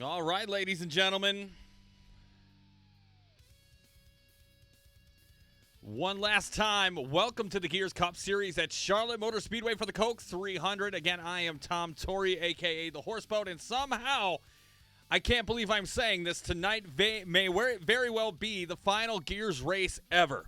All right, ladies and gentlemen. One last time, welcome to the Gears Cup Series at Charlotte Motor Speedway for the Coke 300. Again, I am Tom Torrey, a.k.a. The Horseboat, and somehow, I can't believe I'm saying this, tonight may very well be the final Gears race ever.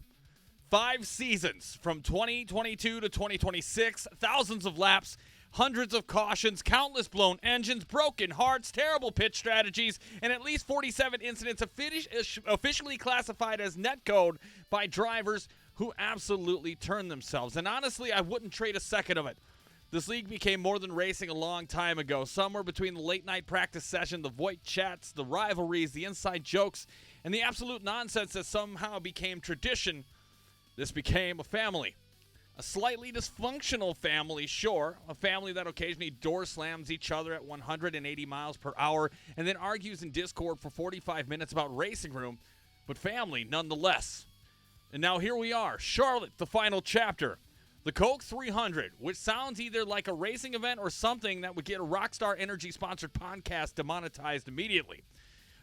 5 seasons, from 2022 to 2026, thousands of laps, hundreds of cautions, countless blown engines, broken hearts, terrible pit strategies, and at least 47 incidents officially classified as netcode by drivers who absolutely turned themselves. And honestly, I wouldn't trade a second of it. This league became more than racing a long time ago, somewhere between the late-night practice session, the voice chats, the rivalries, the inside jokes, and the absolute nonsense that somehow became tradition. This became a family. A slightly dysfunctional family, sure. A family that occasionally door slams each other at 180 miles per hour and then argues in Discord for 45 minutes about racing room, but family nonetheless. And now here we are, Charlotte, the final chapter. The Coke 300, which sounds either like a racing event or something that would get a Rockstar Energy-sponsored podcast demonetized immediately.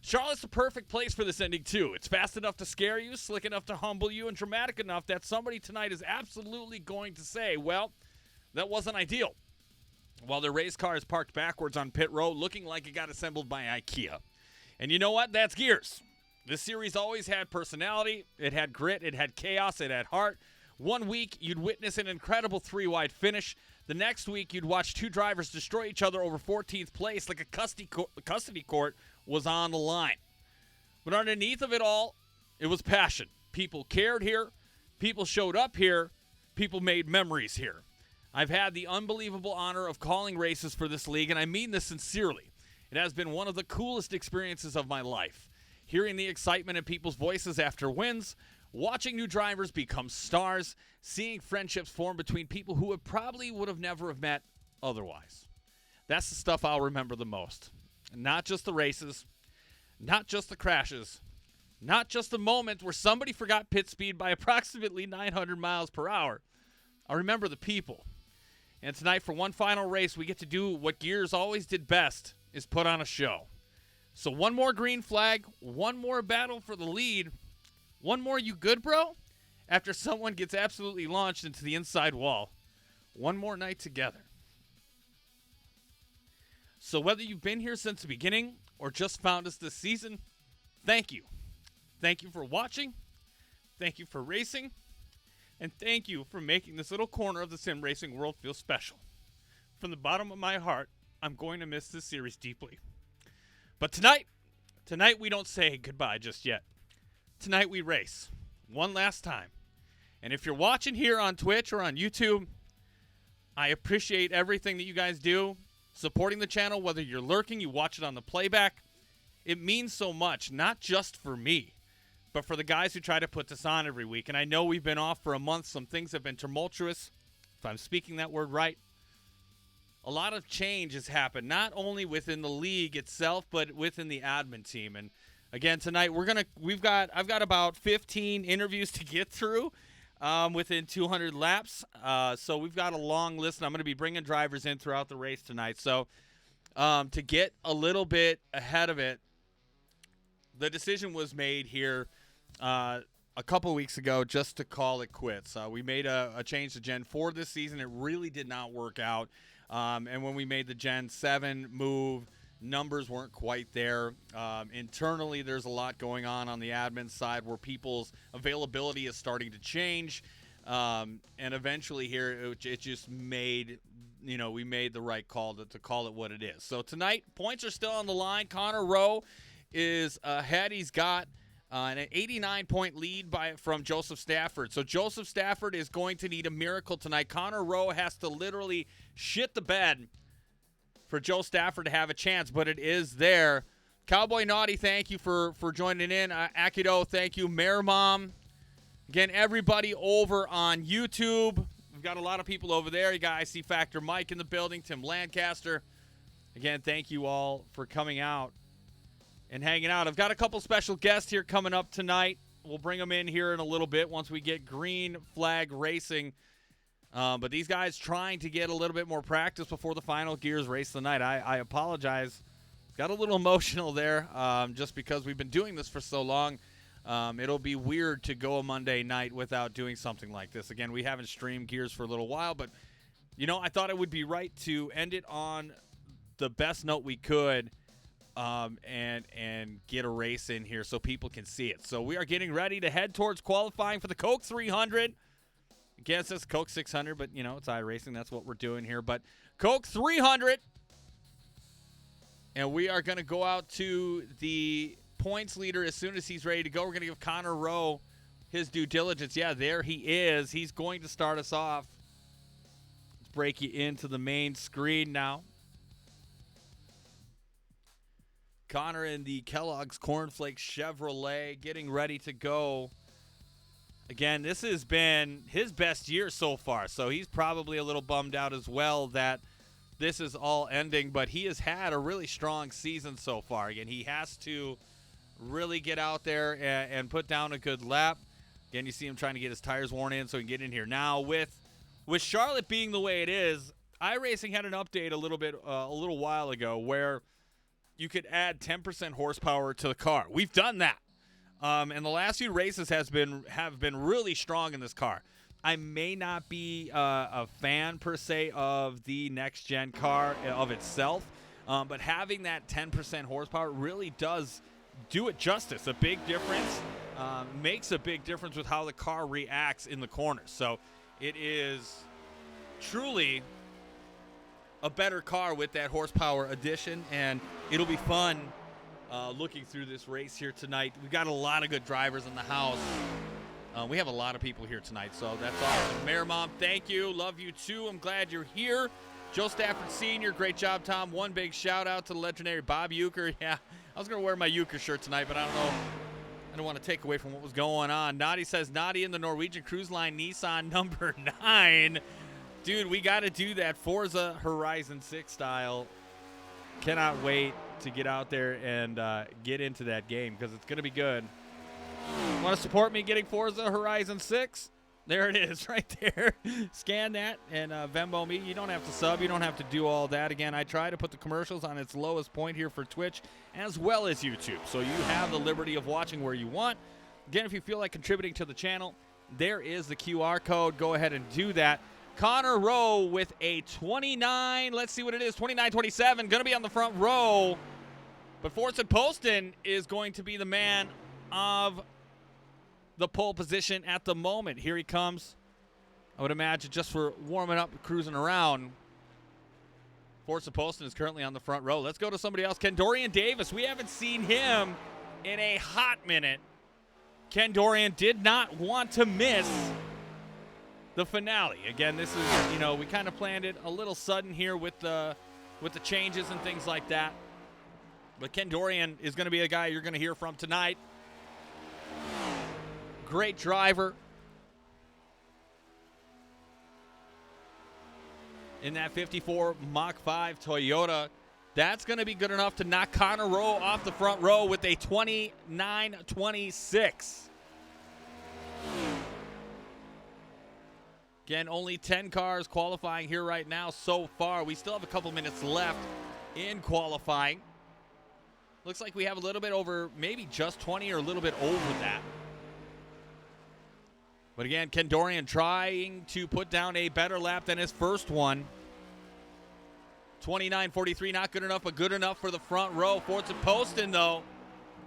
Charlotte's the perfect place for this ending, too. It's fast enough to scare you, slick enough to humble you, and dramatic enough that somebody tonight is absolutely going to say, well, that wasn't ideal. While their race car is parked backwards on pit road, looking like it got assembled by IKEA. And you know what? That's Gears. This series always had personality. It had grit. It had chaos. It had heart. One week, you'd witness an incredible 3-wide finish. The next week, you'd watch 2 drivers destroy each other over 14th place like a custody court was on the line. But underneath of it all, it was passion. People cared here. People showed up here. People made memories here. I've had the unbelievable honor of calling races for this league, and I mean this sincerely. It has been one of the coolest experiences of my life. Hearing the excitement in people's voices after wins, watching new drivers become stars, seeing friendships form between people who would have never have met otherwise. That's the stuff I'll remember the most. Not just the races, not just the crashes, not just the moment where somebody forgot pit speed by approximately 900 miles per hour. I remember the people. And tonight, for one final race, we get to do what Gears always did best, is put on a show. So one more green flag, one more battle for the lead, one more you good, bro? After someone gets absolutely launched into the inside wall. One more night together. So whether you've been here since the beginning or just found us this season, thank you. Thank you for watching. Thank you for racing. And thank you for making this little corner of the sim racing world feel special. From the bottom of my heart, I'm going to miss this series deeply. But tonight we don't say goodbye just yet. Tonight we race one last time. And if you're watching here on Twitch or on YouTube, I appreciate everything that you guys do. Supporting the channel, whether you're lurking, you watch it on the playback. It means so much, not just for me, but for the guys who try to put this on every week. And I know we've been off for a month. Some things have been tumultuous, if I'm speaking that word right. A lot of change has happened, not only within the league itself, but within the admin team. And again, tonight I've got about 15 interviews to get through within 200 laps. So we've got a long list, and I'm going to be bringing drivers in throughout the race tonight. So to get a little bit ahead of it, the decision was made here a couple weeks ago just to call it quits. We made a change to Gen 4 this season. It really did not work out. And when we made the Gen 7 move, numbers weren't quite there. Internally, there's a lot going on the admin side where people's availability is starting to change. And eventually here, it just made, we made the right call to call it what it is. So tonight, points are still on the line. Connor Rowe is ahead. He's got an 89-point lead from Joseph Stafford. So Joseph Stafford is going to need a miracle tonight. Connor Rowe has to literally shit the bed for Joe Stafford to have a chance, but it is there. Cowboy Naughty, thank you for joining in. Akido, thank you. Mare Mom. Again, everybody over on YouTube. We've got a lot of people over there. You got IC Factor Mike in the building, Tim Lancaster. Again, thank you all for coming out and hanging out. I've got a couple special guests here coming up tonight. We'll bring them in here in a little bit once we get green flag racing. But these guys trying to get a little bit more practice before the final Gears race of the night. I apologize Got a little emotional there just because we've been doing this for so long. It'll be weird to go a Monday night without doing something like this. Again, we haven't streamed Gears for a little while, but, I thought it would be right to end it on the best note we could and get a race in here so people can see it. So we are getting ready to head towards qualifying for the Coke 300. Again, it says Coke 600, but, it's iRacing. That's what we're doing here. But Coke 300. And we are going to go out to the points leader as soon as he's ready to go. We're going to give Connor Rowe his due diligence. Yeah, there he is. He's going to start us off. Let's break you into the main screen now. Connor in the Kellogg's Cornflakes Chevrolet getting ready to go. Again, this has been his best year so far, so he's probably a little bummed out as well that this is all ending, but he has had a really strong season so far. Again, he has to really get out there and put down a good lap. Again, you see him trying to get his tires worn in so he can get in here. Now, with Charlotte being the way it is, iRacing had an update a little while ago where you could add 10% horsepower to the car. We've done that. And the last few races have been really strong in this car. I may not be a fan, per se, of the next-gen car of itself, but having that 10% horsepower really does do it justice. A big difference, makes a big difference with how the car reacts in the corners. So it is truly a better car with that horsepower addition, and it'll be fun looking through this race here tonight. We've got a lot of good drivers in the house. We have a lot of people here tonight, so that's awesome. Mayor Mom, thank you. Love you, too. I'm glad you're here. Joe Stafford Sr., great job, Tom. One big shout-out to the legendary Bob Uecker. Yeah, I was going to wear my Uecker shirt tonight, but I don't know. I don't want to take away from what was going on. Nadi says, Nadi in the Norwegian Cruise Line Nissan number 9. Dude, we got to do that Forza Horizon 6 style. Cannot wait to get out there and get into that game because it's going to be good. Want to support me getting Forza Horizon 6? There it is right there. Scan that and Venmo me. You don't have to sub. You don't have to do all that. Again, I try to put the commercials on its lowest point here for Twitch as well as YouTube. So you have the liberty of watching where you want. Again, if you feel like contributing to the channel, there is the QR code. Go ahead and do that. Connor Rowe with a 29. Let's see what it is. 29-27. Going to be on the front row. But Fortson Poston is going to be the man of the pole position at the moment. Here he comes. I would imagine just for warming up, cruising around. Forza Poston is currently on the front row. Let's go to somebody else. Kendorian Davis. We haven't seen him in a hot minute. Kendorian did not want to miss the finale. Again, this is, we kind of planned it a little sudden here with the changes and things like that. But Kendorian is going to be a guy you're going to hear from tonight. Great driver in that 54 Mach 5 Toyota. That's going to be good enough to knock Connor Rowe off the front row with a 29-26. Again, only 10 cars qualifying here right now so far. We still have a couple minutes left in qualifying. Looks like we have a little bit over, maybe just 20 or a little bit over that. But again, Kendorian trying to put down a better lap than his first one. 29-43, not good enough, but good enough for the front row. Forza Poston, though,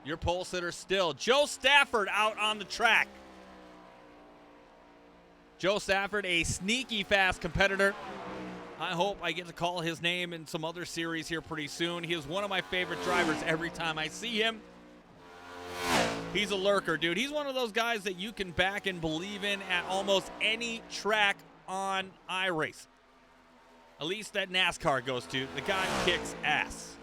your pole sitter still. Joe Stafford out on the track. Joe Stafford, a sneaky fast competitor. I hope I get to call his name in some other series here pretty soon. He is one of my favorite drivers every time I see him. He's a lurker, dude. He's one of those guys that you can back and believe in at almost any track on iRacing. At least that NASCAR goes to. The guy kicks ass.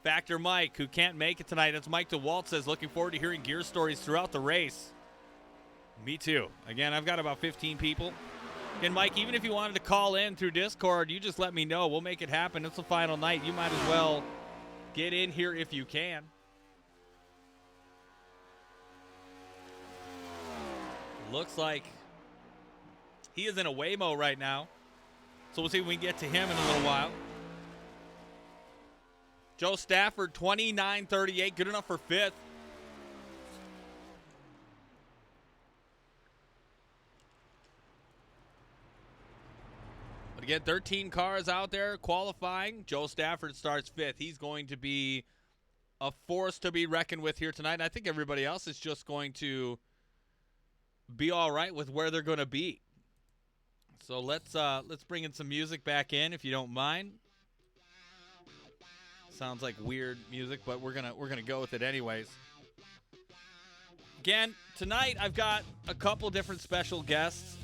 Factor Mike, who can't make it tonight. That's Mike DeWalt says, looking forward to hearing gear stories throughout the race. Me too. Again, I've got about 15 people. Again, Mike, even if you wanted to call in through Discord, you just let me know. We'll make it happen. It's the final night. You might as well get in here if you can. Looks like he is in a Waymo right now. So we'll see if we can get to him in a little while. Joe Stafford, 29.38. Good enough for fifth. But again, 13 cars out there qualifying. Joe Stafford starts fifth. He's going to be a force to be reckoned with here tonight. And I think everybody else is just going to be all right with where they're going to be. So let's bring in some music back in, if you don't mind. Sounds like weird music, but we're gonna go with it anyways. Again, tonight I've got a couple different special guests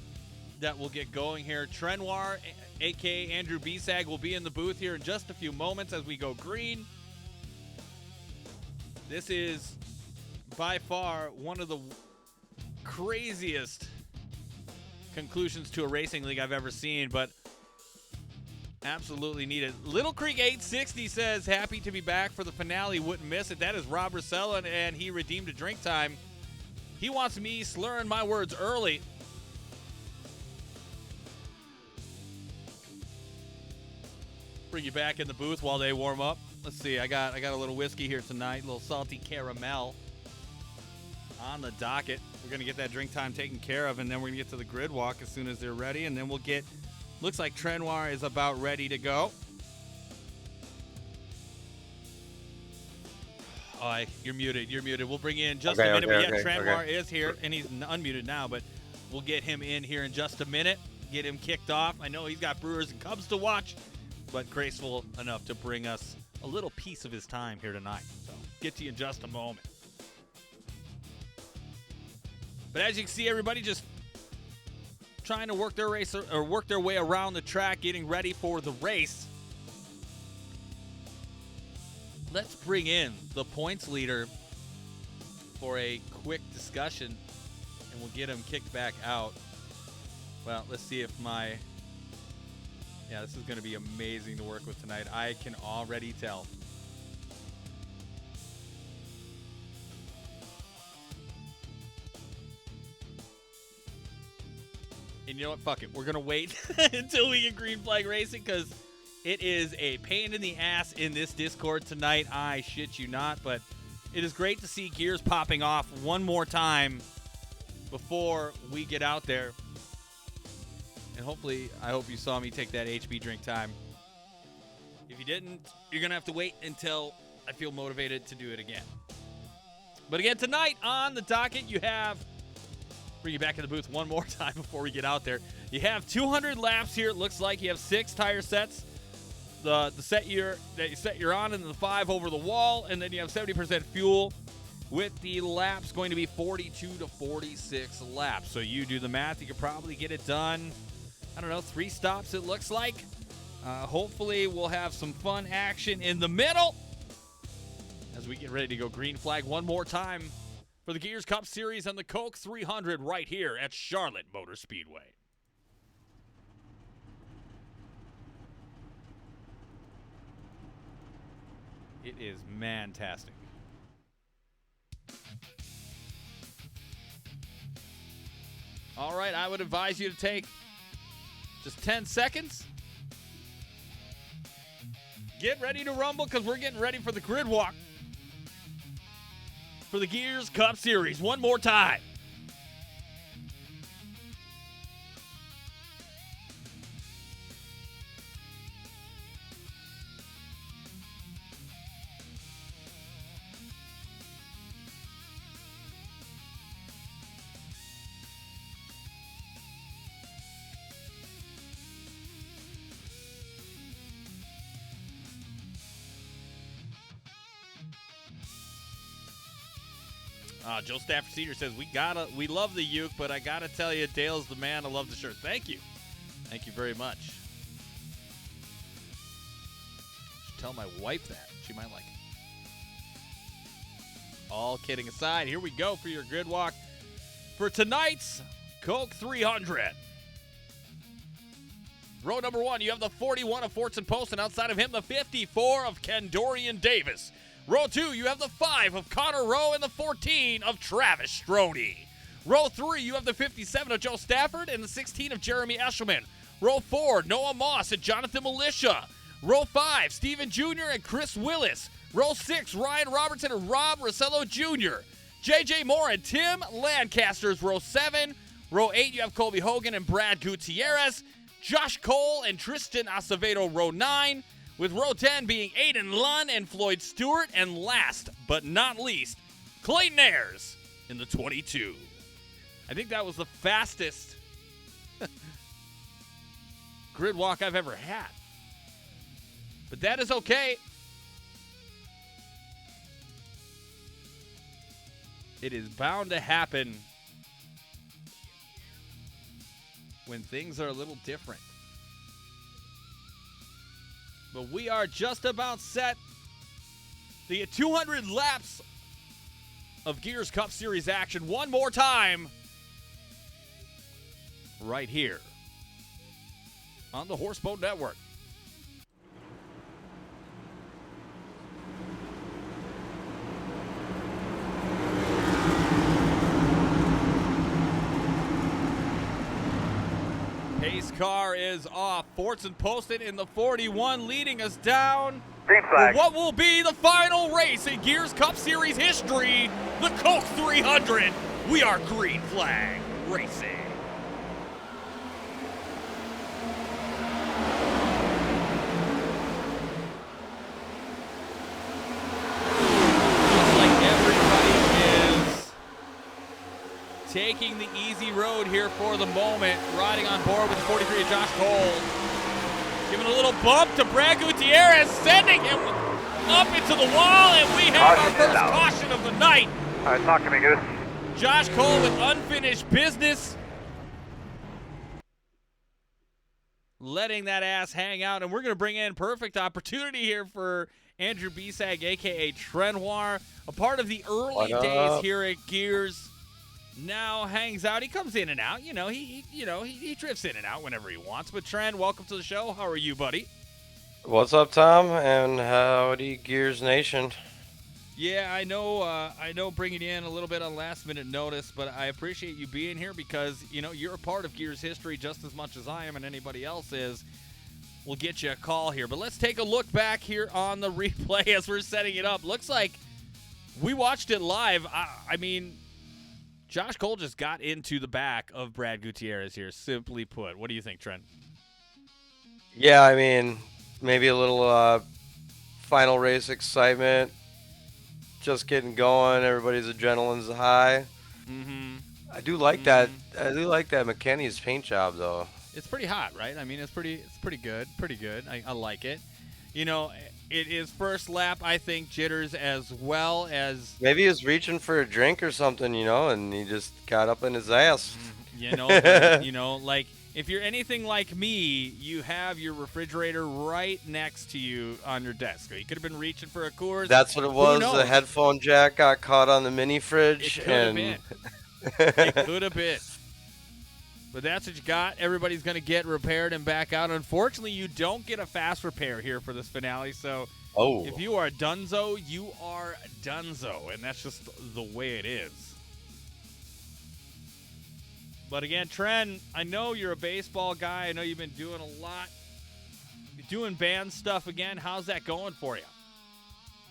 that will get going here. Trenoir, a.k.a. Andrew Bisag, will be in the booth here in just a few moments as we go green. This is by far one of the craziest conclusions to a racing league I've ever seen, but absolutely needed. Little Creek 860 says, happy to be back for the finale. Wouldn't miss it. That is Rob Rosella, and he redeemed a drink time. He wants me slurring my words early. Bring you back in the booth while they warm up. Let's see. I got a little whiskey here tonight. A little salty caramel on the docket. We're going to get that drink time taken care of, and then we're going to get to the grid walk as soon as they're ready, and then we'll get... Looks like Trenoir is about ready to go. Oh, you're muted. You're muted. We'll bring you in just a minute. Trenoir is here, and he's unmuted now, but we'll get him in here in just a minute. Get him kicked off. I know he's got Brewers and Cubs to watch, but graceful enough to bring us a little piece of his time here tonight. So get to you in just a moment. But as you can see, everybody just trying to work their race or work their way around the track, getting ready for the race. Let's bring in the points leader for a quick discussion, and we'll get him kicked back out. Well, let's see if this is going to be amazing to work with tonight. I can already tell. And you know what? Fuck it. We're going to wait until we get Green Flag Racing, because it is a pain in the ass in this Discord tonight. I shit you not. But it is great to see gears popping off one more time before we get out there. And hopefully, I hope you saw me take that HB drink time. If you didn't, you're going to have to wait until I feel motivated to do it again. But again, tonight on the docket, you have... Bring you back in the booth one more time before we get out there. You have 200 laps here. It looks like you have 6 tire sets. The set you're on, and the 5 over the wall, and then you have 70% fuel. With the laps going to be 42 to 46 laps. So you do the math. You could probably get it done. I don't know, 3 stops it looks like. Hopefully we'll have some fun action in the middle as we get ready to go green flag one more time for the Gears Cup Series and the Coke 300 right here at Charlotte Motor Speedway. It is fantastic. All right, I would advise you to take just 10 seconds. Get ready to rumble, because we're getting ready for the grid walk for the Gears Cup Series one more time. Joe Stafford Cedar says, we love the uke, but I gotta tell you, Dale's the man. I love the shirt. Thank you. Thank you very much. Should tell my wife that. She might like it. All kidding aside, here we go for your grid walk for tonight's Coke 300. Row number 1, you have the 41 of Fortson Post, and outside of him, the 54 of Kendorian Davis. Row 2, you have the 5 of Connor Rowe and the 14 of Travis Strode. Row 3, you have the 57 of Joe Stafford and the 16 of Jeremy Eshelman. Row 4, Noah Moss and Jonathan Militia. Row 5, Steven Jr. and Chris Willis. Row 6, Ryan Robertson and Rob Rossello Jr. J.J. Moore and Tim Lancasters. Row 7. Row 8, you have Colby Hogan and Brad Gutierrez. Josh Cole and Tristan Acevedo. Row 9. With row 10 being Aiden Lunn and Floyd Stewart. And last but not least, Clayton Ayers in the 22. I think that was the fastest grid walk I've ever had. But that is okay. It is bound to happen when things are a little different. But we are just about set. The 200 laps of Gears Cup Series action one more time right here on the Horseboat Network. Pace car is off. Fortson Poston in the 41 leading us down Green flag. for what will be the final race in Gears Cup Series history, the Coke 300. We are green flag racing. Looks like everybody is taking the easy road here for the moment. Riding on board with the 43 of Josh Cole. Giving a little bump to Brad Gutierrez, sending him up into the wall, and we have our first caution of the night. All right, talk to me, Goose. Josh Cole with unfinished business. Letting that ass hang out, and we're going to bring in perfect opportunity here for Andrew Bisag, a.k.a. Trenoir, a part of the early days here at Gears. Now hangs out. He comes in and out. He drifts in and out whenever he wants. But Tren, welcome to the show. How are you, buddy? What's up, Tom? And howdy, Gears Nation. Yeah, I know bringing you in a little bit on last-minute notice, but I appreciate you being here because, you're a part of Gears history just as much as I am and anybody else is. We'll get you a call here. But let's take a look back here on the replay as we're setting it up. Looks like we watched it live. I mean, Josh Cole just got into the back of Brad Gutierrez here, simply put. What do you think, Trent? Yeah, I mean, maybe a little final race excitement. Just getting going. Everybody's adrenaline's high. Mm-hmm. I do like that. I do like that McKenny's paint job, though. It's pretty hot, right? I mean, it's pretty good. Pretty good. I like it. It is first lap, I think, jitters as well as... Maybe he was reaching for a drink or something, and he just got up in his ass. Like, if you're anything like me, you have your refrigerator right next to you on your desk. You could have been reaching for a Coors. That's what it was. The headphone jack got caught on the mini fridge. It could have been. It could have been. But that's what you got. Everybody's going to get repaired and back out. Unfortunately, you don't get a fast repair here for this finale. So if you are dunzo, you are dunzo. And that's just the way it is. But again, Tren, I know you're a baseball guy. I know you've been doing a lot. You're doing band stuff again. How's that going for you?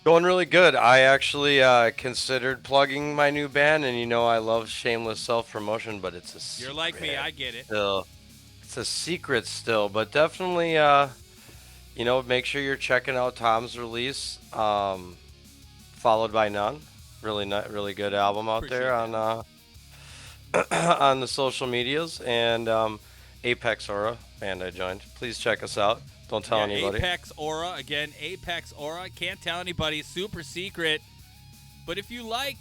Going really good. I actually considered plugging my new band, and I love shameless self-promotion, but it's a secret. You're like me, I get it. Still, it's a secret still, but definitely, make sure you're checking out Tom's release, Followed by None. Really good album out there on on the social medias, and Apex Aura band I joined. Please check us out. Don't tell anybody. Apex Aura. Again, Apex Aura. Can't tell anybody. Super secret. But if you like,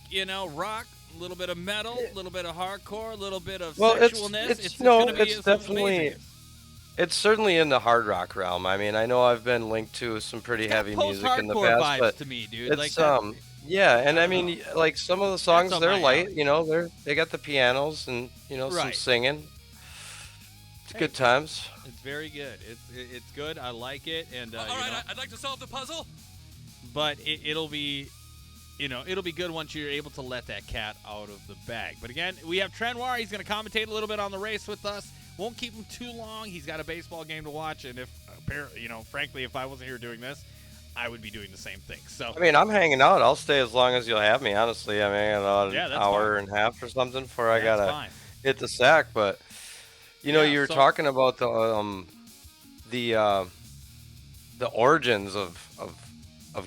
rock, a little bit of metal, a little bit of hardcore, a little bit of sexualness, it's definitely... It's certainly in the hard rock realm. I mean, I know I've been linked to some pretty heavy music in the past, vibes but to me, dude. it's and I mean, like some of the songs, they're light. They got the pianos and some singing. It's good times. It's very good. It's good. I like it. And all right, I'd like to solve the puzzle. But it'll be good once you're able to let that cat out of the bag. But again, we have Trenoir. He's going to commentate a little bit on the race with us. Won't keep him too long. He's got a baseball game to watch, and if frankly, if I wasn't here doing this, I would be doing the same thing. So I mean, I'm hanging out. I'll stay as long as you'll have me, honestly. I mean, I got about Yeah, an that's hour fine. and a half or something before I that's gotta fine. hit the sack. But you know, Yeah, you were so talking about the uh, the origins of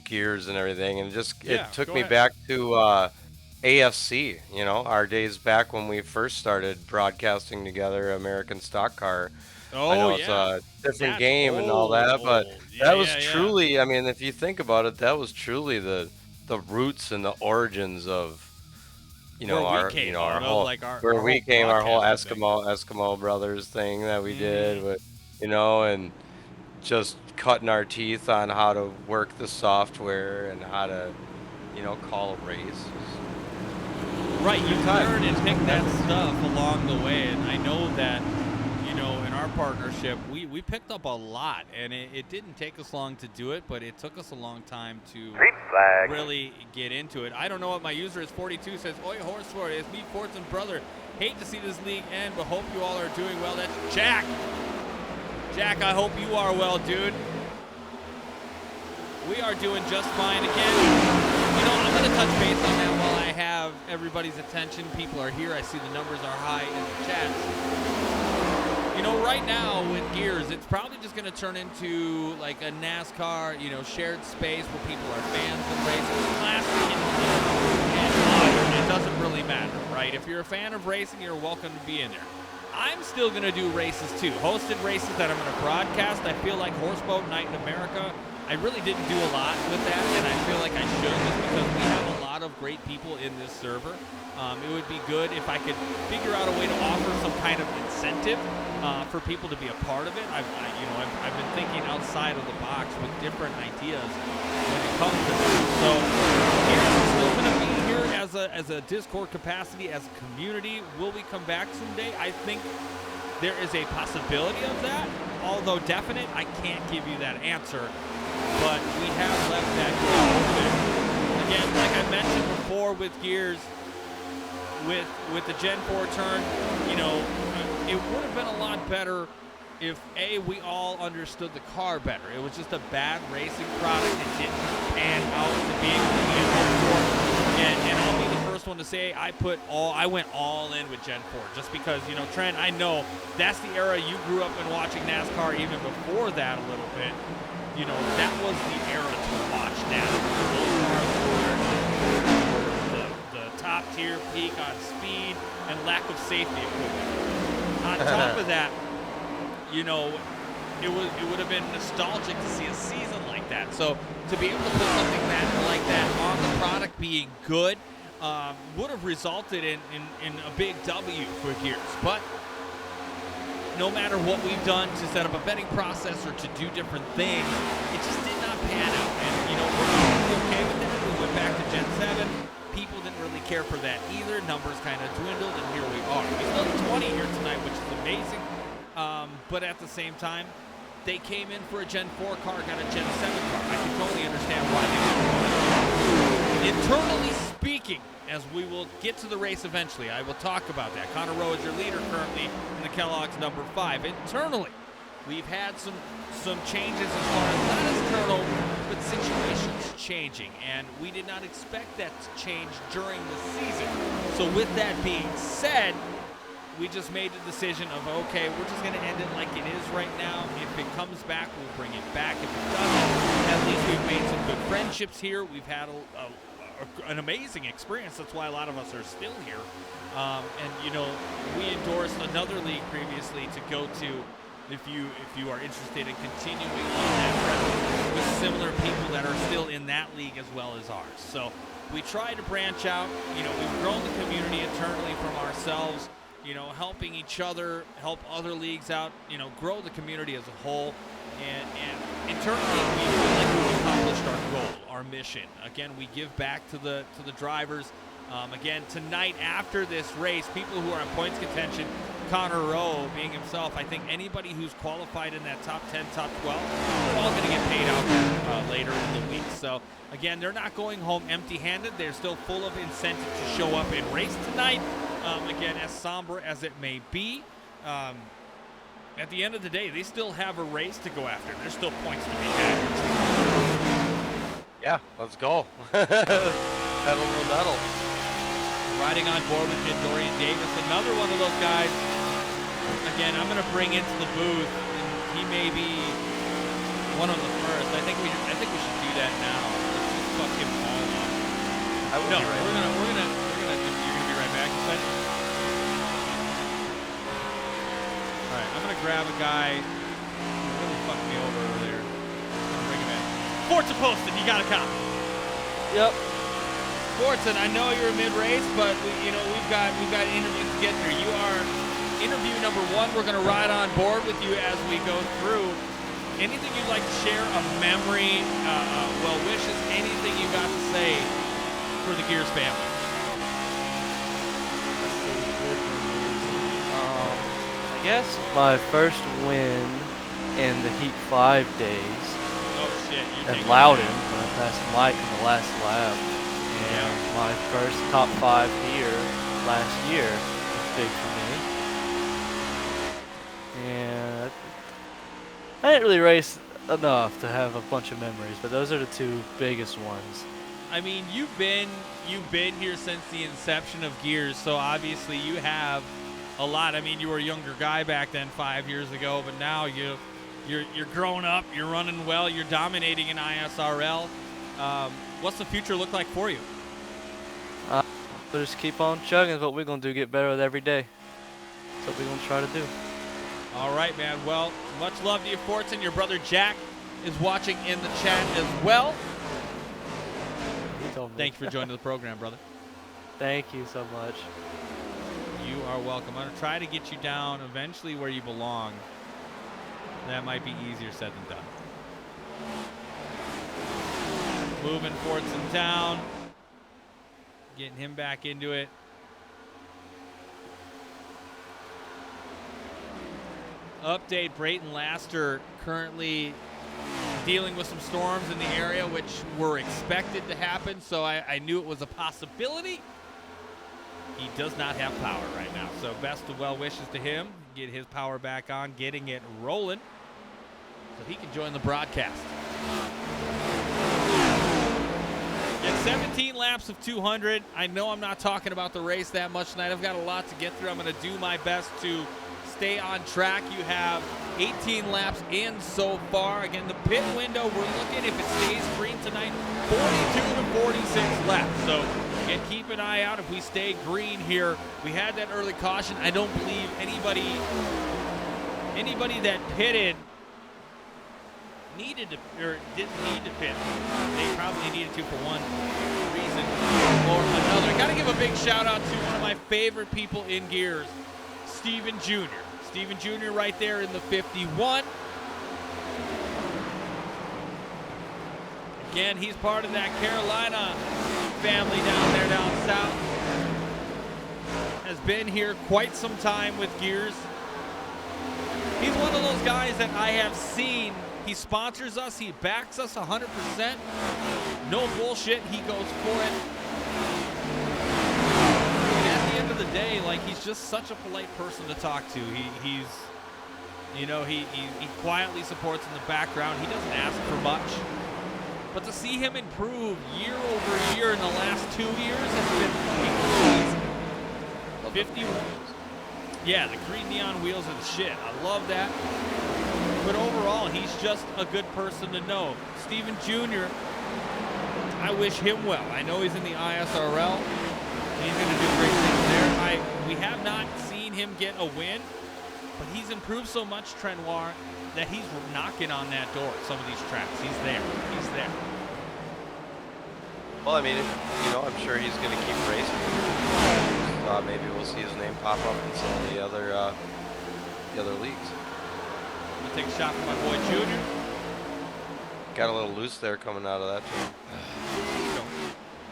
gears and everything, and it yeah, took go me ahead. back to AFC. You know, our days back when we first started broadcasting together, American Stock Car. I Oh know it's yeah, a different that's game and all old, that, but old. that Yeah, was yeah, yeah. truly, I mean, if you think about it, that was truly the roots and the origins of, Where we you came know, our out of, whole like where our whole we came, our whole broadcasting thing. Eskimo Brothers thing that we did hmm with, and just cutting our teeth on how to work the software and how to, call a race. Right, you Good time. learn and pick that Memories. stuff along the way, and I know that, in our partnership, we picked up a lot, and it didn't take us long to do it, but it took us a long time to really get into it. I don't know what my user is. 42 says, "Oi, horse for it. It's me, Fortune brother. Hate to see this league end, but hope you all are doing well." That's Jack. Jack, I hope you are well, dude. We are doing just fine again. I'm going to touch base on that while I have everybody's attention. People are here. I see the numbers are high in the chat. Right now with Gears, it's probably just going to turn into like a NASCAR, shared space where people are fans of racing. Classic and modern. It doesn't really matter, right? If you're a fan of racing, you're welcome to be in there. I'm still going to do races too. Hosted races that I'm going to broadcast. I feel like Horseboat Night in America, I really didn't do a lot with that, and I feel like I should just because we have a lot of great people in this server. It would be good if I could figure out a way to offer some kind of incentive for people to be a part of it. I've been thinking outside of the box with different ideas when it comes to that. So here's still going to be here as a Discord capacity, as a community. Will we come back someday? I think there is a possibility of that, although definite, I can't give you that answer. But we have left that door open. Again, like I mentioned before with Gears, with the Gen 4 turn, it would have been a lot better if we all understood the car better. It was just a bad racing product. It didn't pan out to be able to be hoped for. And I'll be the first one to say I went all in with Gen 4 just because, Trent, I know that's the era you grew up in watching NASCAR. Even before that a little bit, that was the era to watch NASCAR. Those cars were the top tier peak on speed and lack of safety equipment. On top of that, it would have been nostalgic to see a season like that. So to be able to put something like that on the product being good would have resulted in a big W for Gears. But no matter what we've done to set up a betting process or to do different things, it just did not pan out. And, we're totally okay with that. We went back to Gen 7. People didn't really care for that either. Numbers kind of dwindled, and here we are. We still have 20 here tonight, which is amazing. But at the same time, they came in for a Gen 4 car, got a Gen 7 car. I can totally understand why they did. Internally speaking, as we will get to the race eventually, I will talk about that. Connor Rowe is your leader currently in the Kellogg's number 5. Internally, we've had some changes as far as not as turnover, but situations changing, and we did not expect that to change during the season. So with that being said, we just made the decision of, okay, we're just going to end it like it is right now. If it comes back, we'll bring it back. If it doesn't, at least we've made some good friendships here. We've had an amazing experience. That's why a lot of us are still here. We endorsed another league previously to go to if you are interested in continuing on that road with similar people that are still in that league as well as ours. So we try to branch out. We've grown the community internally from ourselves, helping each other, help other leagues out, grow the community as a whole. And internally, we feel like we've accomplished our goal, our mission. Again, we give back to the drivers. Again, tonight after this race, people who are in points contention, Connor Rowe being himself, I think anybody who's qualified in that top 10, top 12, they're all going to get paid out later in the week. So, again, they're not going home empty-handed. They're still full of incentive to show up and race tonight. Again, as somber as it may be, at the end of the day, they still have a race to go after. There's still points to be had. Yeah, let's go. Pedal to the metal. Riding on board with Dorian Davis, another one of those guys. Again, I'm going to bring into the booth, and he may be one of the first. I think we should do that now. Let's just fuck him all up. No, we're gonna. You're gonna be right back. You said. All right, I'm gonna grab a guy who really fucked me over there. I'm gonna bring him in. Forza Poston, you got a copy. Yep. Fortson, I know you're mid-race, but we've got interviews to get through. You are interview number 1. We're going to ride on board with you as we go through. Anything you'd like to share, a memory, well wishes, anything you got to say for the Gears family? I guess my first win in the Heat 5 days Oh shit! at Loudon when I passed Mike in the last lap. And Yeah. my first top 5 here last year was big for me. And I didn't really race enough to have a bunch of memories, but those are the 2 biggest ones. I mean, you've been here since the inception of Gears, so obviously you have a lot. I mean, you were a younger guy back then, 5 years ago, but now you're growing up, you're running well, you're dominating in ISRL. What's the future look like for you? We'll just keep on chugging is what we're going to do, get better with every day. That's what we're going to try to do. All right, man. Well, much love to you, Fortson. Your brother Jack is watching in the chat as well. He told me. Thank you for joining the program, brother. Thank you so much. You are welcome. I'm going to try to get you down eventually where you belong. That might be easier said than done. Moving Fortson down. Getting him back into it. Update, Brayton Laster currently dealing with some storms in the area, which were expected to happen, so I knew it was a possibility. He does not have power right now, so best of well wishes to him. Get his power back on, getting it rolling, so he can join the broadcast. At 17 laps of 200, I know I'm not talking about the race that much tonight. I've got a lot to get through. I'm going to do my best to stay on track. You have 18 laps in so far. Again, the pit window, we're looking, if it stays green tonight, 42 to 46 laps. So again, keep an eye out if we stay green here. We had that early caution. I don't believe anybody that pitted needed to, or didn't need to pit. They probably needed to for one reason or another. Got to give a big shout out to one of my favorite people in Gears, Steven Jr. Steven Jr. right there in the 51. Again, he's part of that Carolina family down there down south. Has been here quite some time with Gears. He's one of those guys that I have seen. He sponsors us. He backs us 100%. No bullshit. He goes for it. And at the end of the day, like, he's just such a polite person to talk to. He quietly supports in the background. He doesn't ask for much. But to see him improve year over year in the last 2 years has been amazing. 51. Yeah, the green neon wheels are the shit. I love that. But overall, he's just a good person to know. Steven Jr., I wish him well. I know he's in the ISRL. He's going to do great things there. We have not seen him get a win, but he's improved so much, Trenoir, that he's knocking on that door at some of these tracks. He's there. He's there. Well, I mean, I'm sure he's going to keep racing. Maybe we'll see his name pop up in some of the other leagues. I'm going to take a shot from my boy Junior. Got a little loose there coming out of that turn.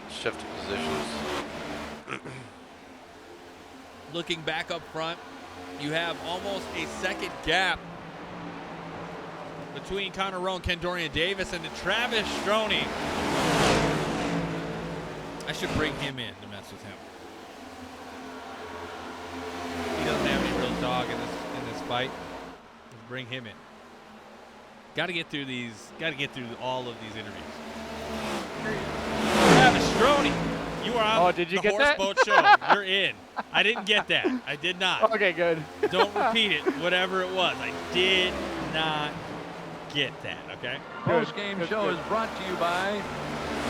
Shift positions. Looking back up front, you have almost a second gap between Connor Rowe and Dorian Davis and Travis Stroney. I should bring him in to mess with him. He doesn't have any real dog in this fight. Bring him in. Got to get through these. Got to get through all of these interviews. Travis Stroney, you are on did you the get Horse that? Boat Show. You're in. I didn't get that. I did not. Okay, good. Don't repeat it, whatever it was. I did not get that, okay? Post-game Good, show good. is brought to you by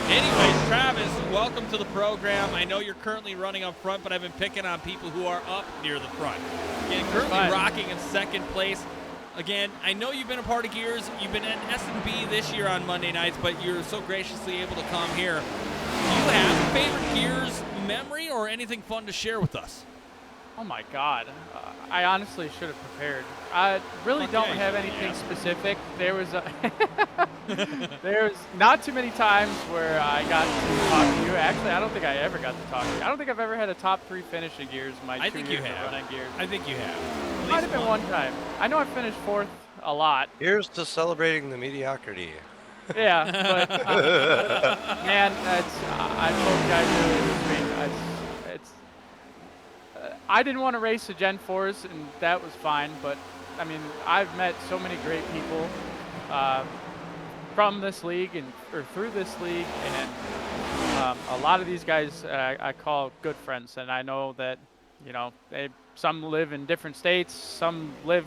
Anyways, Travis, welcome to the program. I know you're currently running up front, but I've been picking on people who are up near the front. Again, currently Fine. rocking in second place. Again, I know you've been a part of Gears. You've been at S&B this year on Monday nights, but you're so graciously able to come here. Do you have a favorite Gears memory or anything fun to share with us? Oh my God, I honestly should have prepared. I really Fuck don't yeah, have you anything should, yeah. specific. There was there was not too many times where I got to talk to you. Actually, I don't think I ever got to talk to you. I don't think I've ever had a top 3 finish in Gears in my I 2 think you years of have. running Gears. I think you have. At Might least have been one time. I know I finished 4th a lot. Here's to celebrating the mediocrity. Yeah, but man, I told you guys earlier this week. I didn't want to race the Gen 4s, and that was fine. But I mean, I've met so many great people from this league or through this league, and a lot of these guys I call good friends, and I know that some live in different states, some live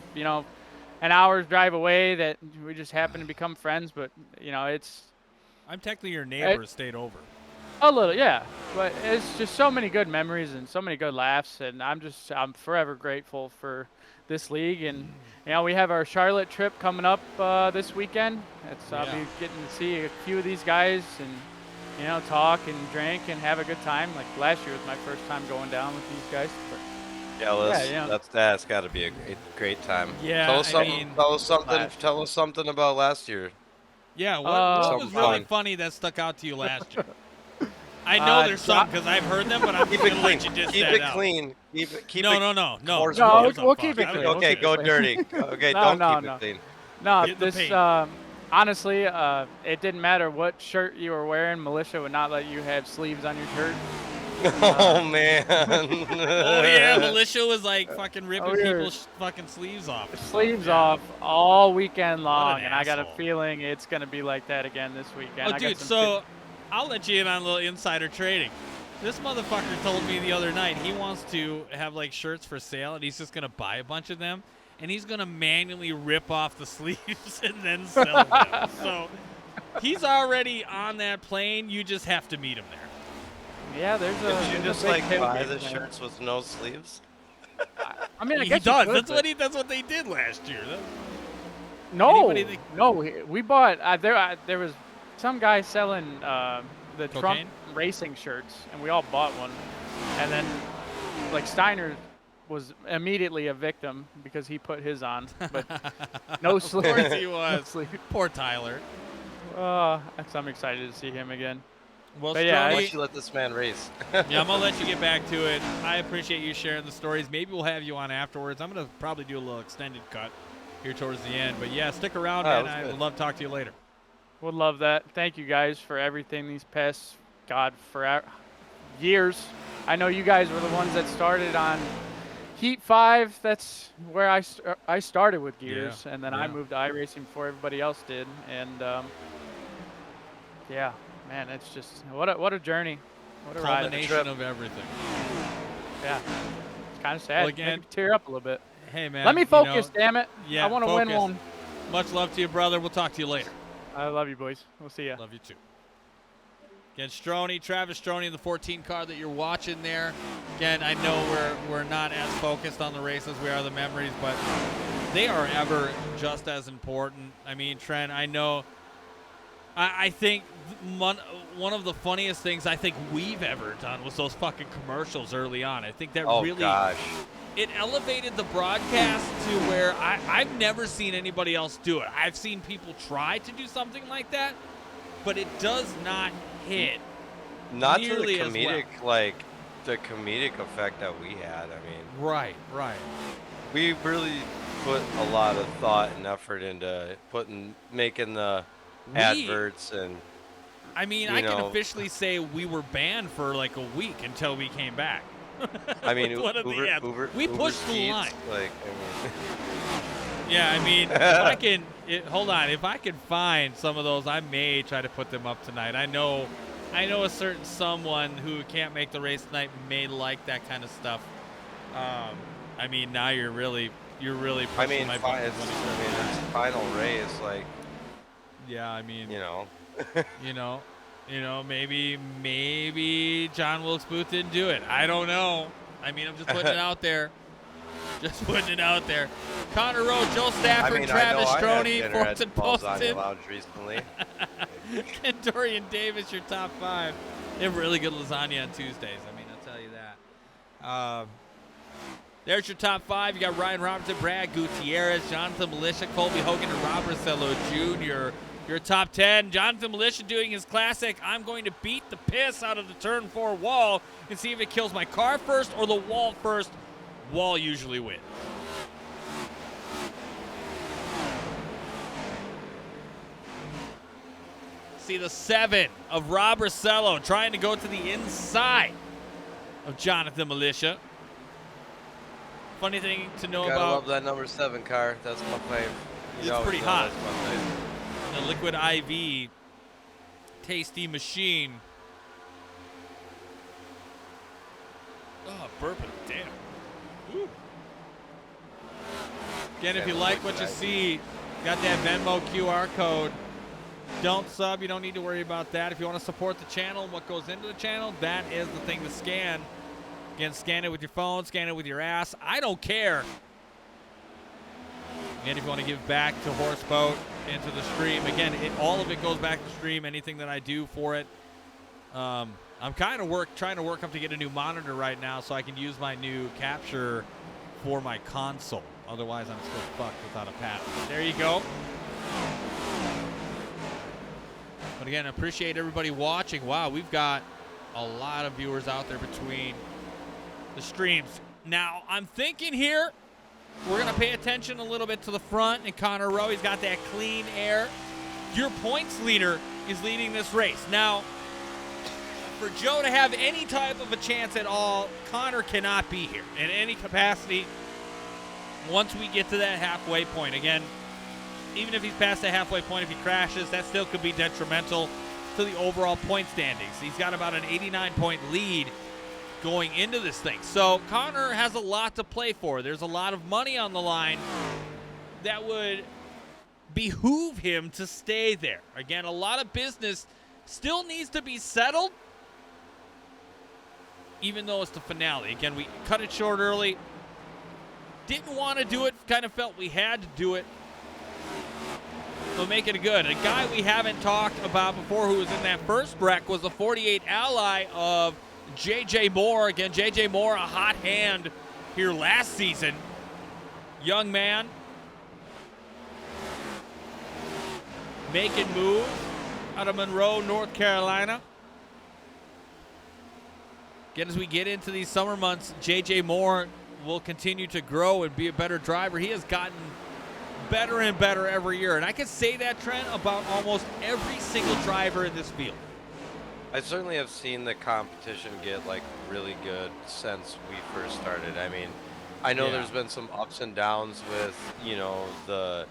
an hour's drive away that we just happen to become friends, but it's I'm technically your neighbor, stayed over. a little, yeah, but it's just so many good memories and so many good laughs, and I'm forever grateful for this league. And we have our Charlotte trip coming up this weekend. I'll be getting to see a few of these guys and talk and drink and have a good time. Like last year was my first time going down with these guys. But Yeah, that's got to be a great time. Yeah, tell us I Tell us something about last year. Yeah, what was Something really fun. funny that stuck out to you last year? I know there's some because I've heard them, but I'm Keep just it gonna clean. let you just Keep that it out. clean. Keep No. Horse No, boat. we'll keep it clean. Okay, We'll go keep it dirty. Okay, No, don't keep no. it clean. No, Get the this paint. honestly, it didn't matter what shirt you were wearing. Militia would not let you have sleeves on your shirt. Oh man. Oh yeah, militia was like fucking ripping Oh, yeah. people's fucking sleeves off. Sleeves off all weekend long, an and I got a asshole. feeling it's gonna be like that again this weekend. Oh, I got dude, some so I'll let you in on a little insider trading. This motherfucker told me the other night he wants to have like shirts for sale, and he's just gonna buy a bunch of them, and he's gonna manually rip off the sleeves and then sell them. So he's already on that plane. You just have to meet him there. Yeah, there's a. Did you there's just a big like buy tailgate the there. shirts with no sleeves? I mean, I He guess you does. could, That's but- that's what they did last year. No, Anybody think- no, we bought. There was some guy selling the Trump Cocaine? racing shirts, and we all bought one. And then, like Steiner was immediately a victim because he put his on, but no sleeve. Of course he No was. sleeve. Poor Tyler. So I'm excited to see him again. Well, But yeah, Why Stroney, don't you let this man race? yeah, I'm gonna let you get back to it. I appreciate you sharing the stories. Maybe we'll have you on afterwards. I'm gonna probably do a little extended cut here towards the end. But yeah, stick around, Oh, man. that's I good. would love to talk to you later. Would love that. Thank you guys for everything these past years. I know you guys were the ones that started on Heat 5. That's where I started with Gears, and then I yeah. moved to iRacing before everybody else did. And yeah, man, it's just what a journey. What a ride. Culmination of everything. Yeah, it's kind of sad. Well, Made again- me tear up a little bit. Hey, man. Let me you know, focus, damn it. yeah, I want to win focus. one. Much love to you, brother. We'll talk to you later. I love you, boys. We'll see ya. Love you too. Again, Stroney, Travis Stroney in the 14 car that you're watching there. Again, I know we're not as focused on the races we are the memories, but they are ever just as important. I mean, Trent, I know. I think one of the funniest things I think we've ever done was those fucking commercials early on. I think that Oh really gosh. it elevated the broadcast to where I've never seen anybody else do it. I've seen people try to do something like that, but it does not hit. Not to the nearly as comedic the comedic effect that we had. I mean, Right. we really put a lot of thought and effort into making the adverts and I mean, You I can know. officially say we were banned for like a week until we came back. I mean With one of the ads. We Uber pushed the Eats, line. Like, I mean, Yeah, I mean, if I can, hold on. If I can find some of those, I may try to put them up tonight. I know a certain someone who can't make the race tonight may like that kind of stuff. I mean, now you're really pushing my buttons. It's final race, like. Yeah, I mean, You know. maybe John Wilkes Booth didn't do it. I don't know. I mean, I'm just putting it out there. Just putting it out there. Connor Rowe, Joe Stafford, Travis Stroney, Fortune Poston, recently. and Dorian Davis, your top 5. They have really good lasagna on Tuesdays. I mean, I'll tell you that. There's your top 5. You got Ryan Robertson, Brad Gutierrez, Jonathan Militia, Colby Hogan, and Robert Cello Jr. Your top 10. Jonathan Militia doing his classic, I'm going to beat the piss out of the turn 4 wall and see if it kills my car first or the wall first. Wall usually wins. See the 7 of Rob Rosello trying to go to the inside of Jonathan Militia. Funny thing to know Gotta about. love that number 7 car. That's my fave. It's pretty hot. The Liquid IV tasty machine. Oh, burping. Damn. Woo. Again, if you like what you see, got that Venmo QR code. Don't sub. You don't need to worry about that. If you want to support the channel and what goes into the channel, that is the thing to scan. Again, scan it with your phone, scan it with your ass. I don't care. And if you want to give back to Horseboat into the stream, again, all of it goes back to the stream, anything that I do for it. I'm kind of trying to work up to get a new monitor right now so I can use my new capture for my console. Otherwise, I'm still fucked without a paddle. There you go. But again, I appreciate everybody watching. Wow, we've got a lot of viewers out there between the streams. Now, I'm thinking here, we're going to pay attention a little bit to the front and Connor Rowe. He's got that clean air. Your points leader is leading this race. Now, for Joe to have any type of a chance at all, Connor cannot be here in any capacity once we get to that halfway point. Again, even if he's past the halfway point, if he crashes, that still could be detrimental to the overall point standings. He's got about an 89-point lead going into this thing. So Connor has a lot to play for. There's a lot of money on the line that would behoove him to stay there. Again, a lot of business still needs to be settled, even though it's the finale. Again, we cut it short early. Didn't want to do it. Kind of felt we had to do it. So make it good. A guy we haven't talked about before who was in that first wreck was the 48 ally of J.J. Moore. Again, J.J. Moore, a hot hand here last season. Young man. Making moves out of Monroe, North Carolina. Again, as we get into these summer months, J.J. Moore will continue to grow and be a better driver. He has gotten better and better every year. And I can say that, Trent, about almost every single driver in this field. I certainly have seen the competition get like really good since we first started. I mean, I know there's been some ups and downs with, you know, the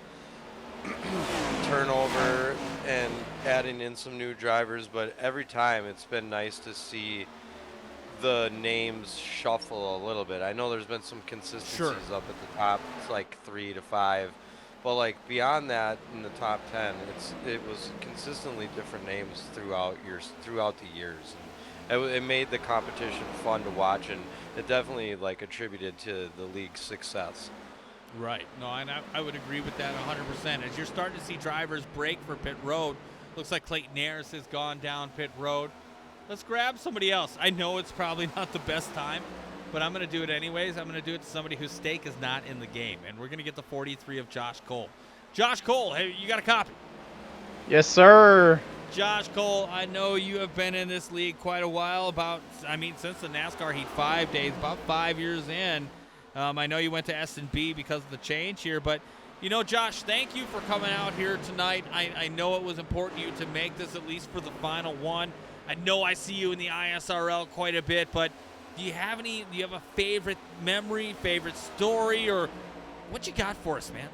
turnover and adding in some new drivers, but every time it's been nice to see the names shuffle a little bit. I know there's been some consistencies up at the top. It's like 3 to 5. But like beyond that, in the top 10, it was consistently different names throughout the years. And it made the competition fun to watch, and it definitely like attributed to the league's success. Right. No, and I would agree with that 100%. As you're starting to see drivers break for pit road, looks like Clayton Ayers has gone down pit road. Let's grab somebody else. I know it's probably not the best time, but I'm going to do it anyways. I'm going to do it to somebody whose stake is not in the game, and we're going to get the 43 of Josh Cole. Josh Cole, hey, you got a copy? Yes, sir. Josh Cole, I know you have been in this league quite a while, since the NASCAR Heat 5 days, about 5 years in. I know you went to S&B because of the change here, but, you know, Josh, thank you for coming out here tonight. I know it was important to you to make this at least for the final one. I know I see you in the ISRL quite a bit, but do you have a favorite memory, favorite story, or what you got for us, man?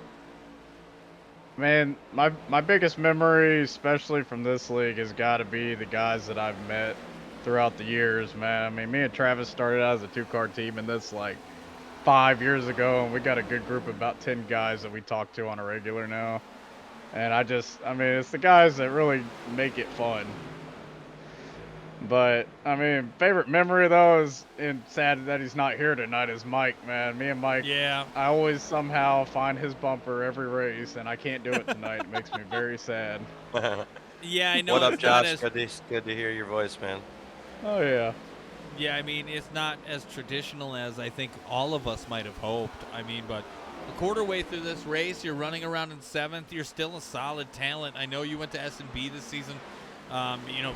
Man, my biggest memory, especially from this league, has got to be the guys that I've met throughout the years, man. I mean, me and Travis started out as a 2-car team, and that's like 5 years ago, and we got a good group of about 10 guys that we talk to on a regular now. And I mean, it's the guys that really make it fun. But, I mean, favorite memory, though, is, and sad that he's not here tonight, is Mike, man. Me and Mike, Yeah. I always somehow find his bumper every race, and I can't do it tonight. It makes me very sad. Yeah, I know. What up, it's not Josh? as- Good to hear your voice, man. Oh, yeah. Yeah, I mean, it's not as traditional as I think all of us might have hoped. I mean, but a quarter way through this race, you're running around in 7th. You're still a solid talent. I know you went to S&B this season,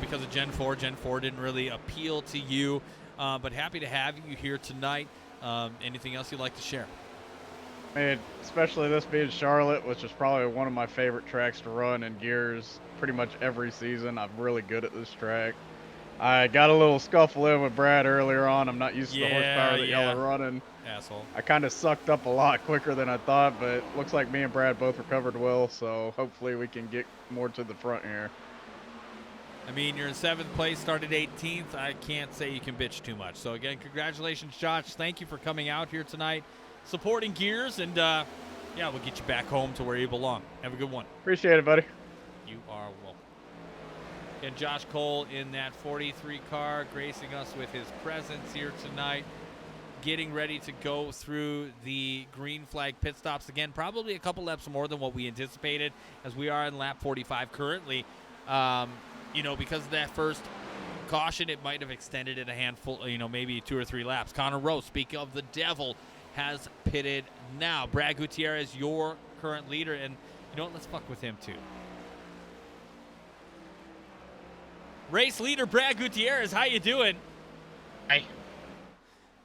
because of Gen 4. Gen 4 didn't really appeal to you, but happy to have you here tonight. Anything else you'd like to share? I mean, especially this being Charlotte, which is probably one of my favorite tracks to run in gears pretty much every season. I'm really good at this track. I got a little scuffle in with Brad earlier on. I'm not used to the horsepower that y'all are running. Asshole. I kind of sucked up a lot quicker than I thought, but it looks like me and Brad both recovered well, so hopefully we can get more to the front here. I mean, you're in 7th place, started 18th. I can't say you can bitch too much. So, again, congratulations, Josh. Thank you for coming out here tonight, supporting Gears, and, we'll get you back home to where you belong. Have a good one. Appreciate it, buddy. You are welcome. And Josh Cole in that 43 car, gracing us with his presence here tonight, getting ready to go through the green flag pit stops again, probably a couple laps more than what we anticipated, as we are in lap 45 currently. Because of that first caution, it might have extended it a handful, maybe 2 or 3 laps. Connor Rowe, speaking of the devil, has pitted now. Brad Gutierrez, your current leader, and let's fuck with him too. Race leader Brad Gutierrez, how you doing? Hi.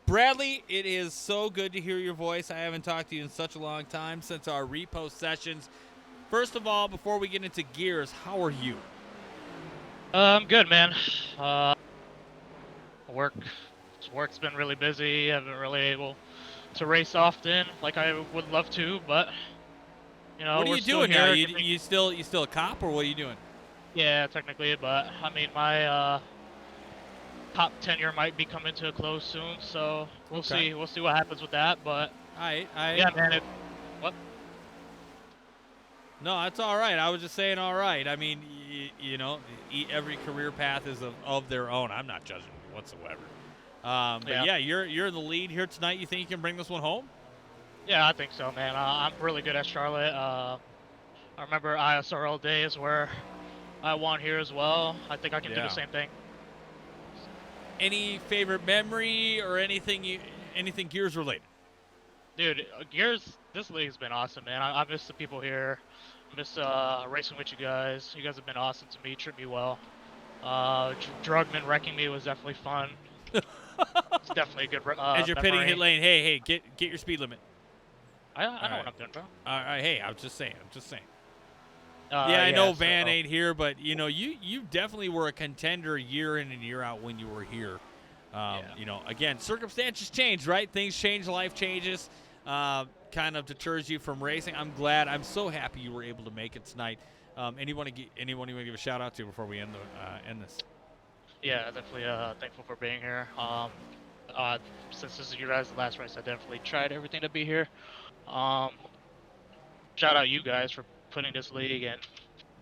Bradley, it is so good to hear your voice. I haven't talked to you in such a long time since our repost sessions. First of all, before we get into gears, how are you? I'm good, man. Work's been really busy. Haven't really able to race often like I would love to, but what are we're you still doing now? here. You still a cop, or what are you doing? Yeah, technically, but I mean my top tenure might be coming to a close soon, so we'll see. We'll see what happens with that. But yeah, man. No, that's all right. I was just saying all right. I mean, every career path is of their own. I'm not judging whatsoever. But you're in the lead here tonight. You think you can bring this one home? Yeah, I think so, man. I'm really good at Charlotte. I remember ISRL days where I won here as well. I think I can do the same thing. Any favorite memory or anything Gears related? Dude, Gears, this league's been awesome, man. I miss the people here. I miss racing with you guys. You guys have been awesome to me, treat me well. Drugman wrecking me was definitely fun. It's definitely a good As you're pitting memory. hit lane, hey, get your speed limit. I know what I'm doing, bro. All right, hey, I'm just saying. Yeah, I know so, Van ain't here, but you definitely were a contender year in and year out when you were here. Again, circumstances change, right? Things change, life changes. Kind of deters you from racing. I'm so happy you were able to make it tonight. Anyone you want to give a shout out to before we end this? Yeah, definitely thankful for being here. Since this is your guys' last race, I definitely tried everything to be here. Shout out you guys for putting this league in.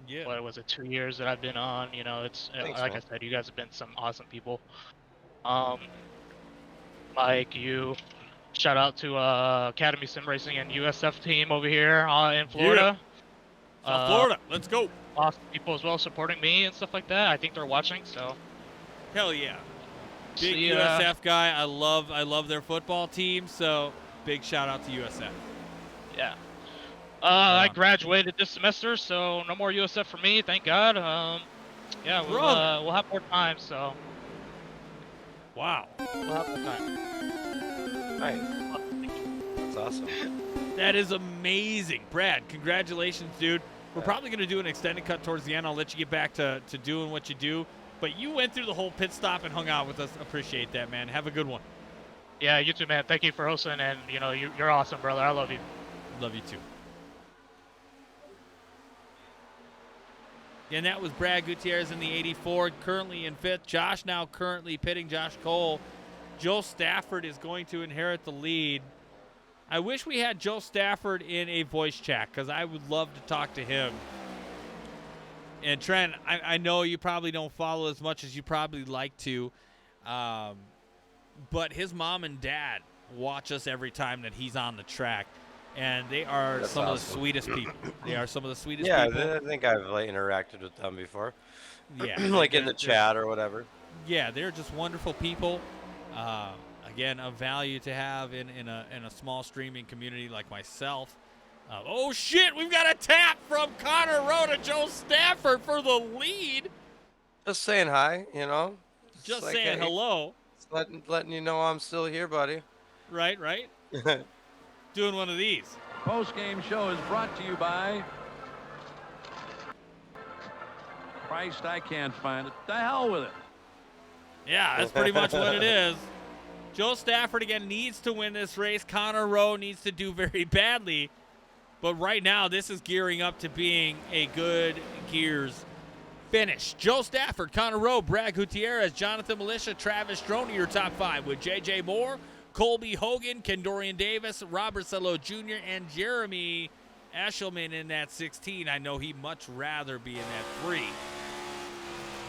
Yeah. What was it, 2 years that I've been on? It's Thanks, like man. I said, you guys have been some awesome people. Mike, you. Shout out to Academy Sim Racing and USF team over here in Florida. South Florida, let's go. Awesome people as well supporting me and stuff like that. I think they're watching, so. Hell yeah. Big See, USF guy. I love their football team, so big shout out to USF. Yeah. I graduated this semester, so no more USF for me, thank God. Yeah, we'll have more time, so. Wow. We'll have more time. Nice. That's awesome. That is amazing. Brad, congratulations, dude. We're probably going to do an extended cut towards the end. I'll let you get back to doing what you do. But you went through the whole pit stop and hung out with us. Appreciate that, man. Have a good one. Yeah, you too, man. Thank you for hosting, and you're awesome, brother. I love you. Love you too. And that was Brad Gutierrez in the 84, currently in 5th. Josh now currently pitting Josh Cole. Joe Stafford is going to inherit the lead. I wish we had Joe Stafford in a voice chat because I would love to talk to him. And Trent, I know you probably don't follow as much as you probably like to, but his mom and dad watch us every time that he's on the track, and they are That's some of the awesome. sweetest people. They are some of the sweetest Yeah, people. I think I've like, interacted with them before, Yeah, like in they're- the chat or whatever. Yeah, they're just wonderful people. Again, of value to have in a small streaming community like myself. Oh shit, we've got a tap from Connor Rowe to Joe Stafford for the lead. Just saying hi, you know. Just like, saying hey, hello. just letting you know I'm still here, buddy. Right. Doing one of these. Post-game show is brought to you by Christ, I can't find it. The hell with it. Yeah, that's pretty much what it is. Joe Stafford, again, needs to win this race. Connor Rowe needs to do very badly. But right now, this is gearing up to being a good Gears finish. Joe Stafford, Connor Rowe, Brad Gutierrez, Jonathan Militia, Travis Strone, your top 5 with J.J. Moore, Colby Hogan, Kendorian Davis, Robert Salo Jr., and Jeremy Eshelman in that 16. I know he'd much rather be in that 3.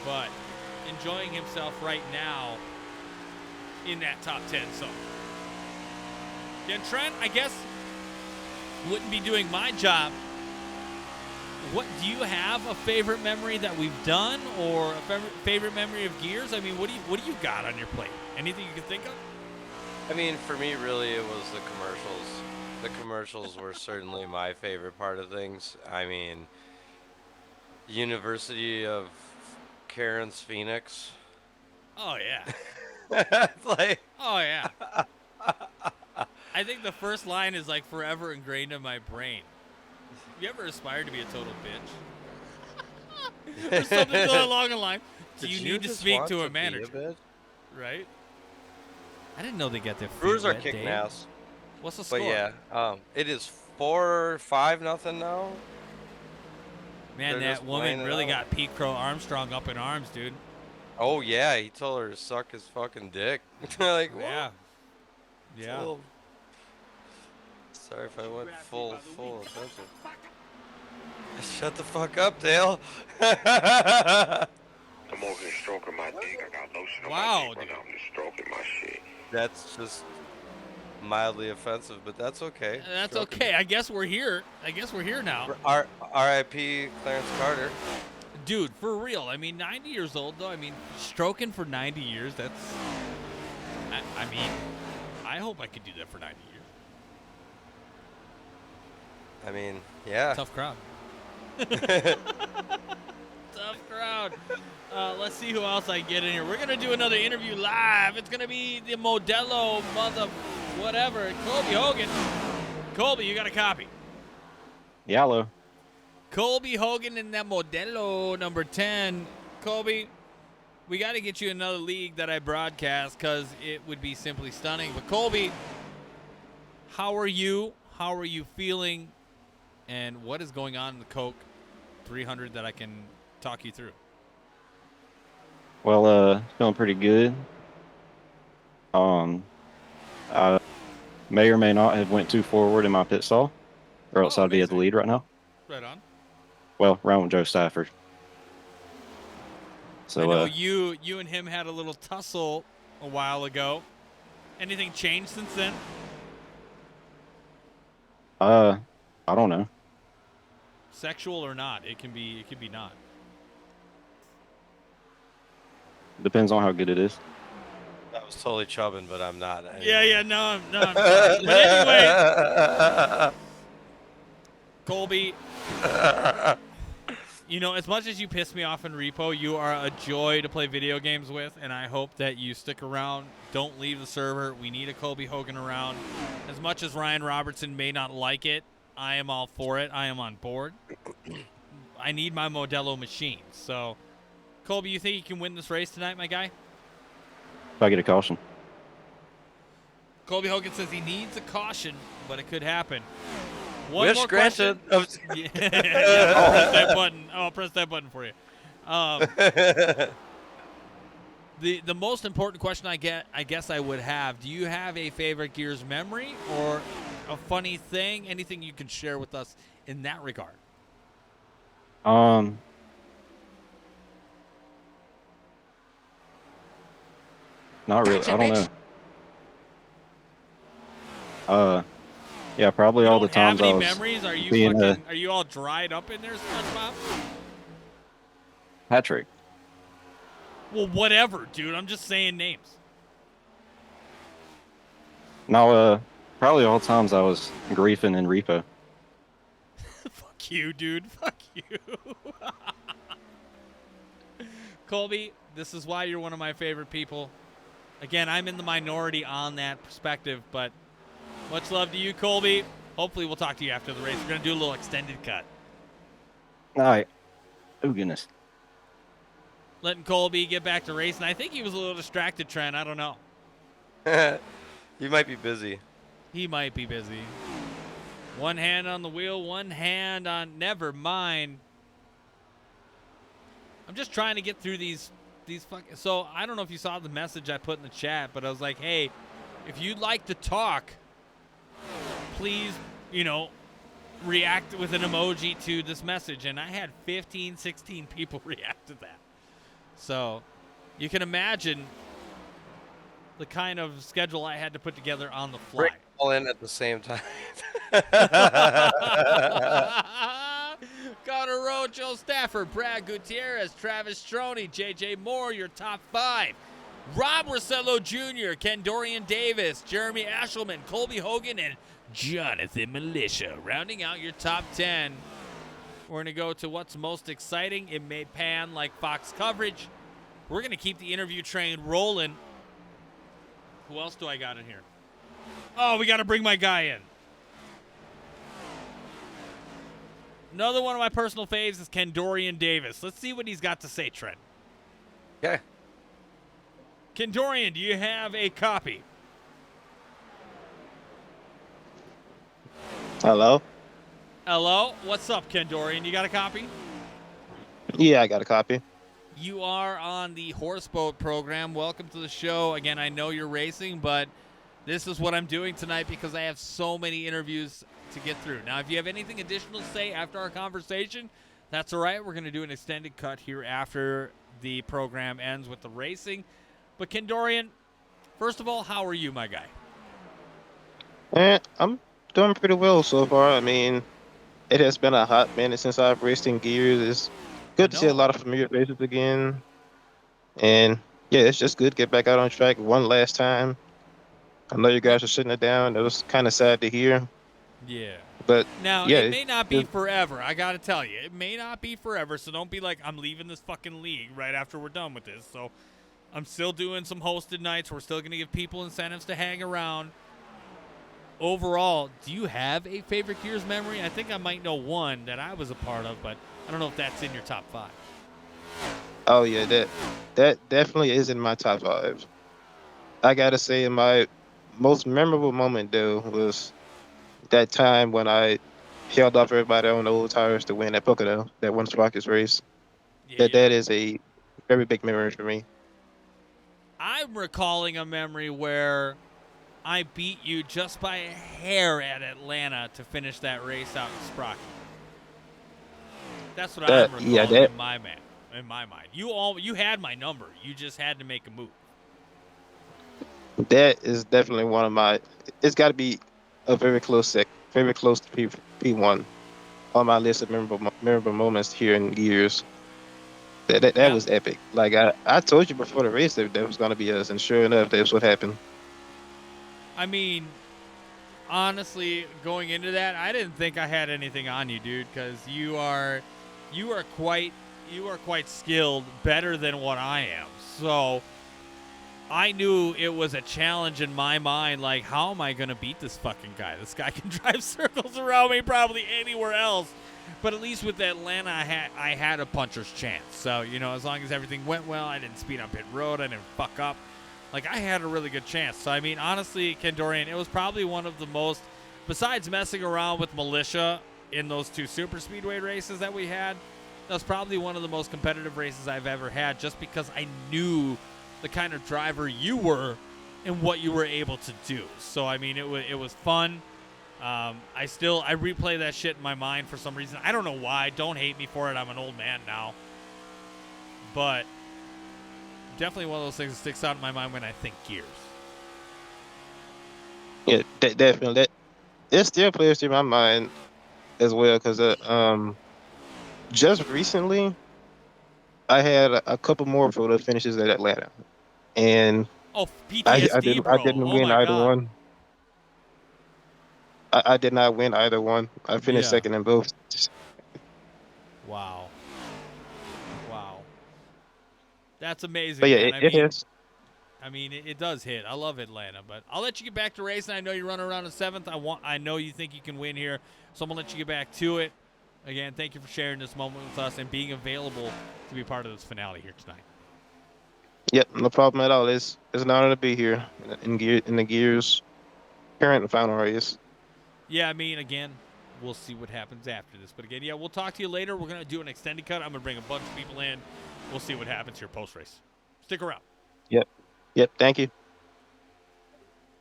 But enjoying himself right now in that top 10 zone. Then Trent, I guess, wouldn't be doing my job. What do you have a favorite memory that we've done, or a favorite memory of Gears? I mean, what do you got on your plate? Anything you can think of? I mean, for me, really, it was the commercials. The commercials were certainly my favorite part of things. I mean, University of Karen's Phoenix. Oh yeah. It's like, Oh yeah. I think the first line is like forever ingrained in my brain. You ever aspired to be a total bitch? Or something along the line. Do did you need to just speak want to a be manager? bitch? Right? I didn't know they got their feet Brewers are wet, kicking Dave. ass. What's the score? But yeah, it is 4-5 now. Man, they're that just woman playing it really out. got Pete Crow Armstrong up in arms, dude. Oh yeah, he told her to suck his fucking dick. Like, what? Yeah. It's a Yeah. little- Sorry if I went full offensive. Shut the fuck up, Dale. I'm over here stroking my dick. I got lotion on Wow, my dick right dude. now. I'm just stroking my shit. That's just mildly offensive, but that's okay. That's Stroking- okay. I guess we're here. Now. R.I.P. Clarence Carter. Dude, for real. I mean, 90 years old, though. I mean, stroking for 90 years, that's... I mean, I hope I could do that for 90 years. I mean, yeah. Tough crowd. Tough crowd. Let's see who else I get in here. We're going to do another interview live. It's going to be the Modelo whatever. Colby Hogan. Colby, you got a copy. Yellow. Colby Hogan in that Modelo number 10. Colby, we got to get you another league that I broadcast because it would be simply stunning. But Colby, how are you? How are you feeling? And what is going on in the Coke 300 that I can talk you through? Well, feeling pretty good. I may or may not have went too forward in my pit stall, or else Oh, I'd be at the amazing. lead right now. Right on. Well, round with Joe Stafford. I So, know you and him had a little tussle a while ago. Anything changed since then? I don't know. Sexual or not? It can be not. Depends on how good it is. I was totally chubbing, but I'm not. Yeah, no, I'm sorry. But anyway, Colby, you know, as much as you piss me off in Repo, you are a joy to play video games with, and I hope that you stick around. Don't leave the server. We need a Colby Hogan around. As much as Ryan Robertson may not like it, I am all for it. I am on board. I need my Modelo machine. So, Colby, you think you can win this race tonight, my guy? If I get a caution. Colby Hogan says he needs a caution, but it could happen. One Wish more granted. question. Yeah, I'll press that button. I'll press that button for you. The most important question I guess I would have, do you have a favorite Gears memory or a funny thing? Anything you can share with us in that regard? Not really. I don't know. Yeah, probably You all don't the times have any I was memories? Are you being fucking, are you all dried up in there, SpongeBob? Patrick. Well, whatever, dude. I'm just saying names. No, probably all the times I was griefing in repo. Fuck you, dude. Fuck you. Colby, this is why you're one of my favorite people. Again, I'm in the minority on that perspective, but much love to you, Colby. Hopefully we'll talk to you after the race. We're going to do a little extended cut. All right. Oh, goodness. Letting Colby get back to racing. I think he was a little distracted, Trent. I don't know. You might be busy. He might be busy. One hand on the wheel, one hand on... Never mind. I'm just trying to get through these fucking... So, I don't know if you saw the message I put in the chat, but I was like, hey, if you'd like to talk, please, react with an emoji to this message. And I had 15, 16 people react to that. So, you can imagine the kind of schedule I had to put together on the fly. Bring all in at the same time. Connor Rowe, Joe Stafford, Brad Gutierrez, Travis Stroney, JJ Moore, your top 5. Rob Rossello Jr., Ken Dorian Davis, Jeremy Ashelman, Colby Hogan, and Jonathan Militia. Rounding out your top 10. We're going to go to what's most exciting. It may pan like Fox coverage. We're going to keep the interview train rolling. Who else do I got in here? Oh, we got to bring my guy in. Another one of my personal faves is Ken Dorian Davis. Let's see what he's got to say, Trent. Okay. Ken Dorian, do you have a copy? Hello? Hello? What's up, Ken Dorian? You got a copy? Yeah, I got a copy. You are on the Horseboat program. Welcome to the show. Again, I know you're racing, but this is what I'm doing tonight because I have so many interviews to get through. Now, if you have anything additional to say after our conversation, that's all right. We're going to do an extended cut here after the program ends with the racing. But Ken Dorian, first of all, how are you, my guy? I'm doing pretty well so far. I mean, it has been a hot minute since I've raced in Gears. It's good to see a lot of familiar faces again. And, yeah, it's just good to get back out on track one last time. I know you guys are sitting it down. It was kind of sad to hear. Yeah. But now, yeah, it may not be forever. I got to tell you, it may not be forever. So don't be like, I'm leaving this fucking league right after we're done with this. So I'm still doing some hosted nights. We're still going to give people incentives to hang around. Overall, do you have a favorite Gears memory? I think I might know one that I was a part of, but I don't know if that's in your top 5. Oh, yeah, that definitely is in my top 5. I got to say, my most memorable moment, though, was that time when I held off everybody on the old tires to win at Pocono, that one Sprockets race. Yeah, That is a very big memory for me. I'm recalling a memory where I beat you just by a hair at Atlanta to finish that race out in Sprocket. That's what I'm recalling in my mind. You had my number. You just had to make a move. That is definitely one of my. It's got to be a very close to P1 on my list of memorable moments here in Gears. That was epic. Like I told you before the race that was going to be us, and sure enough, that's what happened. I mean, honestly, going into that, I didn't think I had anything on you, dude, because you are quite skilled, better than what I am. So I knew it was a challenge in my mind. Like, how am I going to beat this fucking guy? This guy can drive circles around me probably anywhere else. But at least with Atlanta, I had a puncher's chance. So, as long as everything went well, I didn't speed up pit road, I didn't fuck up. Like, I had a really good chance. So, I mean, honestly, Ken Dorian, it was probably one of the most, besides messing around with Militia in those 2 super speedway races that we had, that was probably one of the most competitive races I've ever had, just because I knew the kind of driver you were and what you were able to do. So, I mean, it was fun. I replay that shit in my mind for some reason. I don't know why. Don't hate me for it. I'm an old man now. But definitely one of those things that sticks out in my mind when I think Gears. Yeah, definitely. It still plays through my mind as well because just recently I had a couple more photo finishes at Atlanta, and Oh, PTSD, I didn't oh win my either God. one. I did not win either one. I finished Yeah. second in both. Wow. That's amazing, But yeah, man. it is. I mean, it does hit. I love Atlanta, but I'll let you get back to racing. I know you run around in 7th. I know you think you can win here, so I'm gonna let you get back to it. Again, thank you for sharing this moment with us and being available to be part of this finale here tonight. Yep, no problem at all. It's an honor to be here in the Gears current and final race. Yeah, I mean, again, we'll see what happens after this. But again, yeah, we'll talk to you later. We're gonna do an extended cut. I'm gonna bring a bunch of people in. We'll see what happens here post race. Stick around. Yep. Thank you.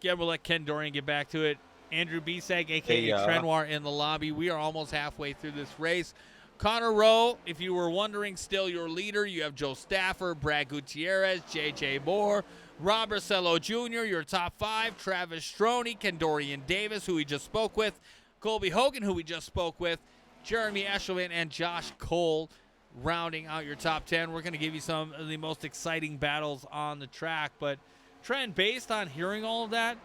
Again, we'll let Ken Dorian get back to it. Andrew Bisag, a.k.a. Hey, Trenoir, in the lobby. We are almost halfway through this race. Connor Rowe, if you were wondering, still your leader. You have Joe Stafford, Brad Gutierrez, J.J. Moore, Rob Barcelo Jr., your top 5. Travis Stroney, Ken Dorian Davis, who we just spoke with, Colby Hogan, who we just spoke with, Jeremy Eshelman, and Josh Cole, rounding out your top 10. We're going to give you some of the most exciting battles on the track. But, Trent, based on hearing all of that,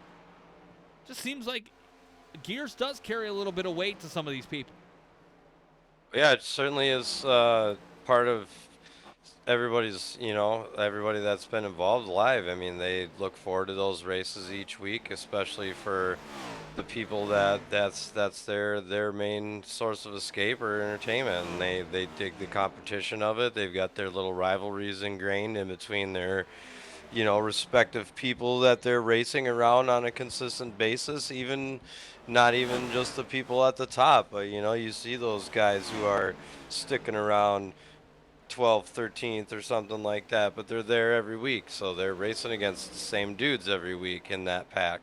just seems like Gears does carry a little bit of weight to some of these people. Yeah, it certainly is part of everybody that's been involved live. I mean, they look forward to those races each week, especially for the people that's their main source of escape or entertainment, and they dig the competition of it. They've got their little rivalries ingrained in between their respective people that they're racing around on a consistent basis, not even just the people at the top, but you see those guys who are sticking around 12th, 13th or something like that, but they're there every week, so they're racing against the same dudes every week in that pack.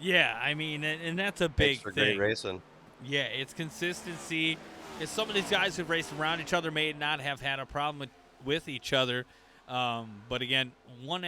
Yeah, I mean, and that's a big Makes for thing. great racing. Yeah, it's consistency. Some of these guys who've raced around each other may not have had a problem with each other. But again, one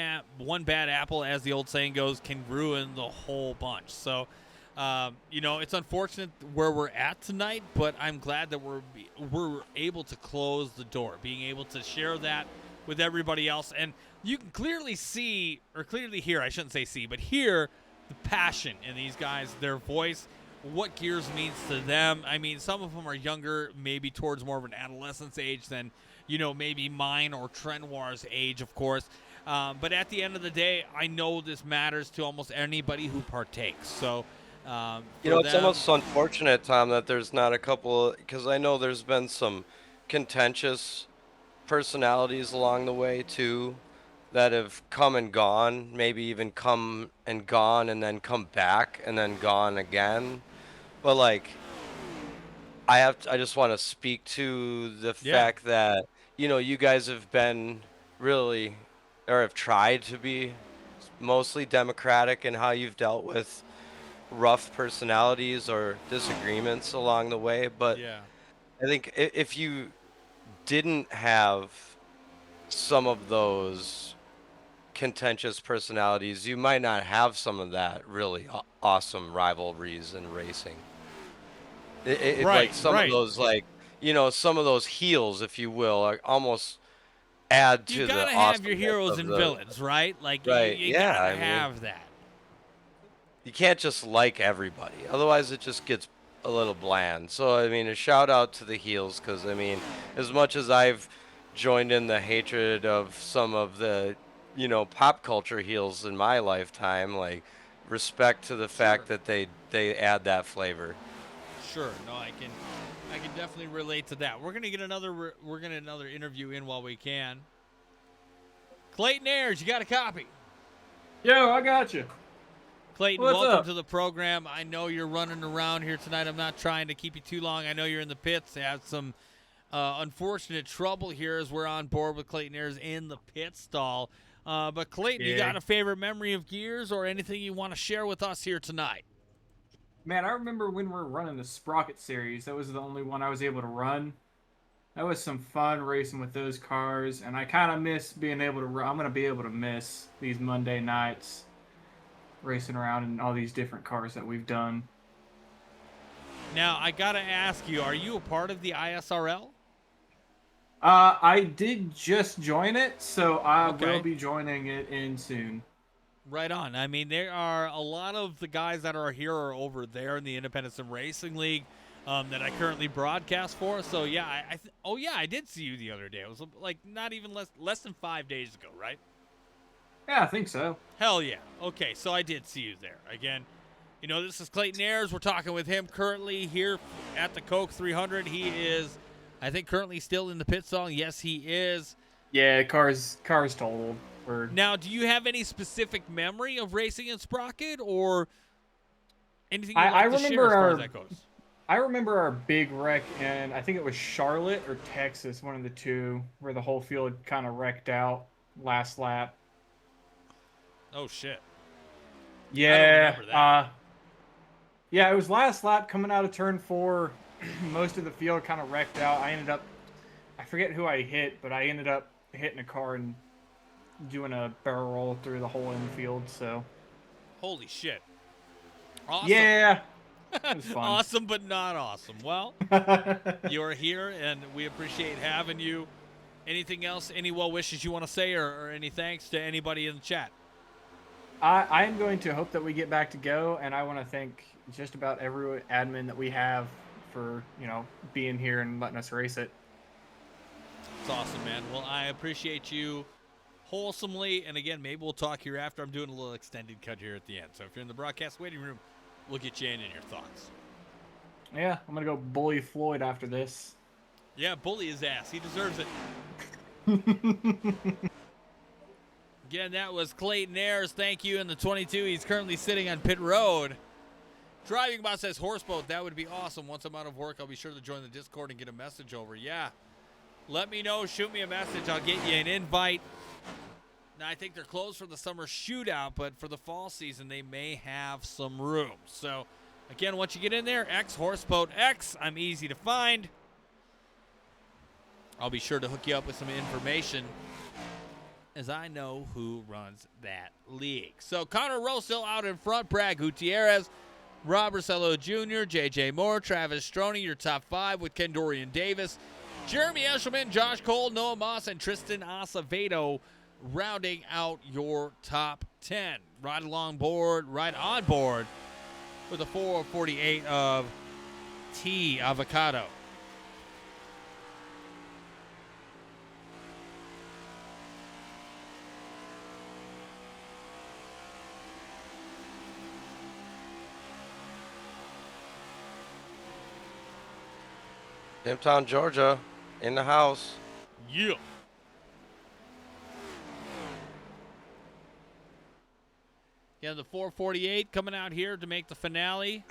bad apple, as the old saying goes, can ruin the whole bunch. So, it's unfortunate where we're at tonight, but I'm glad that we're able to close the door, being able to share that with everybody else. And you can clearly hear, I shouldn't say see, but hear the passion in these guys, their voice, what Gears means to them. I mean, some of them are younger, maybe towards more of an adolescence age than maybe mine or Trenoir's age, of course. But at the end of the day, I know this matters to almost anybody who partakes. So, It's almost unfortunate, Tom, that there's not a couple, because I know there's been some contentious personalities along the way, too, that have come and gone, maybe even come and gone and then come back and then gone again. But, I just want to speak to the fact that, you guys have been really, or have tried to be mostly democratic in how you've dealt with rough personalities or disagreements along the way. But I think if you didn't have some of those contentious personalities, you might not have some of that really awesome rivalries in racing. Some of those, some of those heels, if you will, almost add to the you gotta have your heroes and villains, right? You gotta have that. You can't just like everybody, otherwise it just gets a little bland. So a shout out to the heels, because as much as I've joined in the hatred of some of the pop culture heels in my lifetime, respect to the fact that they add that flavor. Sure. No, I can definitely relate to that. We're gonna get another interview in while we can. Clayton Ayers, you got a copy? Yo, I got you. Clayton, What's welcome up? to the program. I know you're running around here tonight. I'm not trying to keep you too long. I know you're in the pits. They had some unfortunate trouble here as we're on board with Clayton Ayers in the pit stall. But Clayton, you got a favorite memory of Gears or anything you want to share with us here tonight? Man, I remember when we were running the Sprocket series. That was the only one I was able to run. That was some fun racing with those cars, and I kind of miss being able to run. I'm going to be able to miss these Monday nights racing around in all these different cars that we've done. Now, I got to ask you, are you a part of the ISRL? I did just join it, so I Okay. will be joining it in soon. Right on. I mean, there are a lot of the guys that are here are over there in the Independent Sim Racing League that I currently broadcast for. So, yeah, I did see you the other day. It was like not even less than 5 days ago, right? Yeah, I think so. Hell yeah. Okay, so I did see you there. Again, you know, this is Clayton Ayers. We're talking with him currently here at the Coke 300. He is, I think, currently still in the pit stall. Yes, he is. Yeah, car's totaled. Now, do you have any specific memory of racing in Sprocket or anything you'd like to share as far as that goes? I remember our big wreck in, I think it was Charlotte or Texas, one of the two, where the whole field kind of wrecked out last lap. Oh, shit. Yeah. I don't remember that. Yeah, it was last lap coming out of turn 4. Most of the field kind of wrecked out. I forget who I hit, but I ended up hitting a car and doing a barrel roll through the whole infield, so. Holy shit. Awesome. Yeah. It was fun. Awesome, but not awesome. Well, you're here, and we appreciate having you. Anything else, any well wishes you want to say, or any thanks to anybody in the chat? I am going to hope that we get back to go, and I want to thank just about every admin that we have for, you know, being here and letting us race it. It's awesome, man. Well, I appreciate you wholesomely, and again, maybe we'll talk here after. I'm doing a little extended cut here at the end, so if you're in the broadcast waiting room, we'll get you in and your thoughts. Yeah, I'm going to go bully Floyd after this. Yeah, bully his ass. He deserves it. Again, that was Clayton Ayers. Thank you in the 22. He's currently sitting on pit road. Driving About says Horseboat. That would be awesome. Once I'm out of work, I'll be sure to join the Discord and get a message over. Yeah. Let me know. Shoot me a message. I'll get you an invite. Now, I think they're closed for the summer shootout, but for the fall season, they may have some room. So, again, once you get in there, X Horseboat X. I'm easy to find. I'll be sure to hook you up with some information, as I know who runs that league. So Connor Rowe still out in front. Brad Gutierrez, Rob Rosello Jr., J.J. Moore, Travis Stroney, your top 5 with Ken Dorian Davis, Jeremy Eshelman, Josh Cole, Noah Moss, and Tristan Acevedo rounding out your top 10. Right on board with a 448 of T. Avocado. Pimptown, Georgia, in the house. Yeah. Yeah, the 448 coming out here to make the finale.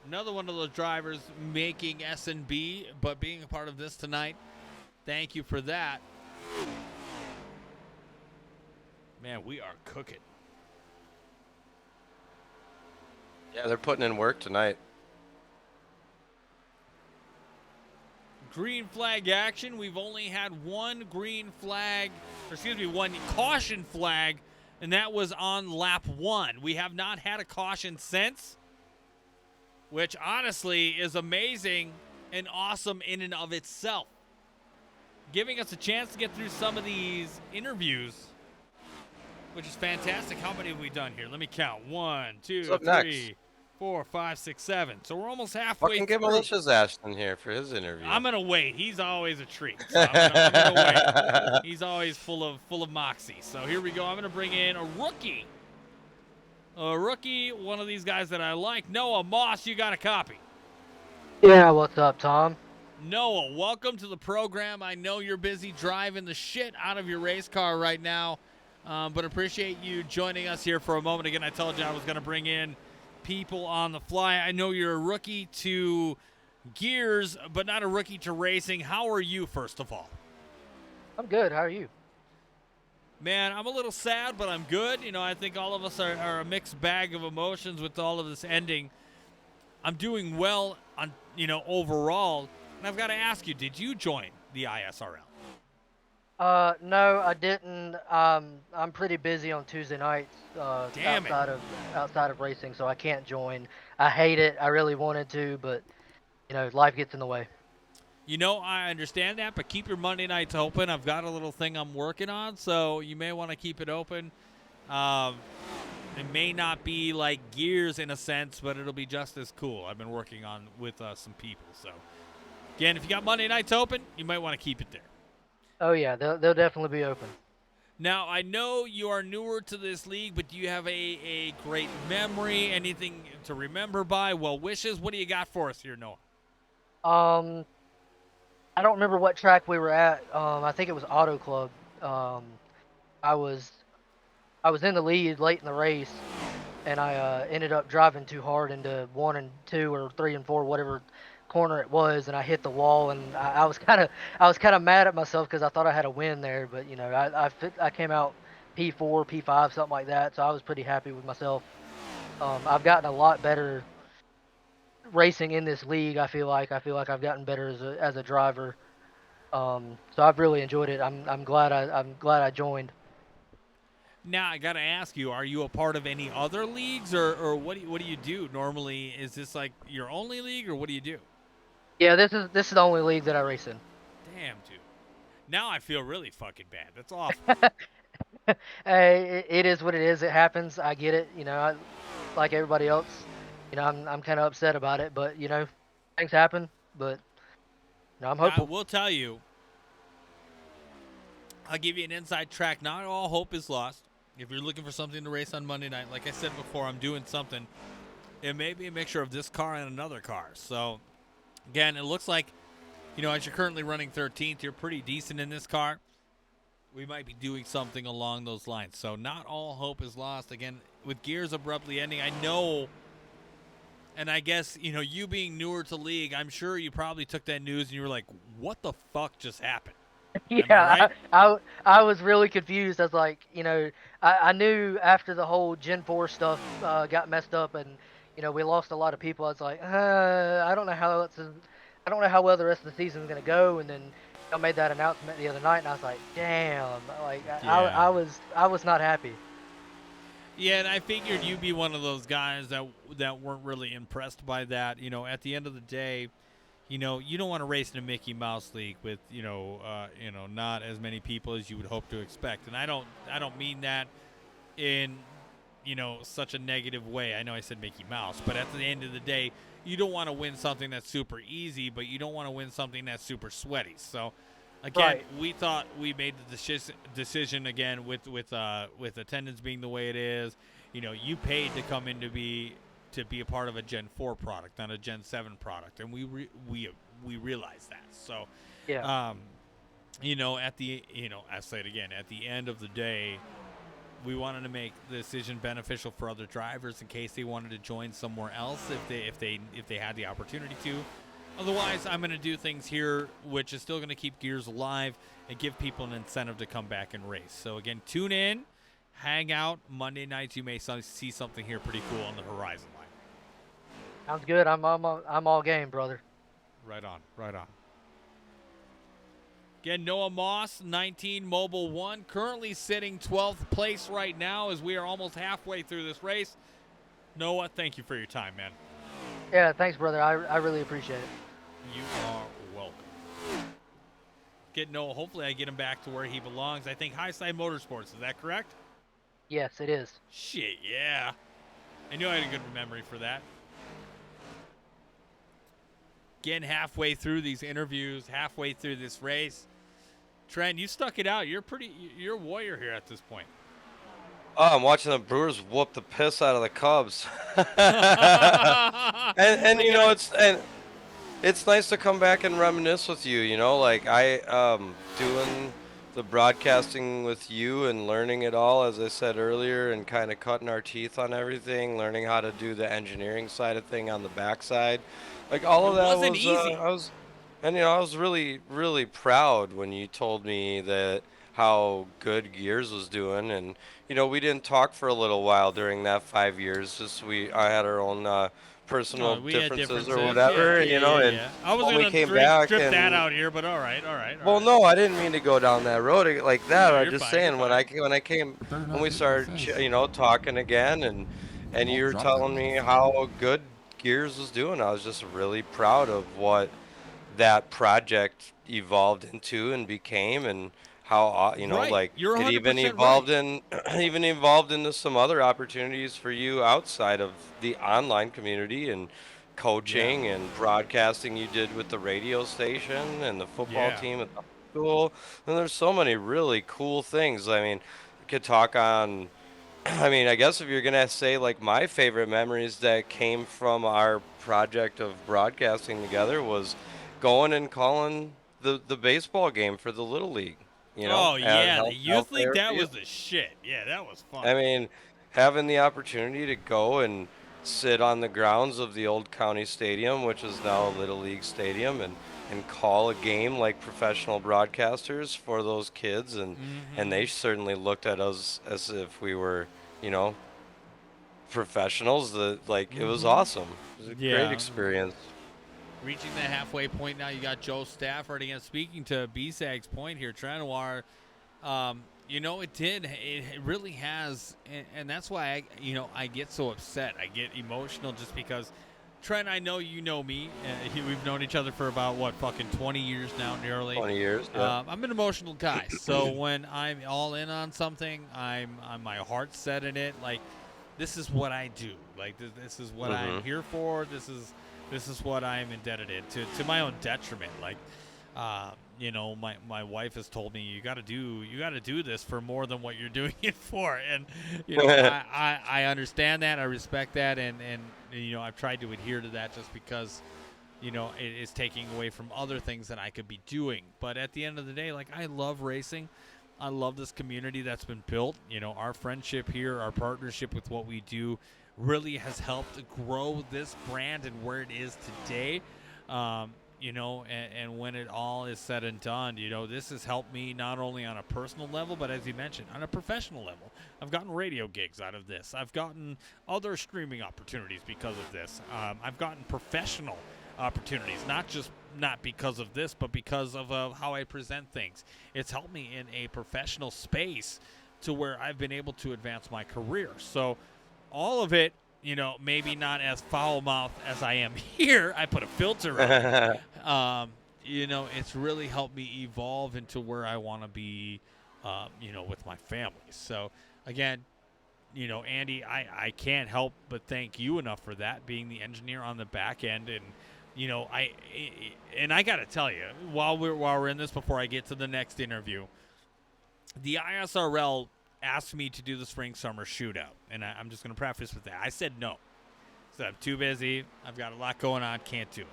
Another one of those drivers making S&B, but being a part of this tonight. Thank you for that. Man, we are cooking. Yeah, they're putting in work tonight. Green flag action. We've only had one one caution flag, and that was on lap 1. We have not had a caution since, which honestly is amazing and awesome in and of itself. Giving us a chance to get through some of these interviews, which is fantastic. How many have we done here? Let me count. 1, 2, 3, 4, 5, 6, 7. So we're almost halfway Fucking get through. Militia's Ashton here for his interview. I'm gonna wait. He's always a treat. So I'm gonna wait. He's always full of moxie. So here we go. I'm gonna bring in a rookie. One of these guys that I like. Noah Moss, you got a copy. Yeah, what's up, Tom? Noah, welcome to the program. I know you're busy driving the shit out of your race car right now. But appreciate you joining us here for a moment. Again, I told you I was going to bring in people on the fly. I know you're a rookie to Gears, but not a rookie to racing. How are you, first of all? I'm good. How are you? Man, I'm a little sad, but I'm good. I think all of us are a mixed bag of emotions with all of this ending. I'm doing well on, overall. And I've got to ask you, did you join the ISRL? No, I didn't. I'm pretty busy on Tuesday nights outside of racing, so I can't join. I hate it. I really wanted to, but life gets in the way. I understand that, but keep your Monday nights open. I've got a little thing I'm working on, so you may want to keep it open. It may not be like Gears in a sense, but it'll be just as cool. I've been working on with some people. So, again, if you got Monday nights open, you might want to keep it there. Oh, yeah, they'll definitely be open. Now, I know you are newer to this league, but do you have a great memory, anything to remember by, well wishes? What do you got for us here, Noah? I don't remember what track we were at. I think it was Auto Club. I was in the lead late in the race, and I ended up driving too hard into 1 and 2 or 3 and 4, whatever corner it was, and I hit the wall, and I was kind of mad at myself because I thought I had a win there, but I came out P4, P5, something like that, so I was pretty happy with myself. I've gotten a lot better racing in this league. I feel like I've gotten better as a driver. So I've really enjoyed it. I'm glad I joined. Now I gotta ask you: are you a part of any other leagues, or what do you do normally? Is this like your only league, or what do you do? Yeah, this is the only league that I race in. Damn, dude. Now I feel really fucking bad. That's awful. Hey, it is what it is. It happens. I get it. Like everybody else. I'm kind of upset about it, but things happen. But I'm hopeful. I will tell you. I'll give you an inside track. Not all hope is lost. If you're looking for something to race on Monday night, like I said before, I'm doing something. It may be a mixture of this car and another car. So, again, it looks like, as you're currently running 13th, you're pretty decent in this car. We might be doing something along those lines. So, not all hope is lost. Again, with Gears abruptly ending, I know, and I guess, you being newer to league, I'm sure you probably took that news and you were like, what the fuck just happened? Yeah, right? I was really confused. I was like, I knew after the whole Gen 4 stuff got messed up and, we lost a lot of people. I was like, I don't know how well the rest of the season is going to go. And then I made that announcement the other night, and I was like, damn, I was not happy. Yeah, and I figured you'd be one of those guys that weren't really impressed by that. At the end of the day, you don't want to race in a Mickey Mouse league with, not as many people as you would hope to expect. And I don't mean that in, such a negative way. I know I said Mickey Mouse, but at the end of the day, you don't want to win something that's super easy, but you don't want to win something that's super sweaty. So, again, right. We thought we made the decision again with attendance being the way it is. You paid to come in to be a part of a Gen 4 product, not a Gen 7 product, and we realize that. So, yeah. I say it again, at the end of the day, we wanted to make the decision beneficial for other drivers in case they wanted to join somewhere else if they had the opportunity to. Otherwise, I'm going to do things here which is still going to keep Gears alive and give people an incentive to come back and race. So again, tune in, hang out. Monday nights you may see something here pretty cool on the horizon line. Sounds good. I'm all game, brother. Right on. Again, Noah Moss, 19 Mobile 1, currently sitting 12th place right now as we are almost halfway through this race. Noah, thank you for your time, man. Yeah, thanks, brother. I really appreciate it. You are welcome. Get Noah, hopefully I get him back to where he belongs. I think Highside Motorsports, is that correct? Yes, it is. Shit, yeah. I knew I had a good memory for that. Again, halfway through these interviews, halfway through this race. Trent, you stuck it out. You're a warrior here at this point. Oh, I'm watching the Brewers whoop the piss out of the Cubs. and it's nice to come back and reminisce with you, like I doing the broadcasting with you and learning it all, as I said earlier, and kind of cutting our teeth on everything, learning how to do the engineering side of thing on the backside, like all of It that wasn't was, easy. I was really, really proud when you told me that how good Gears was doing, and we didn't talk for a little while during that 5 years. Just I had our own personal No, we had differences or differences. Yeah, whatever, yeah, yeah, and yeah. I was when we gonna came back strip that and out here, but all right, all right. well, no, I didn't mean to go down that road like that. No, I'm you're just fine, you're saying when we started, talking again, and you were telling me how good Gears was doing, I was just really proud of what that project evolved into and became, and how Right. like You're it even 100% evolved right. in even evolved into some other opportunities for you outside of the online community and coaching and broadcasting you did with the radio station and the football Yeah. team at the school. And there's so many really cool things. I mean, you could talk on I mean, I guess if you're gonna say like my favorite memories that came from our project of broadcasting together was going and calling the baseball game for the Little League, Oh at yeah, the Health youth league. Fair That Field. was the shit. Yeah, that was fun. I mean, having the opportunity to go and sit on the grounds of the old county stadium, which is now Little League Stadium, and call a game like professional broadcasters for those kids, and they certainly looked at us as if we were, you know, professionals. It was awesome. It was a great Yeah. experience. Reaching the halfway point now, you got Joe Stafford again. Speaking to B-Sag's point here, Trenoir, it really has, and that's why I get so upset. I get emotional just because, Trent, I know you know me. We've known each other for about, fucking 20 years now, nearly. 20 years, yeah. I'm an emotional guy, so when I'm all in on something, I'm my heart's set in it. Like, this is what I do. Like, this is what I'm here for. This is what I'm indebted to my own detriment. Like, my wife has told me you got to do this for more than what you're doing it for, and I understand that, I respect that, and I've tried to adhere to that just because it is taking away from other things that I could be doing. But at the end of the day, like, I love racing. I love this community that's been built. Our friendship here, our partnership with what we do really has helped grow this brand and where it is today. And when it all is said and done, this has helped me not only on a personal level, but as you mentioned, on a professional level. I've gotten radio gigs out of this. I've gotten other streaming opportunities because of this. I've gotten professional opportunities, not because of this, but because of how I present things. It's helped me in a professional space to where I've been able to advance my career. So all of it, maybe not as foul-mouthed as I am here. I put a filter on it. It's really helped me evolve into where I want to be, with my family. So, again, Andy, I can't help but thank you enough for that, being the engineer on the back end. And, I got to tell you, while we're in this, before I get to the next interview, the ISRL asked me to do the spring-summer shootout, and I'm just going to preface with that. I said no. I said I'm too busy. I've got a lot going on. Can't do it.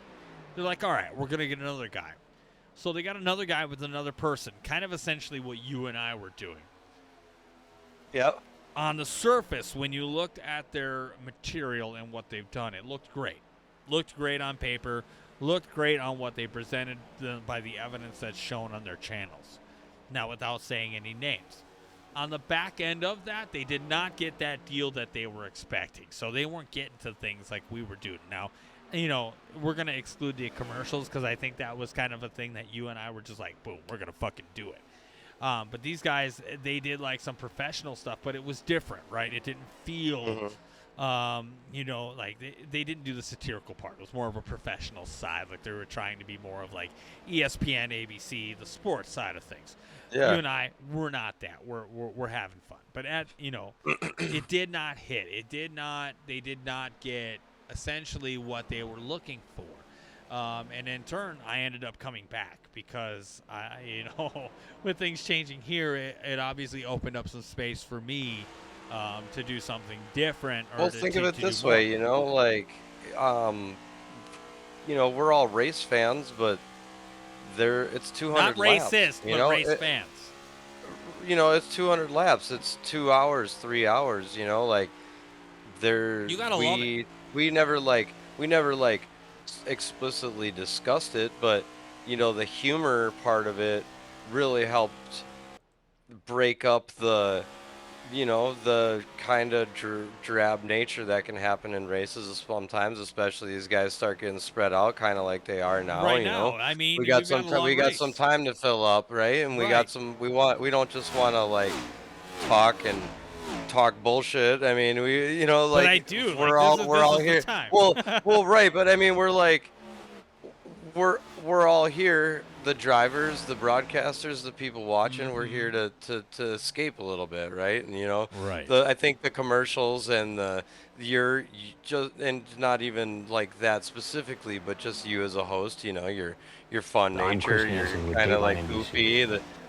They're like, all right, we're going to get another guy. So they got another guy with another person, kind of essentially what you and I were doing. Yep. On the surface, when you looked at their material and what they've done, it looked great. Looked great on paper. Looked great on what they presented by the evidence that's shown on their channels. Now, without saying any names. On the back end of that, they did not get that deal that they were expecting. So they weren't getting to things like we were doing. Now, we're going to exclude the commercials because I think that was kind of a thing that you and I were just like, boom, we're going to fucking do it. But these guys, they did like some professional stuff, but it was different, right? It didn't feel, like they didn't do the satirical part. It was more of a professional side. Like they were trying to be more of like ESPN, ABC, the sports side of things. Yeah. You and I, we're not that. We're having fun. But it did not hit. They did not get essentially what they were looking for. And in turn, I ended up coming back because with things changing here, it obviously opened up some space for me to do something different. Well, think of it this way, we're all race fans, but it's 200 not laps, racist, but race fans. you know, it's 200 laps. It's 2 hours, 3 hours. You know, like You gotta love it. we never explicitly discussed it, but you know, the humor part of it really helped break up the, you know, the kind of drab nature that can happen in races sometimes, especially these guys start getting spread out kind of like they are now. Right You now, know, I mean, we got we've got some a long we got race. some time to fill up, right? And we Right. got some. We don't just want to like talk bullshit. I mean, we, you know, like But I do. we're like, all this is, we're this all is here. The time. Well, right, but I mean, we're like we're all here, the drivers, the broadcasters, the people watching. We're here to escape a little bit, right? And you know, Right. I think the commercials and you just, and not even like that specifically, but just you as a host, you know, your fun I'm Chris nature, you're Hansen with kind of Dateline like NBC. goofy,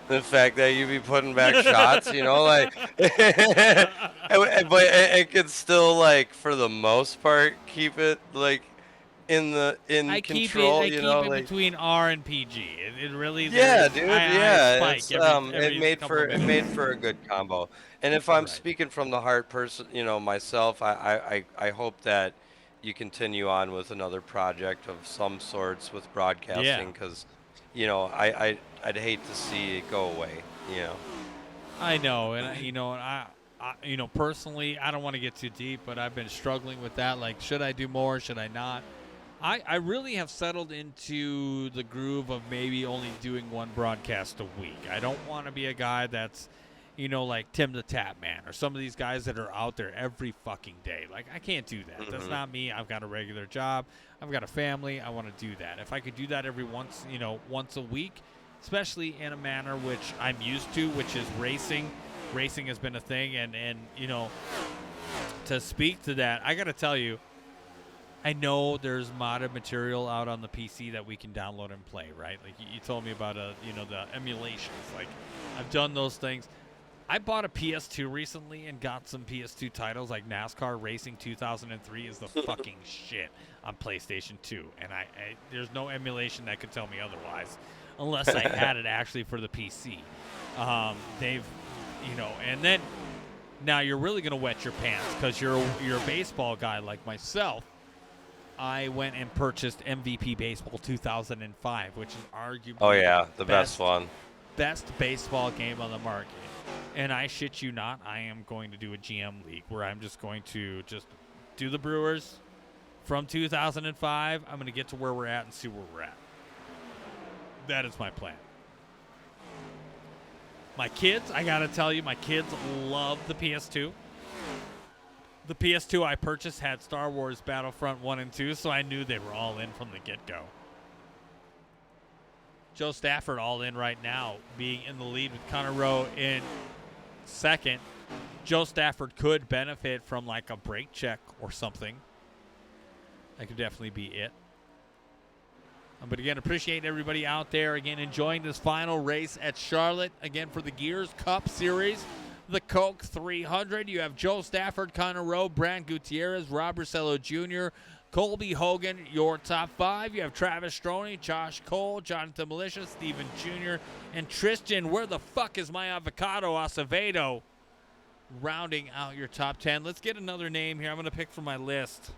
the fact that you be putting back shots, you know, like but it could still, like, for the most part, keep it like in control, I you keep know, it like, between R and PG. It really. yeah, there's- dude, I yeah, spike it's every it made couple for of minutes. a good combo. And if I'm Right. speaking from the heart, person, you know, myself, I hope that you continue on with another project of some sorts with broadcasting, because you know, I'd hate to see it go away, you know. I know, and you know, personally, I don't want to get too deep, but I've been struggling with that. Like, should I do more? Should I not? I really have settled into the groove of maybe only doing one broadcast a week. I don't want to be a guy that's, you know, like Tim the Tap Man or some of these guys that are out there every fucking day. Like, I can't do that. That's not me. I've got a regular job. I've got a family. I want to do that. If I could do that every once a week, especially in a manner which I'm used to, which is racing. Racing has been a thing, and you know, to speak to that, I got to tell you, I know there's modded material out on the PC that we can download and play, right? Like you told me about you know, the emulations. Like, I've done those things. I bought a PS2 recently and got some PS2 titles like NASCAR Racing 2003 is the fucking shit on PlayStation 2, and I there's no emulation that could tell me otherwise, unless I had it actually for the PC. They've, you know, and then now you're really gonna wet your pants because you're a baseball guy like myself. I went and purchased MVP Baseball 2005, which is arguably Oh yeah, the best one. Best baseball game on the market. And I shit you not, I am going to do a GM league where I'm just going to just do the Brewers from 2005. I'm going to get to where we're at and see where we're at. That is my plan. My kids, I got to tell you, my kids love the PS2. The PS2 I purchased had Star Wars Battlefront 1 and 2, so I knew they were all in from the get-go. Joe Stafford all in right now, being in the lead with Connor Rowe in second. Joe Stafford could benefit from like a brake check or something. That could definitely be it. But again, appreciate everybody out there, again, enjoying this final race at Charlotte. Again, for the Gears Cup Series, the Coke 300. You have Joe Stafford, Connor Rowe, Brad Gutierrez, Rob Russello Jr., Colby Hogan, your top five. You have Travis Stroney, Josh Cole, Jonathan Militia, Steven Jr., and Tristan, where the fuck is my avocado, Acevedo, rounding out your top 10. Let's get another name here. I'm going to pick from my list.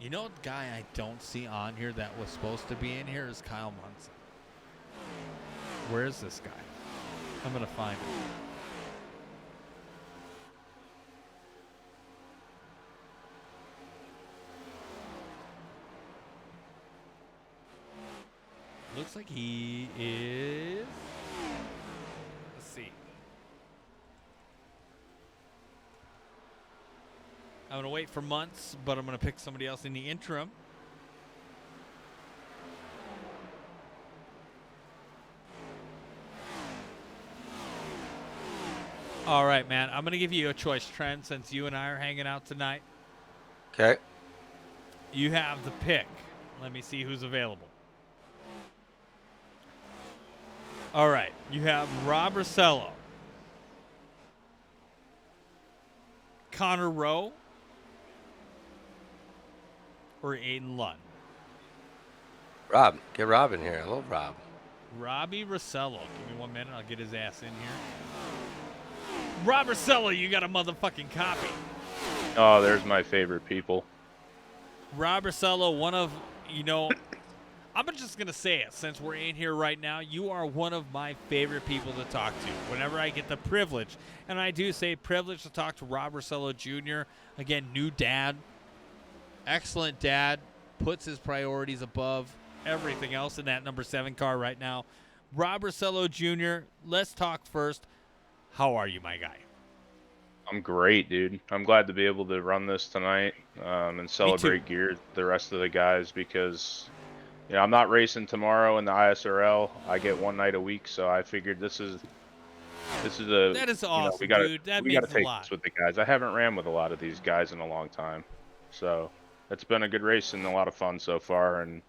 You know, the guy I don't see on here that was supposed to be in here is Kyle Munson. Where is this guy? I'm going to find him. Looks like he is. Let's see. I'm going to wait for months, but I'm going to pick somebody else in the interim. All right, man. I'm going to give you a choice, Trent, since you and I are hanging out tonight. Okay. You have the pick. Let me see who's available. All right. You have Rob Russello, Connor Rowe, or Aiden Lund. Rob, get Rob in here. I love Rob. Robbie Rossello. Give me 1 minute. I'll get his ass in here. Rob Rossello, you got a motherfucking copy. Oh, there's my favorite people. Rob Rossello, one of, I'm just going to say it since we're in here right now. You are one of my favorite people to talk to. Whenever I get the privilege, and I do say privilege to talk to Rob Rossello Jr., again, new dad, excellent dad, puts his priorities above everything else in that number 7 car right now. Rob Rossello Jr., let's talk first. How are you, my guy? I'm great, dude. I'm glad to be able to run this tonight and celebrate gear with the rest of the guys because, I'm not racing tomorrow in the ISRL. I get 1 night a week, so I figured this is that is awesome, we gotta, dude. That we means gotta take a lot. this with the guys. I haven't ran with a lot of these guys in a long time, so it's been a good race and a lot of fun so far. And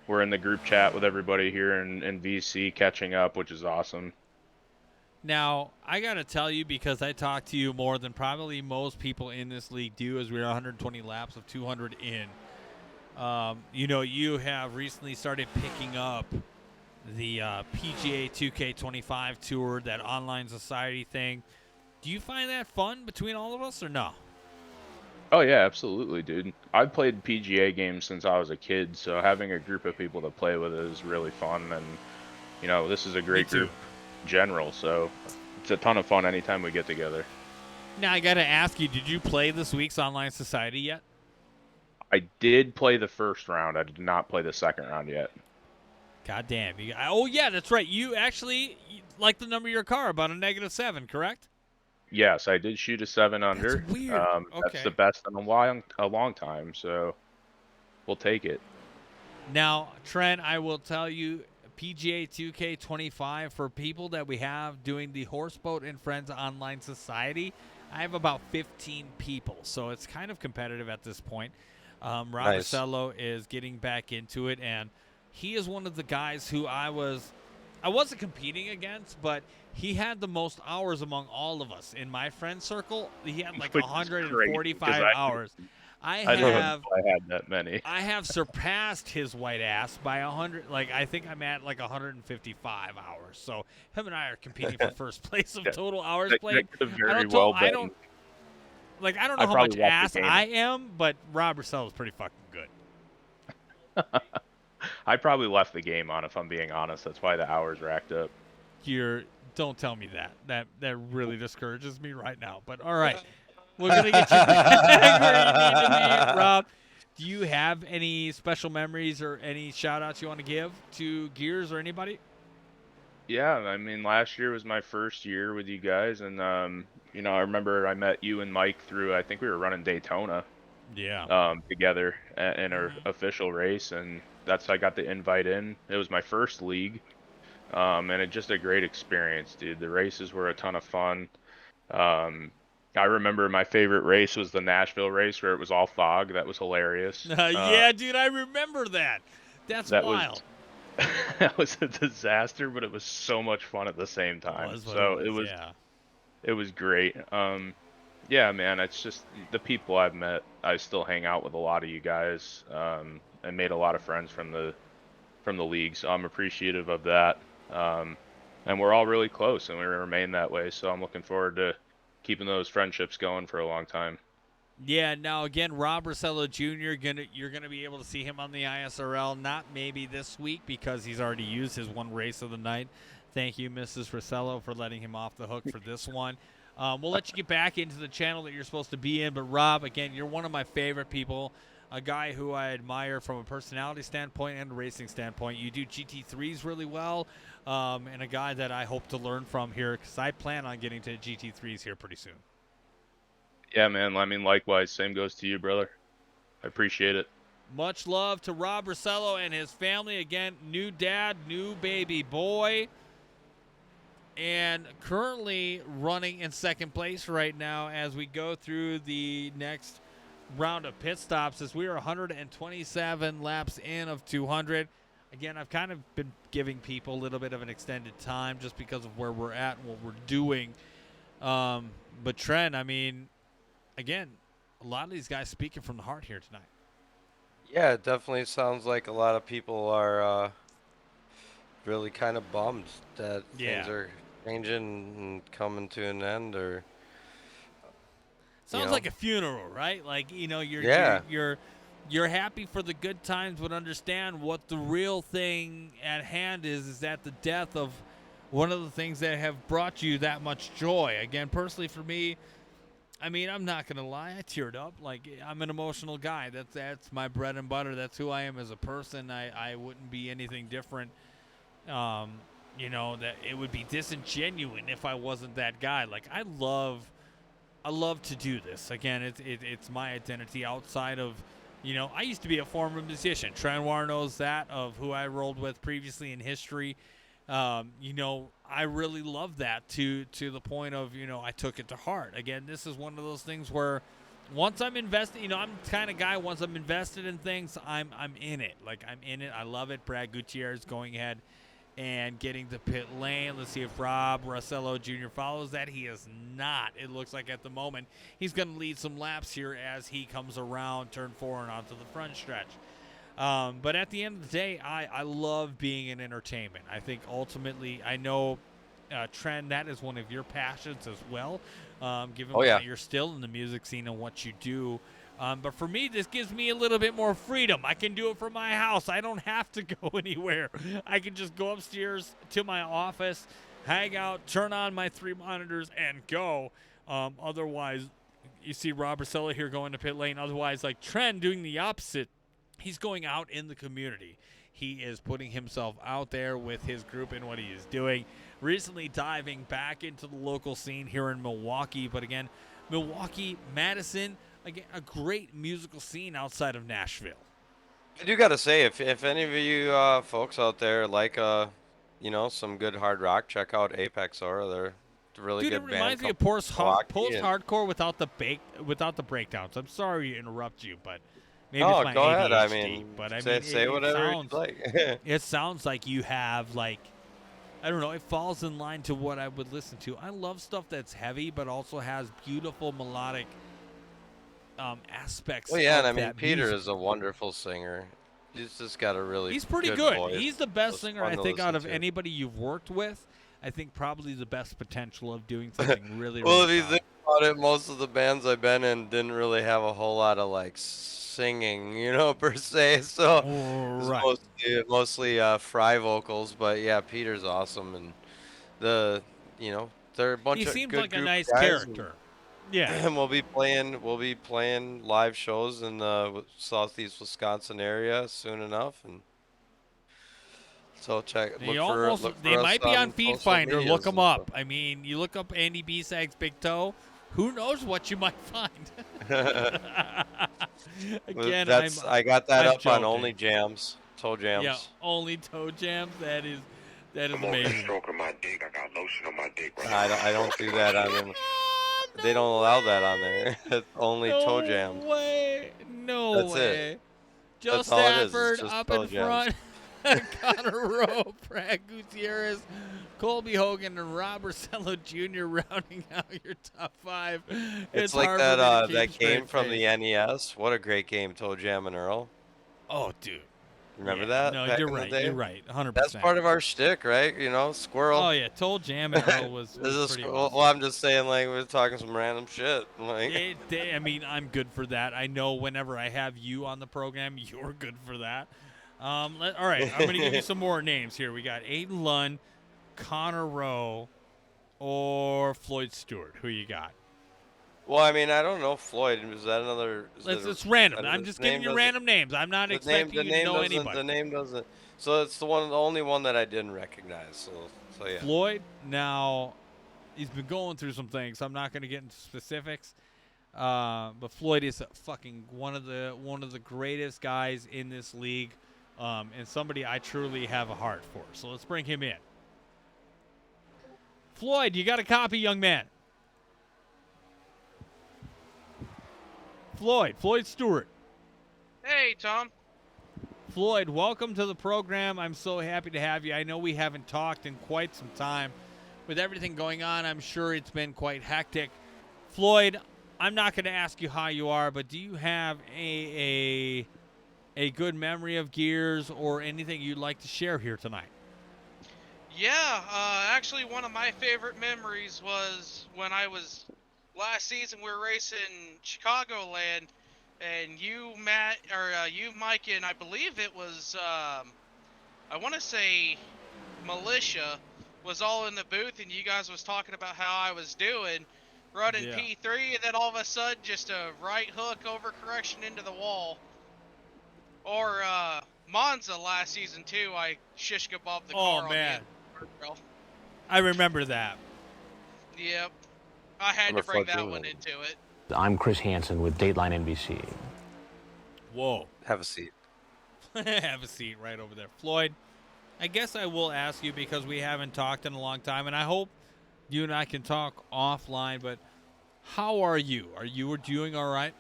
we're in the group chat with everybody here in VC catching up, which is awesome. Now, I got to tell you, because I talk to you more than probably most people in this league do, as we're 120 laps of 200 in. You have recently started picking up the PGA 2K25 tour, that online society thing. Do you find that fun between all of us or no? Oh, yeah, absolutely, dude. I've played PGA games since I was a kid, so having a group of people to play with is really fun. And, this is a great group in general, so it's a ton of fun anytime we get together. Now, I got to ask you, did you play this week's online society yet? I did play the first round. I did not play the second round yet. God damn. Oh, yeah, that's right. You actually like the number of your car, about a -7, correct? Yes, I did shoot a 7 under. That's weird. That's the best in a long time, so we'll take it. Now, Trent, I will tell you, PGA 2K25, for people that we have doing the Horseboat and Friends Online Society, I have about 15 people, so it's kind of competitive at this point. Rob Rossello is getting back into it, and he is one of the guys who I wasn't competing against, but he had the most hours among all of us in my friend circle. He had like 145 hours. I don't know if I had that many. I have surpassed his white ass by 100. Like, I think I'm at like 155 hours. So him and I are competing for first place of total hours played. I don't know how much ass I am, but Rob Rossello is pretty fucking good. I probably left the game on, if I'm being honest. That's why the hours racked up. Don't tell me that. That really discourages me right now. But all right, we're gonna get you back where you need to be, Rob. Do you have any special memories or any shout outs you want to give to Gears or anybody? Yeah, I mean, last year was my first year with you guys, and I remember I met you and Mike through, I think we were running Daytona. Yeah. Together in our official race, and I got the invite in. It was my first league, and it's just a great experience, dude. The races were a ton of fun. I remember my favorite race was the Nashville race where it was all fog. That was hilarious. Yeah, dude, I remember that. That's wild. That was a disaster, but it was so much fun at the same time. It was great. Yeah, man, it's just the people I've met. I still hang out with a lot of you guys, and made a lot of friends from the league. So I'm appreciative of that. And we're all really close, and we remain that way. So I'm looking forward to keeping those friendships going for a long time. Yeah. Now again, Rob Rossello Jr. You're gonna be able to see him on the ISRL. Not maybe this week because he's already used his one race of the night. Thank you, Mrs. Rossello, for letting him off the hook for this one. We'll let you get back into the channel that you're supposed to be in. But, Rob, again, you're one of my favorite people, a guy who I admire from a personality standpoint and a racing standpoint. You do GT3s really well, and a guy that I hope to learn from here because I plan on getting to GT3s here pretty soon. Yeah, man. I mean, likewise. Same goes to you, brother. I appreciate it. Much love to Rob Rossello and his family. Again, new dad, new baby boy. And currently running in second place right now as we go through the next round of pit stops as we are 127 laps in of 200. Again, I've kind of been giving people a little bit of an extended time just because of where we're at and what we're doing. But Trent, I mean, again, a lot of these guys speaking from the heart here tonight. Yeah, it definitely sounds like a lot of people are really kind of bummed that Yeah. things are changing and coming to an end, or Sounds know. like a funeral, right? Like, Yeah. you're happy for the good times, but understand what the real thing at hand is that the death of one of the things that have brought you that much joy. Again, personally for me, I mean, I'm not gonna lie, I teared up. Like, I'm an emotional guy. That's my bread and butter. That's who I am as a person. I wouldn't be anything different. That it would be disingenuous if I wasn't that guy. Like, I love to do this. Again, it's my identity outside of, I used to be a former musician. Trenoir knows that, of who I rolled with previously in history. I really love that to the point of, I took it to heart. Again, this is one of those things where once I'm invested, I'm the kind of guy, once I'm invested in things, I'm in it. Like, I'm in it. I love it. Brad Gutierrez going ahead and getting to pit lane. Let's see if Rob Rossello Jr. follows that. He is not. It looks like at the moment he's going to lead some laps here as he comes around turn 4 and onto the front stretch. But at the end of the day, I love being in entertainment. I think ultimately, I know, Trent, that is one of your passions as well, given that you're still in the music scene and what you do. But for me, this gives me a little bit more freedom. I can do it from my house. I don't have to go anywhere. I can just go upstairs to my office, hang out, turn on my 3 monitors, and go. Otherwise, you see Rob Rossello here going to pit lane. Otherwise, like Trent doing the opposite. He's going out in the community. He is putting himself out there with his group and what he is doing. Recently diving back into the local scene here in Milwaukee. But again, Milwaukee, Madison, again, a great musical scene outside of Nashville. I do got to say, if any of you folks out there like, some good hard rock, check out Apex Aura. They're really good band. Dude, it reminds me of post-hardcore without the breakdowns. I'm sorry to interrupt you, but maybe it's my go ADHD. ahead. I mean, but I say whatever you like. It sounds like you have, like, I don't know, it falls in line to what I would listen to. I love stuff that's heavy, but also has beautiful melodic aspects. Well, yeah, of and I mean, that Peter music. is a wonderful singer. He's just got a really He's pretty good. good. Voice. He's the best It's singer, fun I to think, out of listen to. anybody you've worked with. I think probably the best potential of doing something really, Well, really if you think about it, most of the bands I've been in didn't really have a whole lot of like singing, per se. So it's right. mostly fry vocals. But yeah, Peter's awesome, and they're a bunch He of seems good like a group nice guys, character. Yeah. And we'll be playing live shows in the southeast Wisconsin area soon enough, and so They might be on Feed Finder. Look them up. I mean, you look up Andy B-Sag's Big Toe. Who knows what you might find? Again, I got that I'm up on joking. Only Jams, Toe Jams. Yeah, Only Toe Jams. That is I'm amazing. stroking my dick. I got lotion on my dick right I don't do that on them. They don't allow that on there. It's only Toe Jams. No way. No That's way. it. Joe That's all it is. It's Stafford just up Toe in Jams. front. Connor Rowe, Brad Gutierrez, Colby Hogan, and Rob Rossello Jr. rounding out your top 5. It's like hard for me to that keep that game straight from face. the NES. What a great game, Toe Jam and Earl. Oh, dude. Remember Yeah, that? no, back you're in the right, day? you're right, 100%. That's part of our shtick, right? Squirrel. Oh, yeah, Toe Jam and Earl was This is pretty well, awesome. I'm just saying, like, we're talking some random shit. Like, I mean, I'm good for that. I know whenever I have you on the program, you're good for that. All right, I'm going to give you some more names here. We got Aiden Lund, Connor Rowe, or Floyd Stewart. Who you got? well, I mean, I don't know Floyd. Is that another? It's random. I'm just giving you random names. I'm not expecting you to know anybody. The name doesn't. So it's the only one that I didn't recognize. So yeah. Floyd, now, he's been going through some things. I'm not going to get into specifics. But Floyd is fucking one of the greatest guys in this league, and somebody I truly have a heart for. So let's bring him in. Floyd, you got a copy, young man? Floyd Stewart. Hey, Tom. Floyd, welcome to the program. I'm so happy to have you. I know we haven't talked in quite some time. With everything going on, I'm sure it's been quite hectic. Floyd, I'm not going to ask you how you are, but do you have a good memory of Gears or anything you'd like to share here tonight? Yeah, actually one of my favorite memories was when I was last season we were racing Chicagoland, and you, Matt, or you, Mike, and I believe it was, I want to say Militia was all in the booth, and you guys was talking about how I was doing, running Yeah. P3, and then all of a sudden just a right hook over correction into the wall. Or Monza last season too, I shish kebabbed the car on man. the guardrail. I remember that. Yep. I had Number to bring that 14. one into it. I'm Chris Hansen with Dateline NBC. Whoa. Have a seat. Have a seat right over there. Floyd, I guess I will ask you because we haven't talked in a long time, and I hope you and I can talk offline, but how are you? Are you doing all right?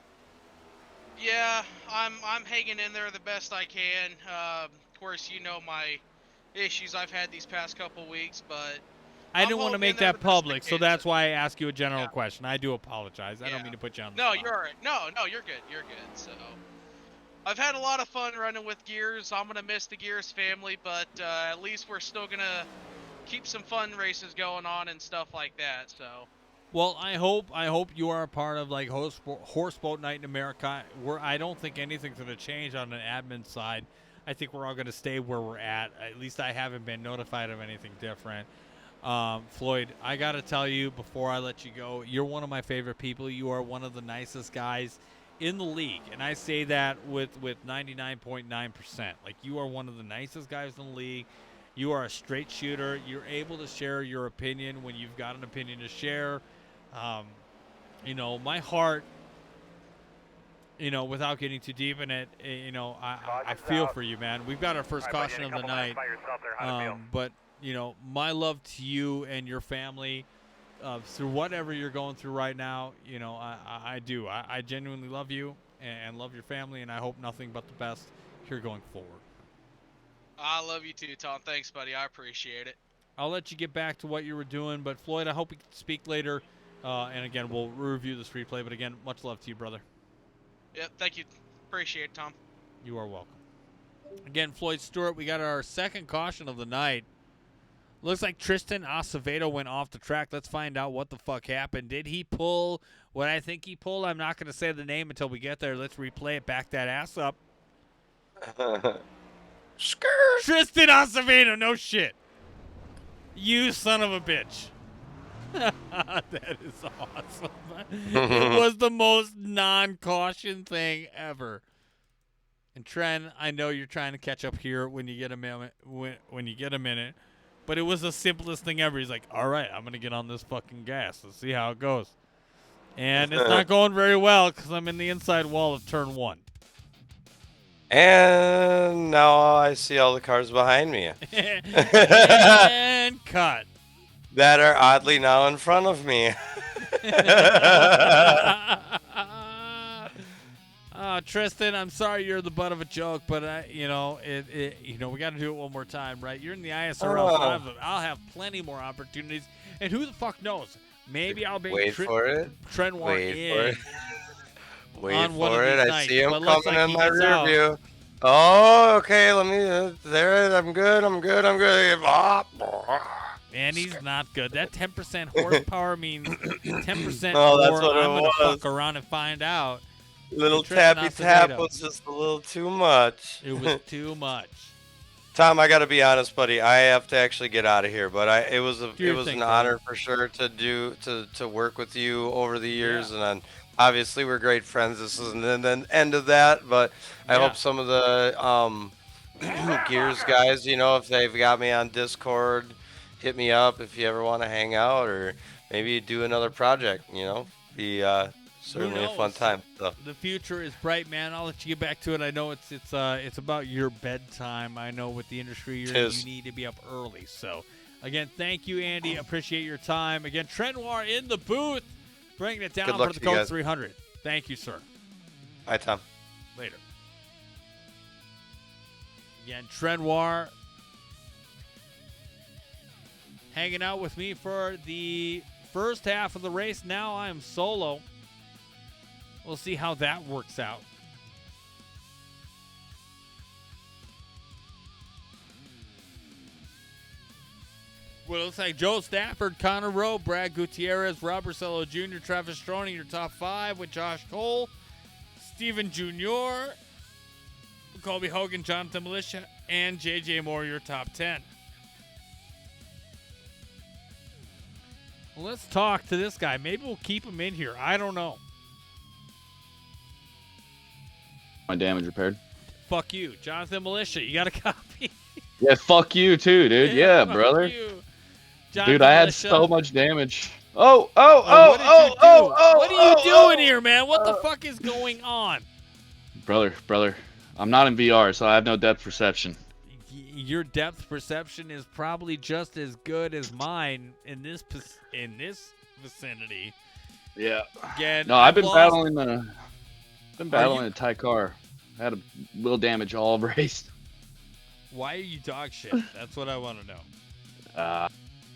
Yeah, I'm hanging in there the best I can. Of course, you know my issues I've had these past couple weeks, but I didn't want to make that public, so that's why I ask you a general Yeah. question. I do apologize. I don't mean to put you on the No, spot. you're all right. No, you're good. You're good. So I've had a lot of fun running with Gears. I'm gonna miss the Gears family, but at least we're still gonna keep some fun races going on and stuff like that. So Well, I hope you are a part of like Horse Boat Night in America. Where I don't think anything's going to change on an admin side. I think we're all going to stay where we're at. At least I haven't been notified of anything different. Floyd, I got to tell you before I let you go, you're one of my favorite people. You are one of the nicest guys in the league, and I say that with 99.9%. Like, you are one of the nicest guys in the league. You are a straight shooter. You're able to share your opinion when you've got an opinion to share. You know, my heart, you know, without getting too deep in it, you know, I feel for you, man. We've got our first caution of the night. But, you know, my love to you and your family through whatever you're going through right now. You know, I do. I genuinely love you and love your family, and I hope nothing but the best here going forward. I love you too, Tom. Thanks, buddy. I appreciate it. I'll let you get back to what you were doing, but Floyd, I hope we can speak later. And again, we'll review this replay. But again, much love to you, brother. Yep. Thank you. Appreciate it, Tom. You are welcome. Again, Floyd Stewart, we got our second caution of the night. Looks like Tristan Acevedo went off the track. Let's find out what the fuck happened. Did he pull what I think he pulled? I'm not going to say the name until we get there. Let's replay it. Back that ass up. Tristan Acevedo, no shit. You son of a bitch. That is awesome. It was the most non-caution thing ever. And Tren, I know you're trying to catch up here when you get a minute. When you get a minute, but it was the simplest thing ever. He's like, "All right, I'm gonna get on this fucking gas. Let's see how it goes." And it's not going very well because I'm in the inside wall of turn 1. And now I see all the cars behind me. And cut. That are oddly now in front of me. Tristan, I'm sorry you're the butt of a joke, but you know, we got to do it one more time, right? You're in the ISRL, so I'll have plenty more opportunities, and who the fuck knows? Maybe I'll be Wait for it. Trenoir in. Wait on one for of it. these I nights, see him but looks coming like in he my gets rear out. view. Oh, okay. Let me. There. I'm good. And he's not good. That 10% horsepower means 10% Oh, that's more. what it I'm gonna was. fuck around and find out. Little Tristan tappy tap Acevedo. was just a little too much. It was too much. Tom, I gotta be honest, buddy. I have to actually get out of here, but it was Do your an thing, honor brother. for sure to work with you over the years, and then obviously we're great friends. This isn't the end of that, but I hope some of the Gears guys, you know, if they've got me on Discord, hit me up if you ever want to hang out or maybe do another project. You know, be certainly a fun knows? time. So. The future is bright, man. I'll let you get back to it. I know it's about your bedtime. I know with the industry you're in, you need to be up early. So, again, thank you, Andy. Appreciate your time. Again, Trenoir in the booth, bringing it down Good luck for the to you Colt guys. 300. Thank you, sir. Bye, Tom. Later. Again, Trenoir hanging out with me for the first half of the race. Now I am solo. We'll see how that works out. Well, it looks like Joe Stafford, Connor Rowe, Brad Gutierrez, Robert Cello Jr., Travis Stroni, your top 5 with Josh Cole, Steven Jr., Colby Hogan, Jonathan Militia, and J.J. Moore, your top 10. Well, let's talk to this guy. Maybe we'll keep him in here. I don't know. My damage repaired. Fuck you. Jonathan Militia, you got a copy? Yeah, fuck you too, dude. Yeah, fuck brother. you. Dude, I had Militia. so much damage. What are you doing here, man? What the fuck is going on? Brother, I'm not in VR, so I have no depth perception. Your depth perception is probably just as good as mine in this vicinity. Yeah. Again, No, I've been lost- battling a tight car. I had a little damage all race. Why are you dog shit? That's what I want to know.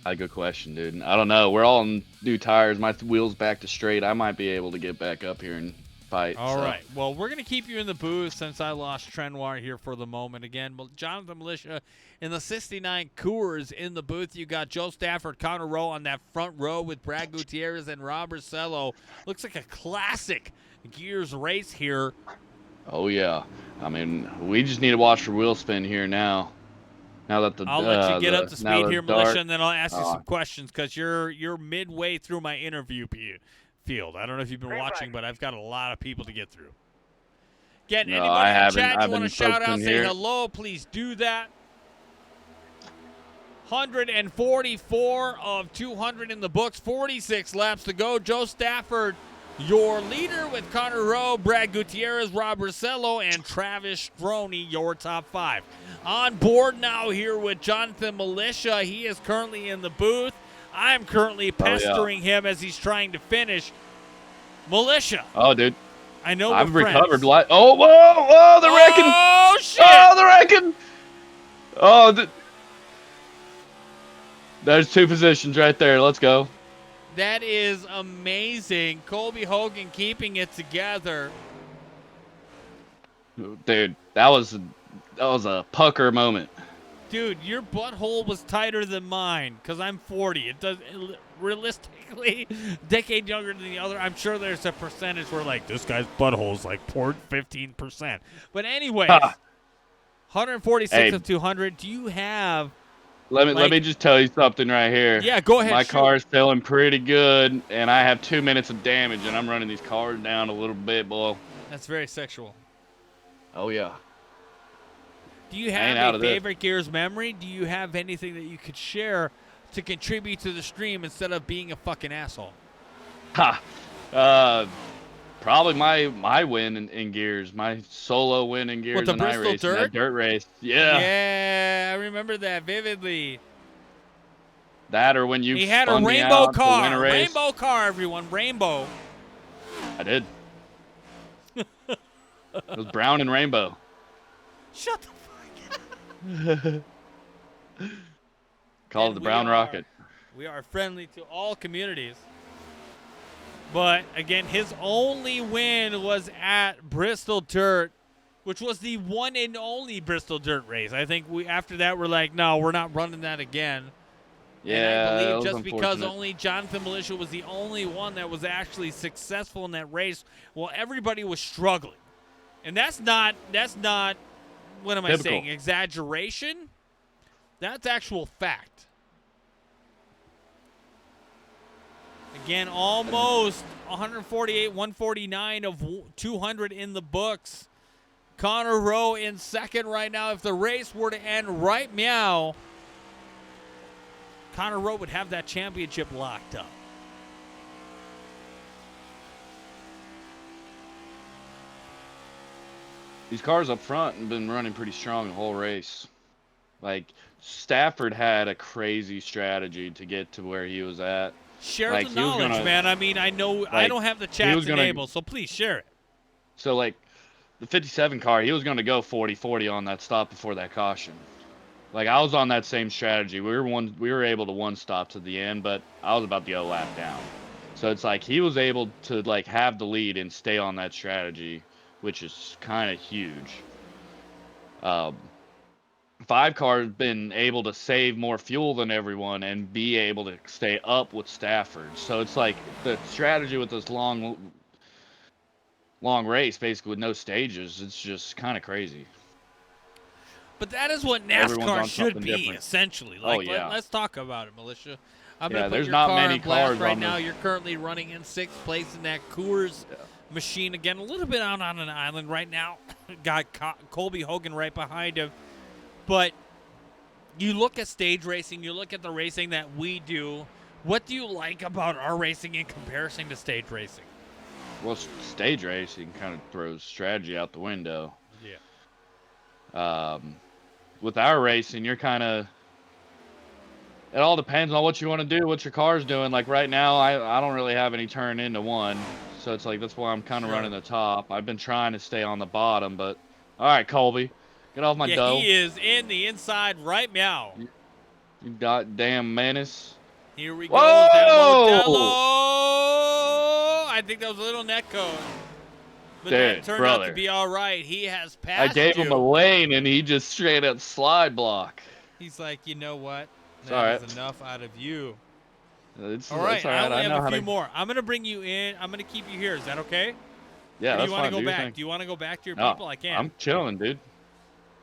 A good question, dude. I don't know. We're all on new tires. My wheels back to straight. I might be able to get back up here and fight. All right. Well, we're going to keep you in the booth since I lost Trenoir here for the moment again. Well, Jonathan Militia in the 69 Coors in the booth. You got Joe Stafford, Connor Rowe on that front row with Brad Gutierrez and Robert Cello. Looks like a classic Gears race here. Oh, yeah. I mean, we just need to watch for wheel spin here now. Now that I'll let you get up to speed here, dark, Militia, and then I'll ask you some questions because you're midway through my interview field. I don't know if you've been watching, but I've got a lot of people to get through. Again, No, anybody I in haven't. chat you I've want to been shout out, focusing say here. hello, please do that. 144 of 200 in the books, 46 laps to go. Joe Stafford, your leader with Connor Rowe, Brad Gutierrez, Rob Rosello, and Travis Stroni, your top 5. On board now here with Jonathan Militia. He is currently in the booth. I'm currently pestering him as he's trying to finish. Militia. Oh, dude. I know I've we're recovered. friends. Whoa, the wrecking. Oh, shit. Oh, the wrecking. Oh, there's 2 positions right there. Let's go. That is amazing. Colby Hogan keeping it together. Dude, that was a pucker moment. Dude, your butthole was tighter than mine because I'm 40. It does realistically, decade younger than the other. I'm sure there's a percentage where like this guy's butthole is like 15%. But anyways, 146 of 200. Do you have? Let me just tell you something right here. Yeah, go ahead. My shoot. car's feeling pretty good, and I have 2 minutes of damage, and I'm running these cars down a little bit, boy. That's very sexual. Oh yeah. Do you I ain't have out a of this. favorite Gears memory? Do you have anything that you could share to contribute to the stream instead of being a fucking asshole? Probably my win in Gears, my solo win in Gears the and Bristol iRacing, Dirt? that dirt race. Yeah. Yeah, I remember that vividly. That or when you He had a spun me rainbow out to win car. a race. Rainbow car, everyone. Rainbow. I did. It was brown and rainbow. Shut the Called it the Brown Rocket. We are friendly to all communities. But again, his only win was at Bristol Dirt, which was the one and only Bristol Dirt race. I think after that we're like, no, we're not running that again. Yeah, and I that believe was just because unfortunate. only Jonathan Militia was the only one that was actually successful in that race, while everybody was struggling. And that's not what am I Typical. saying? Exaggeration? That's actual fact. Again, almost 148, 149 of 200 in the books. Connor Rowe in second right now. If the race were to end right meow, Connor Rowe would have that championship locked up. These cars up front have been running pretty strong the whole race. Like, Stafford had a crazy strategy to get to where he was at. Share Like, the he was knowledge, gonna- man. I mean, I know I like, don't have the he chat was gonna- enabled, so please share it. So, like, the 57 car, he was going to go 40-40 on that stop before that caution. Like, I was on that same strategy. We were able to one stop to the end, but I was about to go lap down. So it's like he was able to like have the lead and stay on that strategy, which is kind of huge. 5 car's been able to save more fuel than everyone and be able to stay up with Stafford. So it's like the strategy with this long race, basically with no stages, it's just kind of crazy. But that is what Everyone's NASCAR on should something be, different. essentially. Oh, Like, yeah. let's talk about it, Militia. I'm Yeah, gonna put there's your not car many in blast cars right on now. the- You're currently running in 6th place in that Coors machine again, a little bit out on an island right now. Got Colby Hogan right behind him. But you look at stage racing, you look at the racing that we do. What do you like about our racing in comparison to stage racing? Well, stage racing kind of throws strategy out the window. Yeah. With our racing, you're kind of. It all depends on what you want to do, what your car's doing. Like right now, I don't really have any turn into one, so it's like that's why I'm kind of running the top. I've been trying to stay on the bottom, but all right, Colby, get off my dough. He is in the inside right now. You goddamn menace. Here we go. Whoa! With that Modelo. I think that was a little net code. But that Dude, turned out brother. to be all right. He has I passed gave him a you. lane, and he just straight up slide block. He's like, you know what? It's That all right. is enough out of you. It's All right, it's all right. I only I know have how a few to. more. I'm going to bring you in. I'm going to keep you here. Is that okay? Yeah, Or do that's you want fine. to Do go your back? thing. Do you want to go back to your No, people? I can. I'm chilling, dude.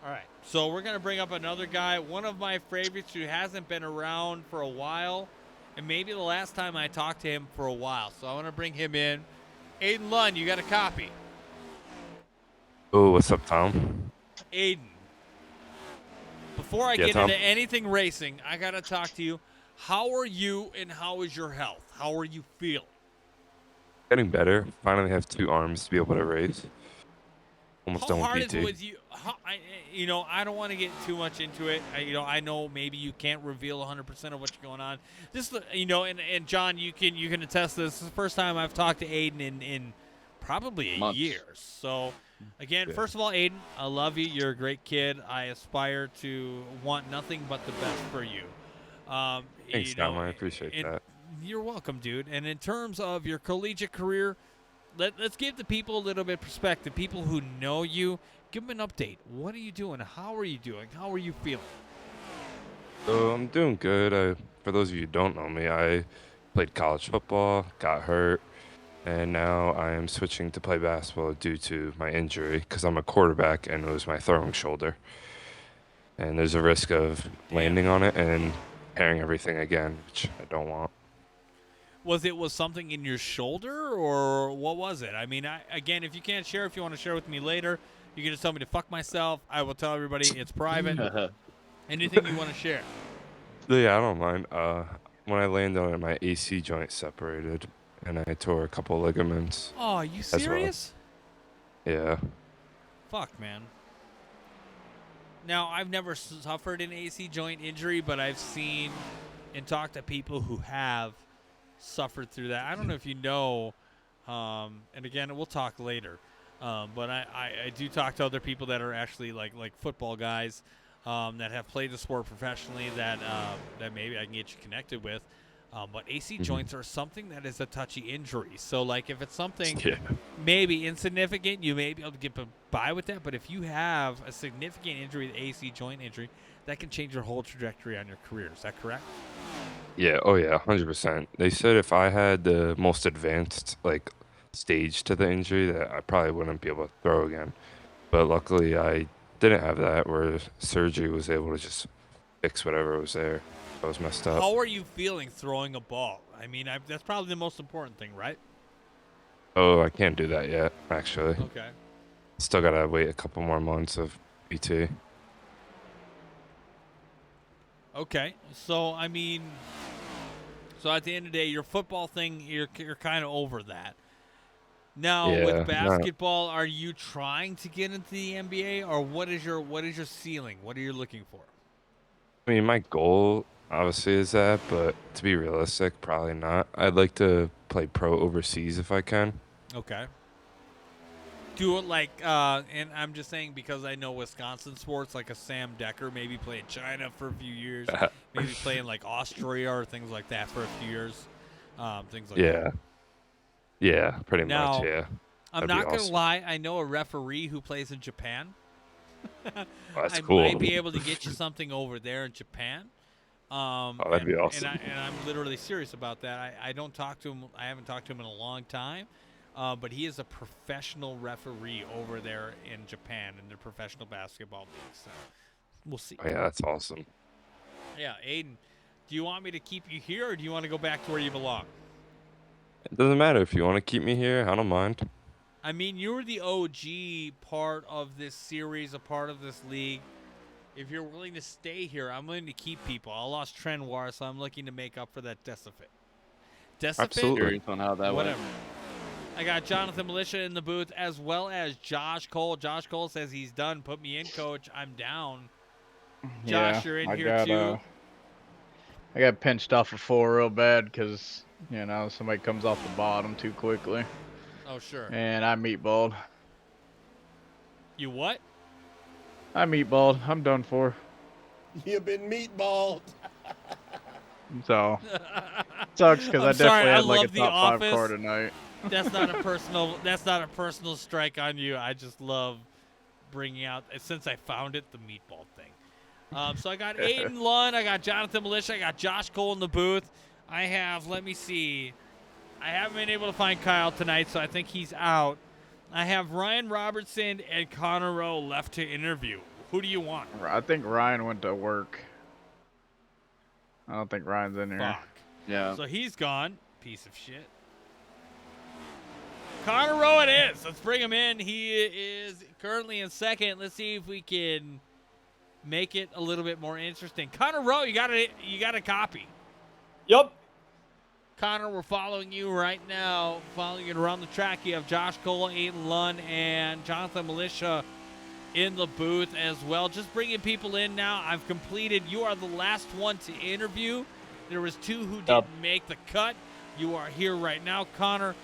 All right. So we're going to bring up another guy, one of my favorites who hasn't been around for a while, and maybe the last time I talked to him for a while. So I want to bring him in. Aiden Lund, you got a copy. Oh, what's up, Tom? Aiden, before I Yeah, get Tom? into anything racing, I got to talk to you. How are you and how is your health? How are you feeling? Getting better. Finally have 2 arms to be able to race. Almost How done hard with is PT. it with you? I don't want to get too much into it. I know maybe you can't reveal 100% of what's going on. And John, you can attest this. This is the first time I've talked to Aiden in probably a Months. year. So, again, Yeah. first of all, Aiden, I love you. You're a great kid. I aspire to want nothing but the best for you. Thanks, Tom. I appreciate that. You're welcome, dude. And in terms of your collegiate career, let's give the people a little bit of perspective. People who know you, give them an update. What are you doing? How are you doing? How are you feeling? So I'm doing good. For those of you who don't know me, I played college football, got hurt, and now I am switching to play basketball due to my injury because I'm a quarterback and it was my throwing shoulder. And there's a risk of landing on it and tearing everything again, which I don't want. Was something in your shoulder, or what was it? I mean, again, if you can't share, if you want to share with me later, you can just tell me to fuck myself. I will tell everybody it's private. Anything you want to share. Yeah, I don't mind. When I landed on it, my AC joint separated, and I tore a couple ligaments. Oh, are you as well. serious? Yeah. Fuck, man. Now, I've never suffered an AC joint injury, but I've seen and talked to people who have suffered through that. I don't know if you know, and again, we'll talk later, but I do talk to other people that are actually like football guys that have played the sport professionally that maybe I can get you connected with. But AC joints are something that is a touchy injury. So, like, if it's something maybe insignificant, you may be able to get by with that. But if you have a significant injury, the AC joint injury, that can change your whole trajectory on your career. Is that correct? Yeah, oh yeah, 100%. They said if I had the most advanced, stage to the injury, that I probably wouldn't be able to throw again. But luckily, I didn't have that, where surgery was able to just fix whatever was there. I was messed up. How are you feeling throwing a ball? I mean, that's probably the most important thing, right? Oh, I can't do that yet, actually. Okay. Still gotta wait a couple more months of PT. Okay. So, I mean, at the end of the day, your football thing, you're kind of over that. Now, Yeah, with no. basketball, are you trying to get into the NBA, or what is your ceiling? What are you looking for? I mean, my goal obviously is that, but to be realistic, probably not. I'd like to play pro overseas if I can. Okay. Do it and I'm just saying because I know Wisconsin sports, like a Sam Decker, maybe play in China for a few years, maybe play in like Austria or things like that for a few years, things like that. Yeah. Yeah, pretty Now, much, yeah. I'm That'd be not gonna awesome. lie. I know a referee who plays in Japan. That's I cool. might be able to get you something over there in Japan. That'd be awesome. And I'm literally serious about that. I don't talk to him. I haven't talked to him in a long time. But he is a professional referee over there in Japan in the professional basketball league. So we'll see. Oh, yeah, that's awesome. Yeah, Aiden, do you want me to keep you here or do you want to go back to where you belong? It doesn't matter if you want to keep me here. I don't mind. I mean, you're the OG part of this series, a part of this league. If you're willing to stay here, I'm willing to keep people. I lost Trenoir, so I'm looking to make up for that Decifit. Absolutely. Curious on how that Whatever. went. I got Jonathan Militia in the booth as well as Josh Cole. Josh Cole says he's done. Put me in, coach. I'm down. Josh, you're in here too. I got pinched off of 4 real bad because, you know, somebody comes off the bottom too quickly. Oh, sure. And I meatballed. You what? I meatballed. I'm done for. You've been meatballed. So, sucks because I I'm sorry, definitely I had like a love The top 5 Office. car tonight. That's not a personal. That's not a personal strike on you. I just love bringing out since I found it the meatball thing. So I got Aiden Lund, I got Jonathan Militia, I got Josh Cole in the booth. I have. Let me see. I haven't been able to find Kyle tonight, so I think he's out. I have Ryan Robertson and Connor Rowe left to interview. Who do you want? I think Ryan went to work. I don't think Ryan's in here. Fuck. Yeah. So he's gone. Piece of shit. Connor Rowe it is. Let's bring him in. He is currently in second. Let's see if we can make it a little bit more interesting. Connor Rowe, you got a copy. Yep. Connor, we're following you right now. Following you around the track. You have Josh Cole, Aiden Lund, and Jonathan Militia in the booth as well. Just bringing people in now. I've completed. You are the last one to interview. There was 2 who didn't make the cut. You are here right now. Connor,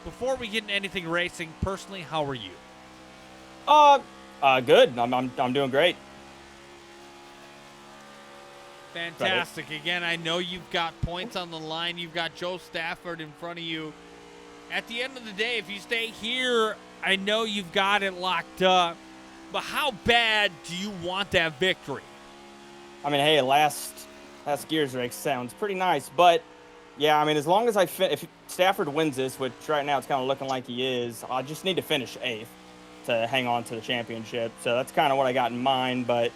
before we get into anything racing, personally, how are you? Good. I'm doing great. Fantastic. Again, I know you've got points on the line. You've got Joe Stafford in front of you. At the end of the day, if you stay here, I know you've got it locked up. But how bad do you want that victory? I mean, hey, last Gears race sounds pretty nice, but yeah, I mean, as long as if Stafford wins this, which right now it's kind of looking like he is, I just need to finish 8th to hang on to the championship. So that's kind of what I got in mind, but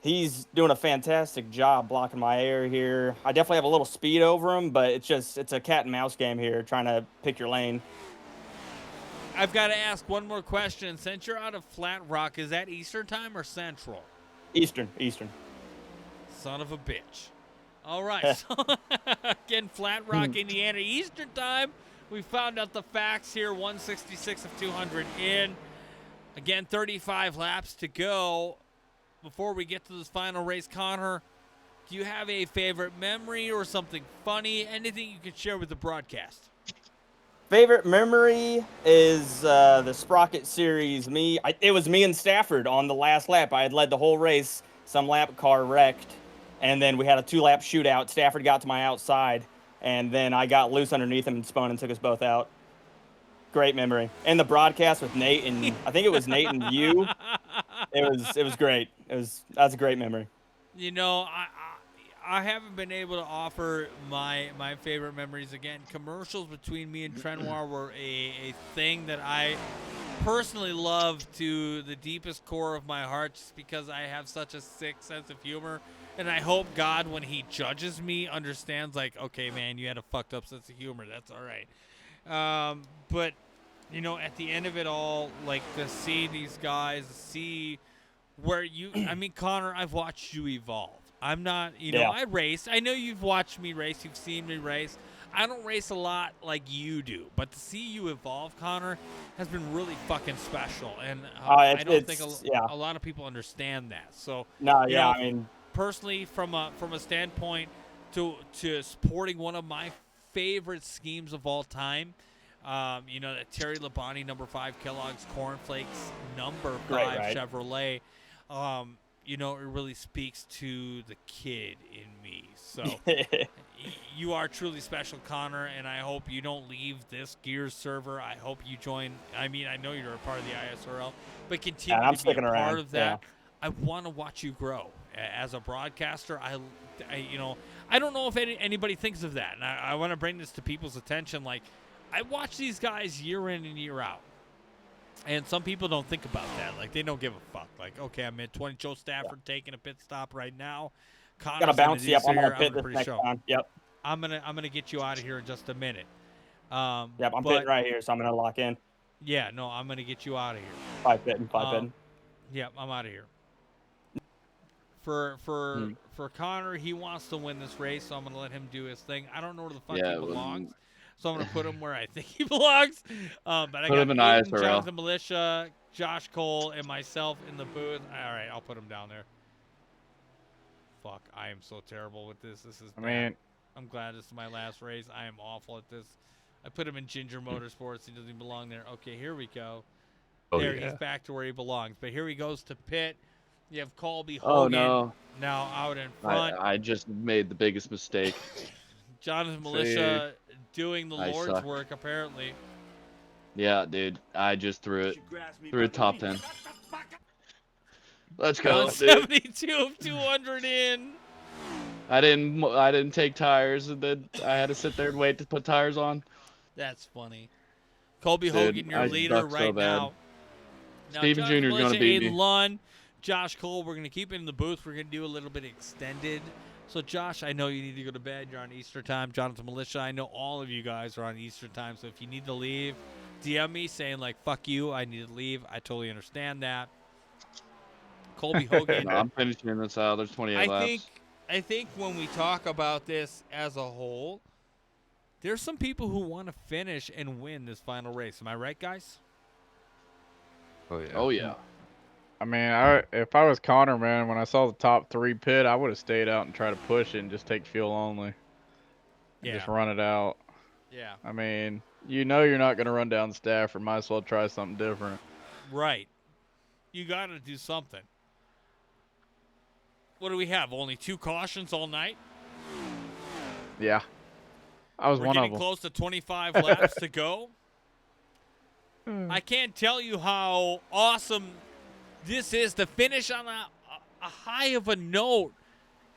he's doing a fantastic job blocking my air here. I definitely have a little speed over him, but it's a cat and mouse game here, trying to pick your lane. I've got to ask one more question. Since you're out of Flat Rock, is that Eastern time or Central? Eastern. Son of a bitch. All right. So, again, Flat Rock, Indiana, Eastern time. We found out the facts here. 166 of 200 in. Again, 35 laps to go. Before we get to this final race, Connor, do you have a favorite memory or something funny? Anything you can share with the broadcast? Favorite memory is the Sprocket Series. It was me and Stafford on the last lap. I had led the whole race. Some lap car wrecked, and then we had a 2-lap shootout. Stafford got to my outside, and then I got loose underneath him and spun and took us both out. Great memory. And the broadcast with Nate and I think it was Nate and you. It was great. That's a great memory. You know, I haven't been able to offer my favorite memories. Again, commercials between me and Trenoir were a thing that I personally love to the deepest core of my heart, just because I have such a sick sense of humor. And I hope God, when he judges me, understands, like, okay, man, you had a fucked up sense of humor. That's all right. But, you know, at the end of it all, like, to see these guys, see where you, I mean, Connor, I've watched you evolve. I'm not, you know, I race. I know you've watched me race. You've seen me race. I don't race a lot like you do, but to see you evolve, Connor, has been really fucking special. And I don't think a lot of people understand that. So, I mean, personally, from a standpoint to supporting one of my favorite schemes of all time, you know, that Terry Labonte number 5 Kellogg's Cornflakes number 5 Chevrolet. you know, it really speaks to the kid in me. So you are truly special, Connor, and I hope you don't leave this Gears server. I hope you join. I mean, I know you're a part of the ISRL, but continue I'm to be a sticking part around, of that. I want to watch you grow as a broadcaster. I you know, I don't know if anybody thinks of that, and I want to bring this to people's attention. Like, I watch these guys year in and year out. And some people don't think about that. Like, they don't give a fuck. Like, okay, I'm at 20. Joe Stafford taking a pit stop right now. Gotta bounce. Yep, I'm gonna pit this next time. Yep. I'm gonna get you out of here in just a minute. Yep, I'm pitting right here, so I'm gonna lock in. Yeah, no, I'm gonna get you out of here. Five pitting. Yep, I'm out of here. For Connor, he wants to win this race, so I'm gonna let him do his thing. I don't know where the fuck he belongs. So I'm going to put him where I think he belongs. But I got him in Aiden, ISRL. Jonathan Militia, Josh Cole, and myself in the booth. All right, I'll put him down there. Fuck, I am so terrible with this. This is bad. I'm glad this is my last race. I am awful at this. I put him in Ginger Motorsports. He doesn't belong there. Okay, here we go. He's back to where he belongs. But here he goes to pit. You have Colby Hogan now out in front. I just made the biggest mistake. Jonathan Militia doing the Lord's work, apparently. Yeah, dude. I just threw it. Threw a top 10. Let's go, 172 of 200 in. I didn't take tires, and then I had to sit there and wait to put tires on. That's funny. Colby Hogan, your leader right now. Steven Jr. is going to beat me. Lund, Josh Cole, we're going to keep it in the booth. We're going to do a little bit extended. So, Josh, I know you need to go to bed. You're on Eastern time. Jonathan Militia, I know all of you guys are on Eastern time. So, if you need to leave, DM me saying, like, fuck you, I need to leave. I totally understand that. Colby Hogan. No, I'm finishing this out. There's 28 laps. I think when we talk about this as a whole, there's some people who want to finish and win this final race. Am I right, guys? Oh, yeah. Oh, yeah. I mean, if I was Connor, man, when I saw the top 3 pit, I would have stayed out and tried to push it and just take fuel only. And just run it out. Yeah. I mean, you know you're not going to run down Stafford. Might as well try something different. Right. You got to do something. What do we have? Only 2 cautions all night? Yeah. I was one of them. We're getting close to 25 laps to go. I can't tell you how awesome this is to finish on a high of a note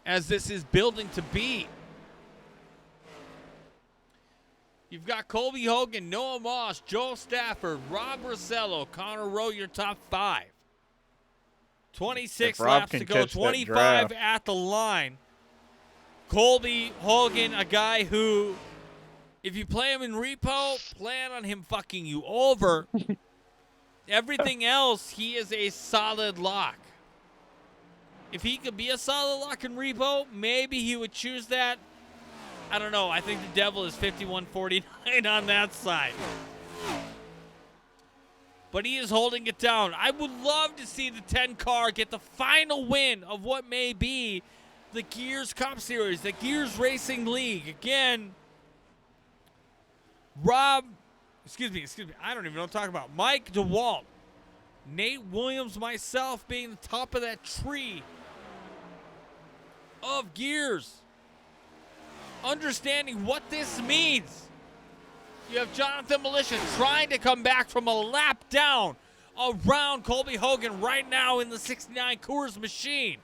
as this is building to be. You've got Colby Hogan, Noah Moss, Joe Stafford, Rob Rossello, Connor Rowe, your top 5. 26 laps to go, 25 at the line. Colby Hogan, a guy who, if you play him in repo, plan on him fucking you over. Everything else, he is a solid lock. If he could be a solid lock in repo, maybe he would choose that. I don't know. I think the devil is 51-49 on that side. But he is holding it down. I would love to see the 10 car get the final win of what may be the Gears Cup Series, the Gears Racing League. Again, excuse me, I don't even know what I'm talking about. Mike DeWalt, Nate Williams, myself being the top of that tree of Gears. Understanding what this means. You have Jonathan Militia trying to come back from a lap down around Colby Hogan right now in the 69 Coors machine.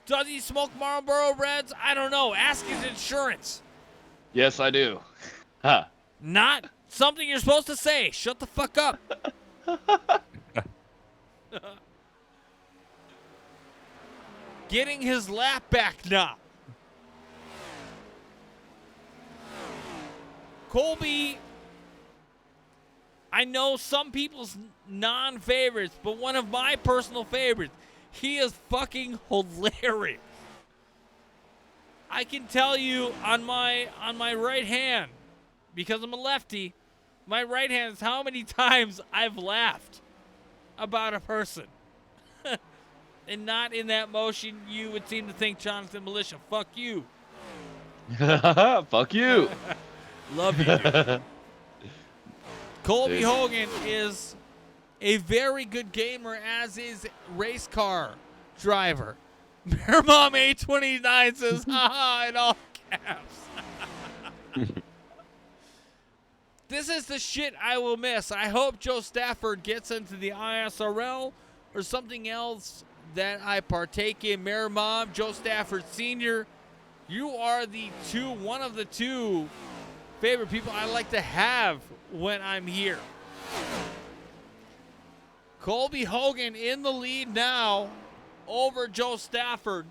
Does he smoke Marlboro Reds? I don't know. Ask his insurance. Yes, I do. Huh. Not something you're supposed to say. Shut the fuck up. Getting his lap back now. Colby, I know some people's non-favorites, but one of my personal favorites. He is fucking hilarious. I can tell you on my right hand, because I'm a lefty, my right hand is how many times I've laughed about a person. And not in that motion you would seem to think, Jonathan Militia, fuck you. Fuck you. Love you, dude. Colby Hogan is a very good gamer, as is Race Car driver. Mom A29 says, haha, in all caps. This is the shit I will miss. I hope Joe Stafford gets into the ISRL or something else that I partake in. Mayor Mom, Joe Stafford Sr., you are one of the two favorite people I like to have when I'm here. Colby Hogan in the lead now over Joe Stafford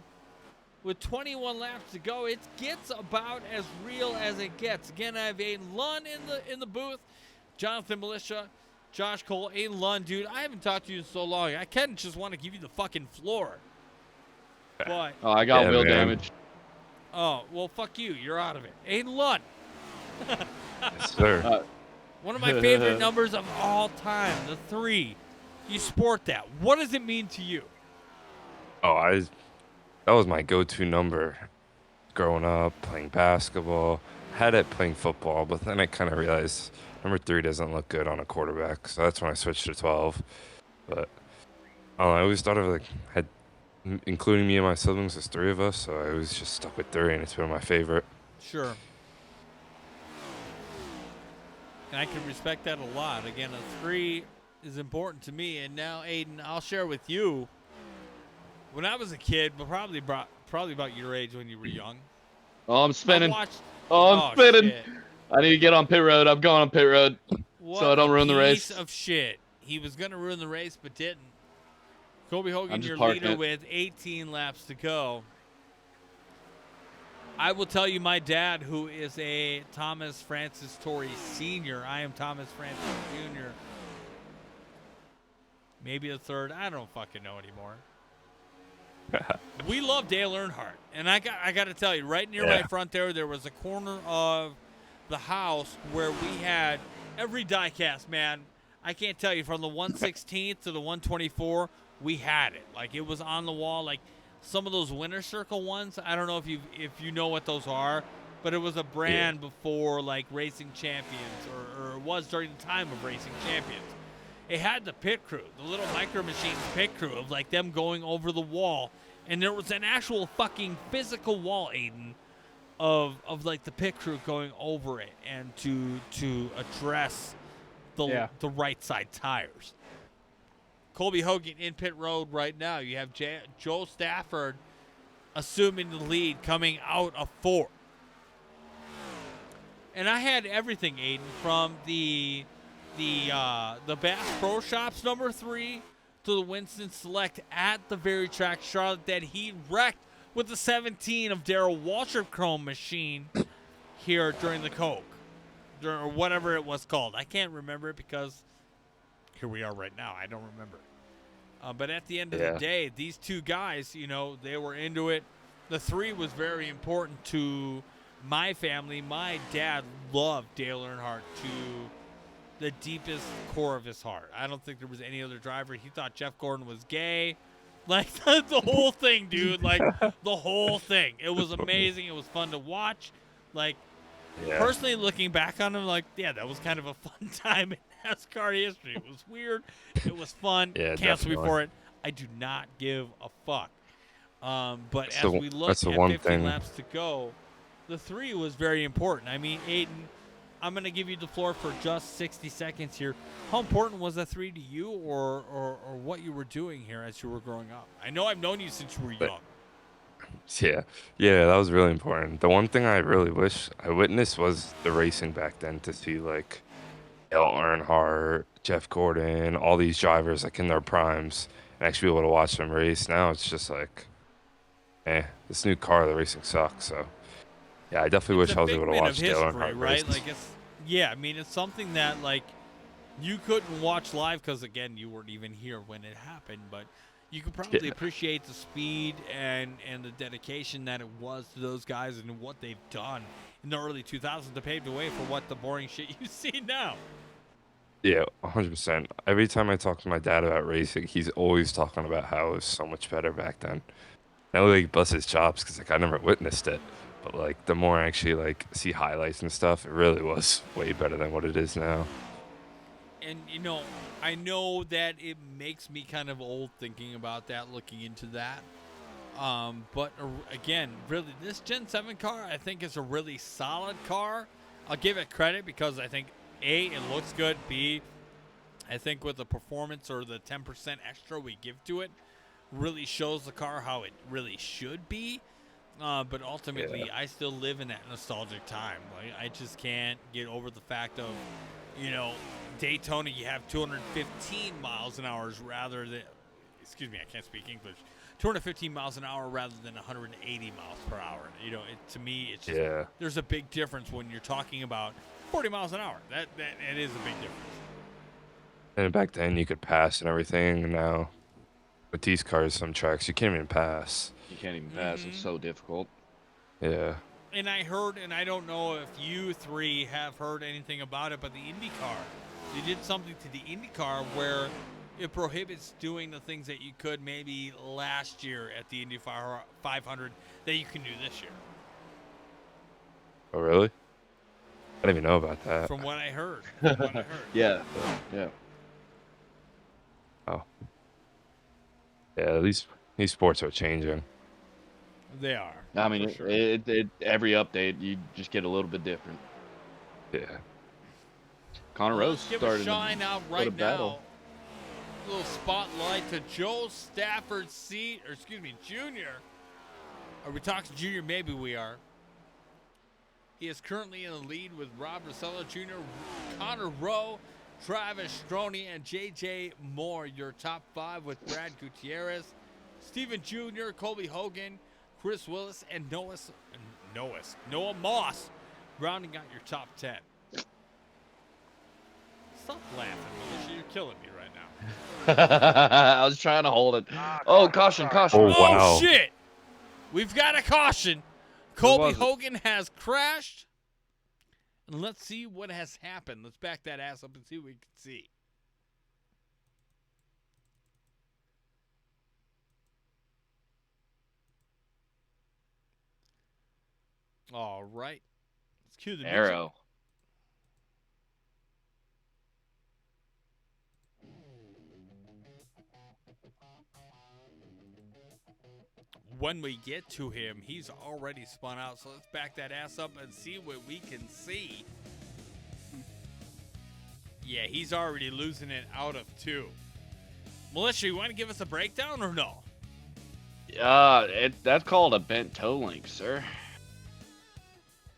with 21 laps to go. It gets about as real as it gets. Again, I have Aiden Lund in the booth, Jonathan Militia, Josh Cole. Aiden Lund, dude, I haven't talked to you in so long. I kind of just want to give you the fucking floor. But Oh, I got wheel damage. Oh, well, fuck you. You're out of it. Aiden Lund. Yes, sir. One of my favorite numbers of all time, the 3. You sport that. What does it mean to you? Oh, that was my go-to number growing up, playing basketball. Had it playing football, but then I kind of realized number 3 doesn't look good on a quarterback, so that's when I switched to 12. But I always thought of including me and my siblings, there's 3 of us, so I was just stuck with 3, and it's been my favorite. Sure. And I can respect that a lot. Again, a 3 is important to me, and now, Aiden, I'll share with you. When I was a kid, but probably about your age when you were young. Oh, I'm spinning. I'm spinning. Shit. I need to get on pit road. I'm going on pit road so I don't ruin the race. Piece of shit. He was going to ruin the race, but didn't. Colby Hogan, your parking leader it. with 18 laps to go. I will tell you, my dad, who is a Thomas Francis Torrey Sr., I am Thomas Francis Jr., maybe the 3rd. I don't fucking know anymore. We love Dale Earnhardt, and I got to tell you, right near my front there was a corner of the house where we had every diecast, man. I can't tell you, from the 1/16 to the 1/24, we had it. Like, it was on the wall. Like some of those Winter Circle ones. I don't know if you know what those are, but it was a brand before like Racing Champions, or it was during the time of Racing Champions. It had the pit crew, the little Micro Machines pit crew of like them going over the wall. And there was an actual fucking physical wall, Aiden, of like the pit crew going over it and to address the right side tires. Colby Hogan in pit road right now. You have Joe Stafford assuming the lead coming out of 4. And I had everything, Aiden, from the Bass Pro Shops number 3 to the Winston Select at the very track, Charlotte, that he wrecked with the 17 of Darrell Waltrip Chrome machine here during the Coke, or whatever it was called. I can't remember it because here we are right now. I don't remember. But at the end of the day, these two guys, you know, they were into it. The 3 was very important to my family. My dad loved Dale Earnhardt to the deepest core of his heart. I don't think there was any other driver. He thought Jeff Gordon was gay. Like, the whole thing, dude. Like, the whole thing. It was amazing. It was fun to watch. Like, personally looking back on him, like, yeah, that was kind of a fun time in NASCAR history. It was weird. It was fun. Cancel me for it. I do not give a fuck. But as we look at 15 laps to go, the 3 was very important. I mean, Aiden, I'm going to give you the floor for just 60 seconds here. How important was that 3 to you, or what you were doing here as you were growing up? I know I've known you since you were young. Yeah, that was really important. The one thing I really wish I witnessed was the racing back then, to see like Dale Earnhardt, Jeff Gordon, all these drivers like in their primes, and actually be able to watch them race. Now it's just like, this new car, the racing sucks. So yeah, I definitely wish I was able to watch Dale Earnhardt race. Like I mean, it's something that like you couldn't watch live because again, you weren't even here when it happened, but you could probably appreciate the speed and the dedication that it was to those guys and what they've done in the early 2000s to pave the way for what the boring shit you see now. Yeah, 100%. Every time I talk to my dad about racing, he's always talking about how it was so much better back then. Now he busts his chops because like I never witnessed it, but like the more I actually like see highlights and stuff, it really was way better than what it is now. And, you know, I know that it makes me kind of old thinking about that, looking into that. But, again, really, this Gen 7 car, I think, is a really solid car. I'll give it credit because I think, A, it looks good. B, I think with the performance or the 10% extra we give to it, really shows the car how it really should be. But ultimately, I still live in that nostalgic time. Like, I just can't get over the fact of, you know, Daytona, you have 215 miles an hour rather than, excuse me, I can't speak English, 215 miles an hour rather than 180 miles per hour. You know, to me, it's just, there's a big difference when you're talking about 40 miles an hour. That it is a big difference. And back then you could pass and everything, and now with these cars, some tracks you can't even pass. You can't even pass. It's so difficult. Yeah. And I heard, and I don't know if you three have heard anything about it, but the IndyCar, they did something to the IndyCar where it prohibits doing the things that you could maybe last year at the Indy 500 that you can do this year. Oh, really? I didn't even know about that. From what I heard. Yeah. Oh. Yeah, these sports are changing. They are. I mean, for sure. every update, you just get a little bit different. Yeah. Connor Well, Rose let's give started a shine out what right a battle. now. A little spotlight to Joe Stafford Jr. Are we talking Junior? Maybe we are. He is currently in the lead with Rob Rossello Jr., Connor Rowe, Travis Stroney, and J.J. Moore. Your top 5 with Brad Gutierrez, Stephen Jr., Colby Hogan, Chris Willis, and Noah Moss, rounding out your top 10. Stop laughing, Militia. You're killing me right now. I was trying to hold it. Oh, caution. Oh, shit. We've got a caution. Colby was it? Hogan has crashed. And let's see what has happened. Let's back that ass up and see what we can see. All right. Let's cue the music. Arrow. When we get to him, he's already spun out. So let's back that ass up and see what we can see. Yeah, he's already losing it out of 2. Militia, you want to give us a breakdown or no? That's called a bent toe link, sir.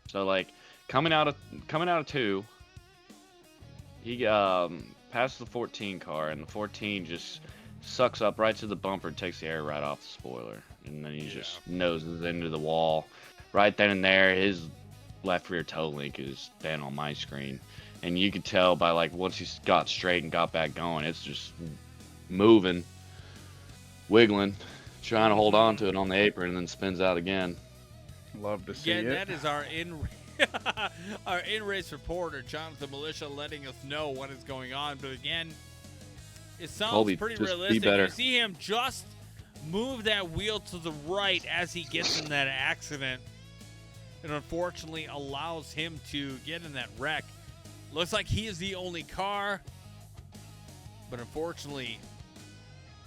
So like coming out of 2, he passes the 14 car, and the 14 just sucks up right to the bumper and takes the air right off the spoiler, and then he just noses into the wall. Right then and there, his left rear toe link is down on my screen, and you could tell by like once he got straight and got back going, it's just moving, wiggling, trying to hold on to it on the apron, and then spins out again. Love to see Yeah, it. that is our in-race reporter, Jonathan Militia, letting us know what is going on. But again, it sounds Colby, pretty just be realistic. better. You see him just move that wheel to the right as he gets in that accident. And unfortunately allows him to get in that wreck. Looks like he is the only car. But unfortunately,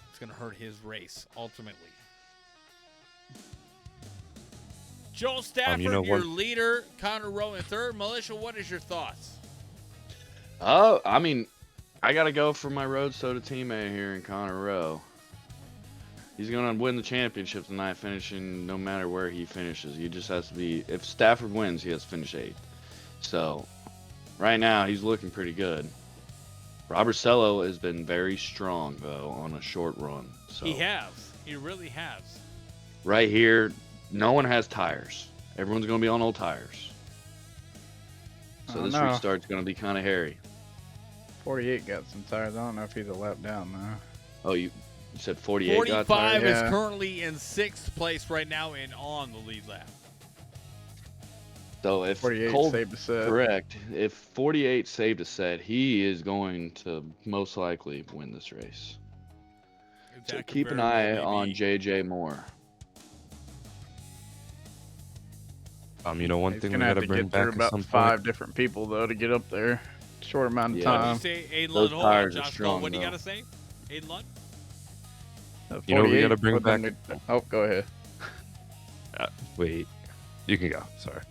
it's going to hurt his race ultimately. Joel Stafford, your leader, Connor Rowe in 3rd. Militia, what is your thoughts? I mean, I got to go for my Road Soda teammate here in Connor Rowe. He's going to win the championship tonight, finishing no matter where he finishes. He just has to be, if Stafford wins, he has to finish 8th. So, right now, he's looking pretty good. Robert Sello has been very strong, though, on a short run. So He has. He really has. Right here, no one has tires. Everyone's going to be on old tires. So this restart's going to be kind of hairy. 48 got some tires. I don't know if he's a lap down now. Oh, you said 48 got 45 tires? is currently in 6th place right now and on the lead lap. So if 48 Cole, saved a set. Correct. If 48 saved a set, he is going to most likely win this race. That So could keep an very eye well on be. J.J. Moore. You know, one He's thing we gonna have gotta to bring get through back at about some 5 point. different people though to get up there. short amount of Yeah. time. What do you say, Aiden Those Lund? Hold on, tires are Josh. strong, What do you though. got to say? Aiden Lund? You know what we gotta 48 bring with them back? new- Oh, go ahead. Wait, you can go. Sorry.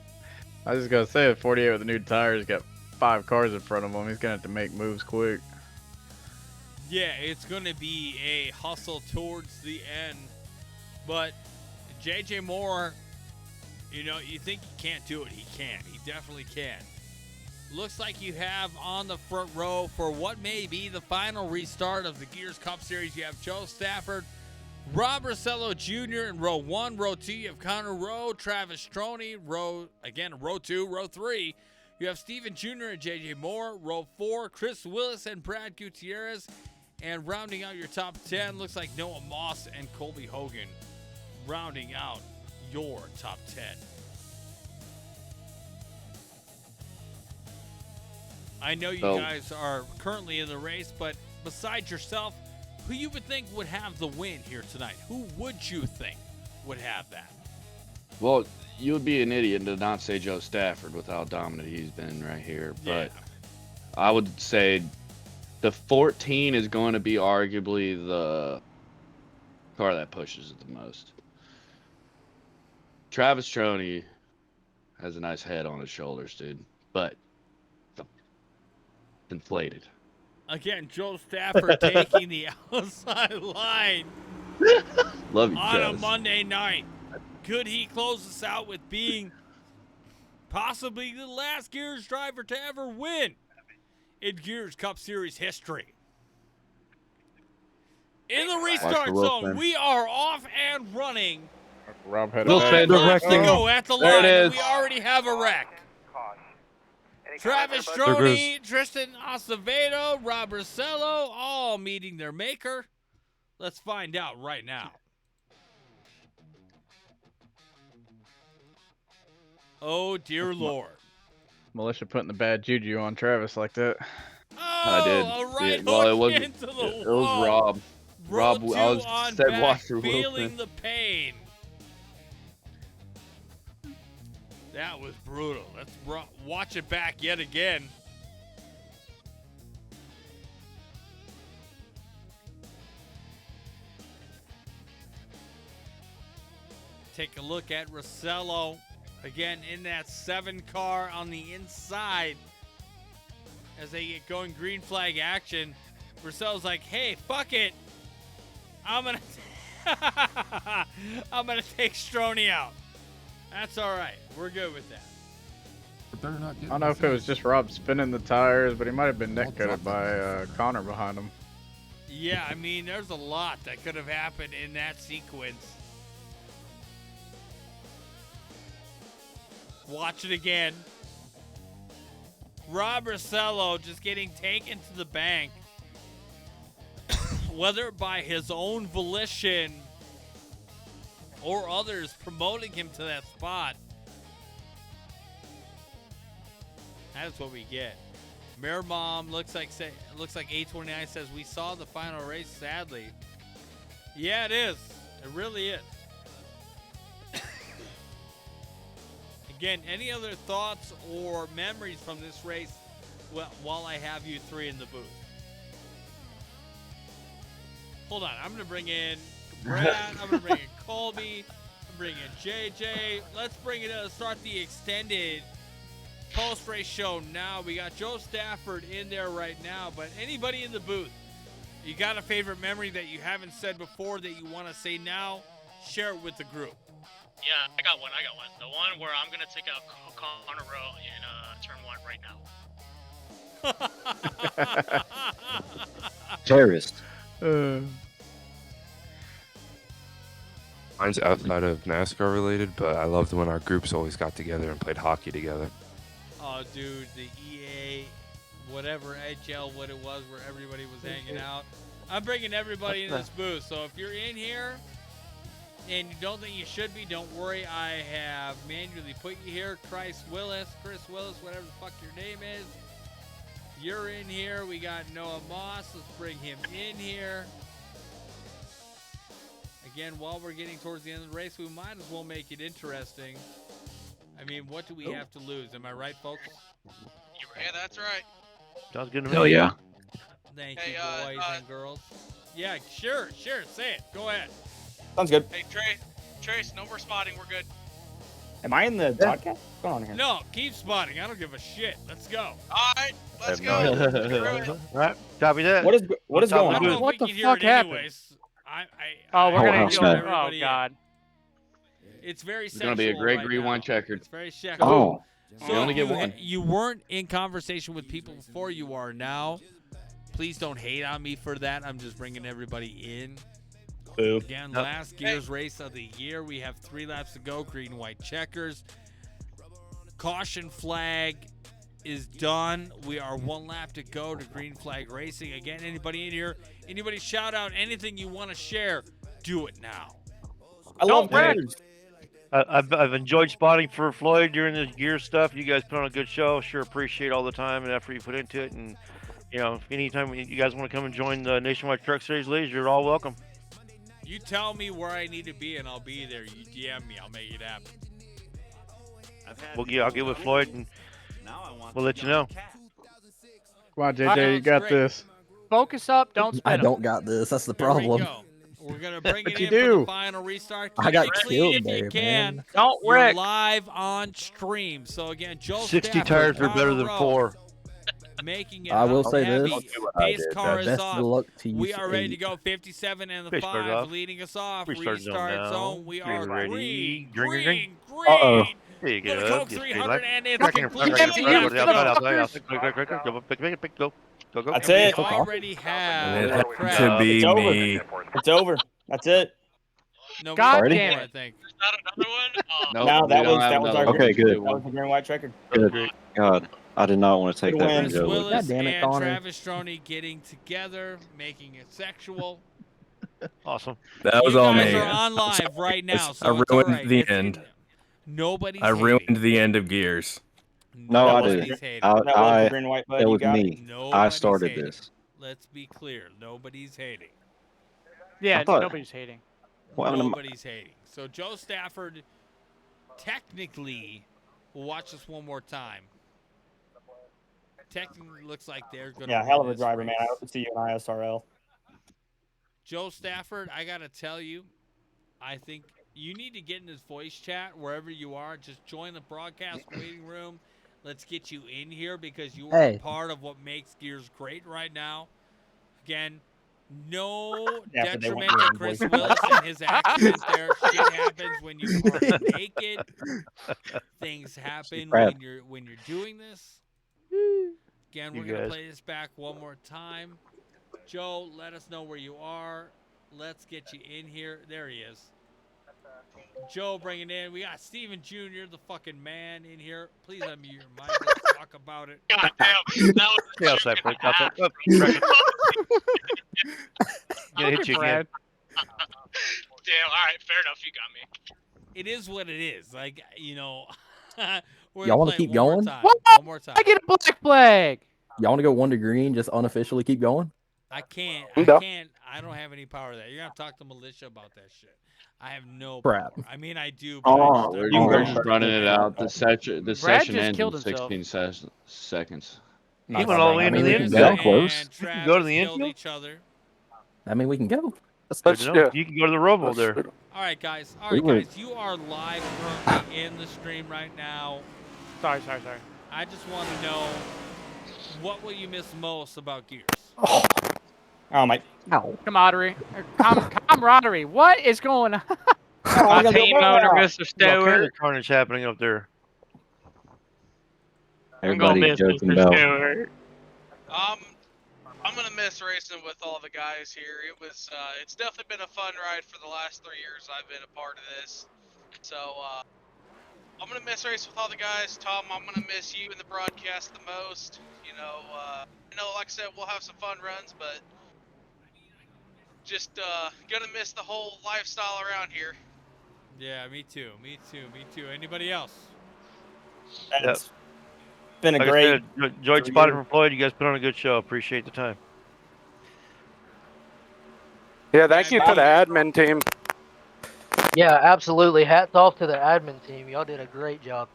I was just gonna say, at 48 with the new tires, got 5 cars in front of him. He's gonna have to make moves quick. Yeah, it's going to be a hustle towards the end. But JJ Moore, you know, you think he can't do it. He can. He definitely can. Looks like you have on the front row for what may be the final restart of the Gears Cup Series. You have Joe Stafford, Rob Rossello Jr. in row 1. Row 2, you have Connor Rowe, Travis Stroney. Row 2. Row 3, you have Steven Jr. and JJ Moore. Row 4, Chris Willis and Brad Gutierrez. And rounding out your top 10, looks like Noah Moss and Colby Hogan rounding out your top 10. I know you guys are currently in the race, but besides yourself, who you would think would have the win here tonight? Who would you think would have that? Well, you would be an idiot to not say Joe Stafford with how dominant he's been right here. But I would say the 14 is going to be arguably the car that pushes it the most. Travis Stroney has a nice head on his shoulders, dude, but inflated. Again, Joe Stafford taking the outside line Love you, on a Travis. Monday night. Could he close us out with being possibly the last Gears driver to ever win in Gears Cup Series history? In the restart zone, we are off and running. Rob had Will a Smith, Laps to go at the There line, it and is. we already have a wreck. Travis There Stroney, Tristan Acevedo, Rob Rossello, all meeting their maker. Let's find out right now. Oh, dear Lord. Militia putting the bad juju on Travis like that. I did. A right well, it hook wasn't. into the It wall. was Rob. Roll two I was on said back, watch for feeling Wilson. the pain. That was brutal. Let's watch it back yet again. Take a look at Rossello. Again, in that 7 car on the inside. As they get going green flag action, Rossello's like, hey, fuck it. I'm gonna take Stroney out. That's all right. We're good with that. I don't know if it was just Rob spinning the tires, but he might have been neck gutted by Connor behind him. Yeah, I mean, there's a lot that could have happened in that sequence. Watch it again. Rob Rossello just getting taken to the bank. Whether by his own volition or others promoting him to that spot. That's what we get. Mayor Mom looks like 829 says we saw the final race, sadly. Yeah, it is. It really is. Again, any other thoughts or memories from this race while I have you three in the booth? Hold on. I'm going to bring in Brad. I'm going to bring in Colby. I'm bring in JJ. Let's bring it up. Start the extended post-race show now. We got Joe Stafford in there right now, but anybody in the booth, you got a favorite memory that you haven't said before that you want to say now? Share it with the group. Yeah, I got one. The one where I'm going to take out Connor Rowe in turn 1 right now. Terrorist. Mine's outside of NASCAR related, but I loved when our groups always got together and played hockey together. Oh, dude, the EA, whatever, HL, what it was, where everybody was hanging out. I'm bringing everybody in this booth, so if you're in here and you don't think you should be, don't worry. I have manually put you here. Chris Willis, whatever the fuck your name is. You're in here. We got Noah Moss. Let's bring him in here. Again, while we're getting towards the end of the race, we might as well make it interesting. I mean, what do we have to lose? Am I right, folks? Yeah, that's right. Sounds good to me. Hell yeah. Thank you, boys and girls. Yeah, sure. Say it. Go ahead. Sounds good. Hey, Trace, no more spotting. We're good. Am I in the podcast? What's going on here? No, keep spotting. I don't give a shit. Let's go. All right, let's go. All right, copy that. What is going I don't know on? if What we the can hear fuck it happened? anyways. Oh, we're Whole gonna house go. met. Oh God. It's very It's gonna be a sexual great right rewind now. checkered. It's very sexual. Oh. So You only if get one. You weren't in conversation with people before you are now. Please don't hate on me for that. I'm just bringing everybody in. Boo. Again, last Gears race of the year. We have 3 laps to go. Green, white checkers. Caution flag is done. We are 1 lap to go to green flag racing. Again, anybody in here, anybody shout out anything you want to share, do it now. I love Brad. I've enjoyed spotting for Floyd during this gear stuff. You guys put on a good show. Sure appreciate all the time and effort you put into it. And anytime you guys want to come and join the Nationwide Truck Series Leagues, you're all welcome. You tell me where I need to be and I'll be there. You DM me, I'll make it happen. I'll get with Floyd and we'll let you know. Come on, JJ, you got this. Focus up. Don't spin I 'em. don't got this. That's the Here we problem. go. We're going to bring it you in for do? the final restart. I got Keep it killed clean if there, you can. man. Don't You're wreck. live on stream. So again, Joe 60 Stafford, tires are better than Power 4. Making it I will up say heavy. this. Base car is Best off. of luck to you. We are ready to go. 57 and the Restart 5 off. leading us off. Restart Restart zone zone. now. We Green are ready. green. Green. Green. There you For the go. Coke Just 300 and it's Go. That's it. We already have It the happened crowd. to be It's over. me. It's over. That's it. No, God we- damn I it. think. Is that another one? Oh, Nope, No, we that don't was have that was another our one. Okay, good. That was the green white checker. Good. God, I did not want to take Good that win. from Chris Joe. Willis God damn it, and Connor. Travis Stroni getting together, making it sexual. Awesome. That was you all guys me. are on live right now, so I it's all ruined right. the It's end. Nobody's I ruined hating. the end of Gears. No, I Nobody's didn't. hating. That was the green white bud. It You was got it. me. I Nobody's started hating. this. Let's be clear. Nobody's hating. Yeah, I thought- nobody's hating. Well, I'm- Nobody's hating. So Joe Stafford technically will watch this one more time. Technically looks like they're going to Yeah, hell of a driver, man. I hope to see you in ISRL. Joe Stafford, I got to tell you, I think you need to get in this voice chat wherever you are. Just join the broadcast waiting room. Let's get you in here because you are Hey. part of what makes Gears great right now. Again, no Yeah, but they detriment want to you in Chris voice Willis and his actions there. Shit happens when you are naked. Things happen Crap. when you're doing this. Again, we're You gonna guys. play this back one more time. Joe, let us know where you are. Let's get you in here. There he is. Joe, bring it in. We got Steven Jr., the fucking man, in here. Please unmute your mic. Let's talk about it. God damn. That was Yeah, outside, Blake. Outside. Oh, Reckon. Gonna hit you again. Damn, alright, fair enough, you got me. It is what it is. Like, you know. Y'all wanna keep going? One more time. I get a black flag. Y'all want to go 1 to green? Just unofficially keep going? I can't. No. I don't have any power of that. You're going to talk to militia about that shit. I have no Crap. power. I mean, I do. But Oh, I we're just, We're just running it out. The session just ends killed in himself. 16 seconds. He went all the way I into mean, the we end can zone. go. Close. And You can go to the Travis killed infield? each other. I mean, we can go. Good to know. You can go to the Robo there. All right, guys. All We right, were- guys. You are live currently in the stream right now. Sorry. I just want to know, what will you miss most about Gears? Oh my! Camaraderie. Camaraderie. What is going on? My team owner, Mr. Stewart. Carnage happening up there. Everybody joking about. I'm gonna miss racing with all the guys here. It's definitely been a fun ride for the last 3 years I've been a part of this. So, I'm gonna miss racing with all the guys. Tom, I'm gonna miss you in the broadcast the most. You know, like I said, we'll have some fun runs, but just gonna miss the whole lifestyle around here. Yeah, me too. Anybody else? It's been a Like I great. said, enjoyed spotting from Floyd. You guys put on a good show. Appreciate the time. Yeah, thank you to the admin team. Yeah, absolutely. Hats off to the admin team. Y'all did a great job.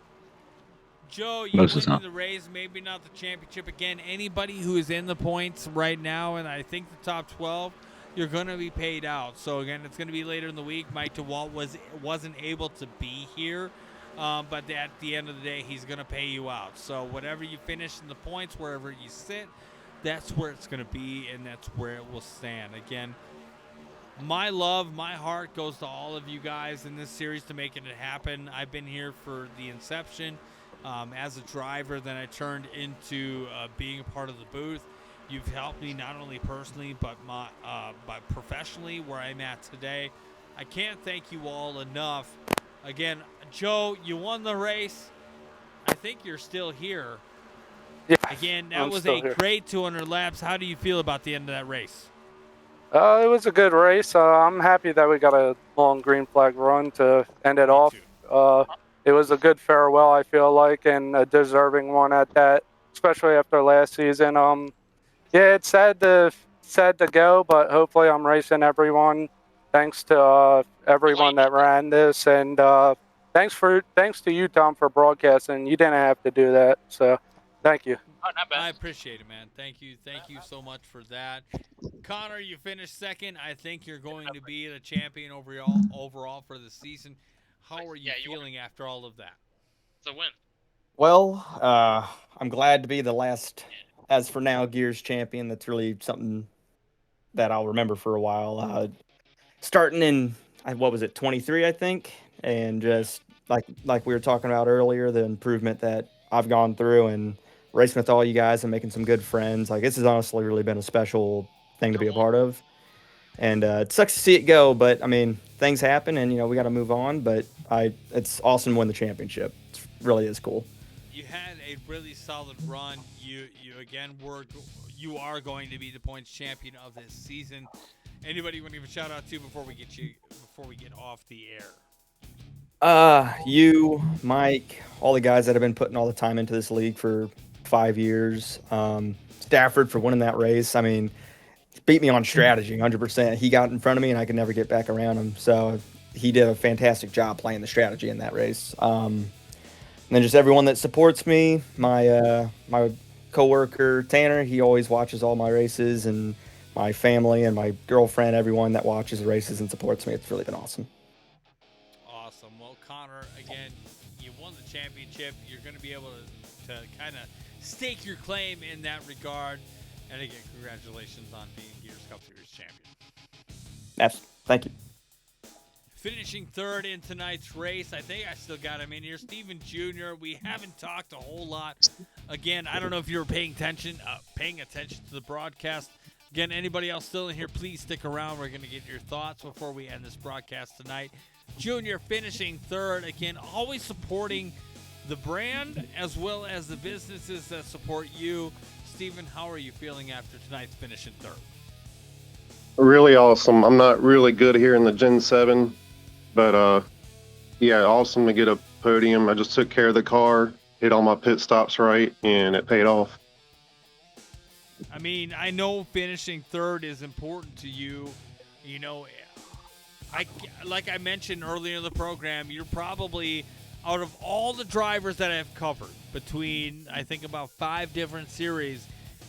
Joe, you Most of the win time. the race, maybe not the championship. Again, anybody who is in the points right now, and I think the top 12, you're going to be paid out. So, again, it's going to be later in the week. Mike DeWalt wasn't able to be here, but at the end of the day, he's going to pay you out. So, whatever you finish in the points, wherever you sit, that's where it's going to be, and that's where it will stand. Again, my love, my heart goes to all of you guys in this series to making it happen. I've been here for the inception as a driver. Then I turned into being a part of the booth. You've helped me not only personally but professionally where I'm at today. I can't thank you all enough. Again, Joe, you won the race. I think you're still here. Yeah, Again, that I'm was still a here. great 200 laps. How do you feel about the end of that race? It was a good race. I'm happy that we got a long green flag run to end it off. It was a good farewell, I feel like, and a deserving one at that, especially after last season. Yeah, it's sad to go, but hopefully I'm racing everyone. Thanks to everyone that ran this, and thanks to you, Tom, for broadcasting. You didn't have to do that, so thank you. I appreciate it, man. Thank you so much for that. Connor, you finished second. I think you're going to be the champion overall for the season. How are you feeling after all of that? It's a win. Well, I'm glad to be the last, as for now, Gears champion. That's really something that I'll remember for a while. Starting in, what was it, 23, I think? And just like we were talking about earlier, the improvement that I've gone through and racing with all you guys and making some good friends. Like, this has honestly really been a special thing to be a part of. And it sucks to see it go, but I mean, things happen, and we got to move on. But it's awesome to win the championship. It really is cool. You had a really solid run. You are going to be the points champion of this season. Anybody you want to give a shout out to before we get off the air? You, Mike, all the guys that have been putting all the time into this league for 5 years. Stafford for winning that race. I mean, beat me on strategy 100%. He got in front of me and I could never get back around him. So he did a fantastic job playing the strategy in that race. And then just everyone that supports me, my coworker Tanner, he always watches all my races, and my family and my girlfriend, everyone that watches the races and supports me. It's really been awesome. Awesome. Well, Connor, again, you won the championship. You're going to be able to kind of stake your claim in that regard. And again, congratulations on being Gears Cup Series champion. Thank you. Finishing third in tonight's race, I think I still got him in here. Steven Jr., we haven't talked a whole lot. Again, I don't know if you were paying attention to the broadcast. Again, anybody else still in here, please stick around. We're going to get your thoughts before we end this broadcast tonight. Junior finishing third. Again, always supporting the brand as well as the businesses that support you. Steven, how are you feeling after tonight's finish in third? Really awesome. I'm not really good here in the Gen 7, but yeah, awesome to get a podium. I just took care of the car, hit all my pit stops right, and it paid off. I mean, I know finishing third is important to you. Like I mentioned earlier in the program, you're probably, out of all the drivers that I've covered between, I think, about 5 different series,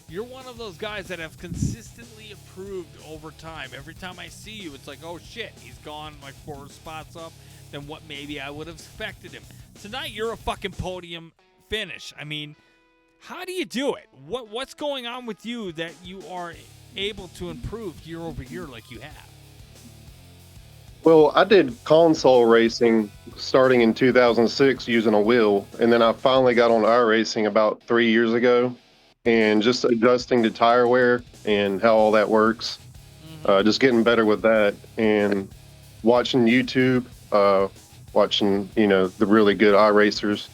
you're one of those guys that have consistently improved over time. Every time I see you, it's like, oh shit, he's gone like 4 spots up than what maybe I would have expected him. Tonight, you're a fucking podium finish. I mean, how do you do it? What's going on with you that you are able to improve year over year like you have? Well, I did console racing starting in 2006 using a wheel, and then I finally got on iRacing about 3 years ago, and just adjusting to tire wear and how all that works. Just getting better with that, and watching YouTube, watching the really good iRacers.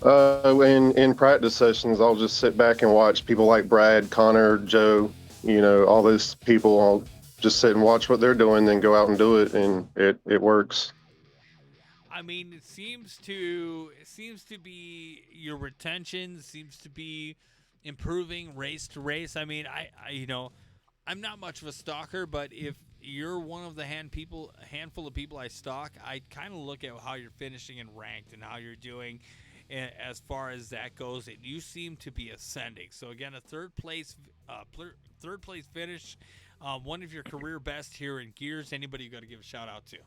In practice sessions, I'll just sit back and watch people like Brad, Connor, Joe, all those people. I'll just sit and watch what they're doing, then go out and do it, and it works. I mean, it seems to be your retention seems to be improving race to race. I mean, I'm not much of a stalker, but if you're one of the handful of people I stalk, I kind of look at how you're finishing and ranked and how you're doing. as far as that goes, and you seem to be ascending. So again, a third place finish, one of your career best here in Gears. Anybody you got to give a shout out to?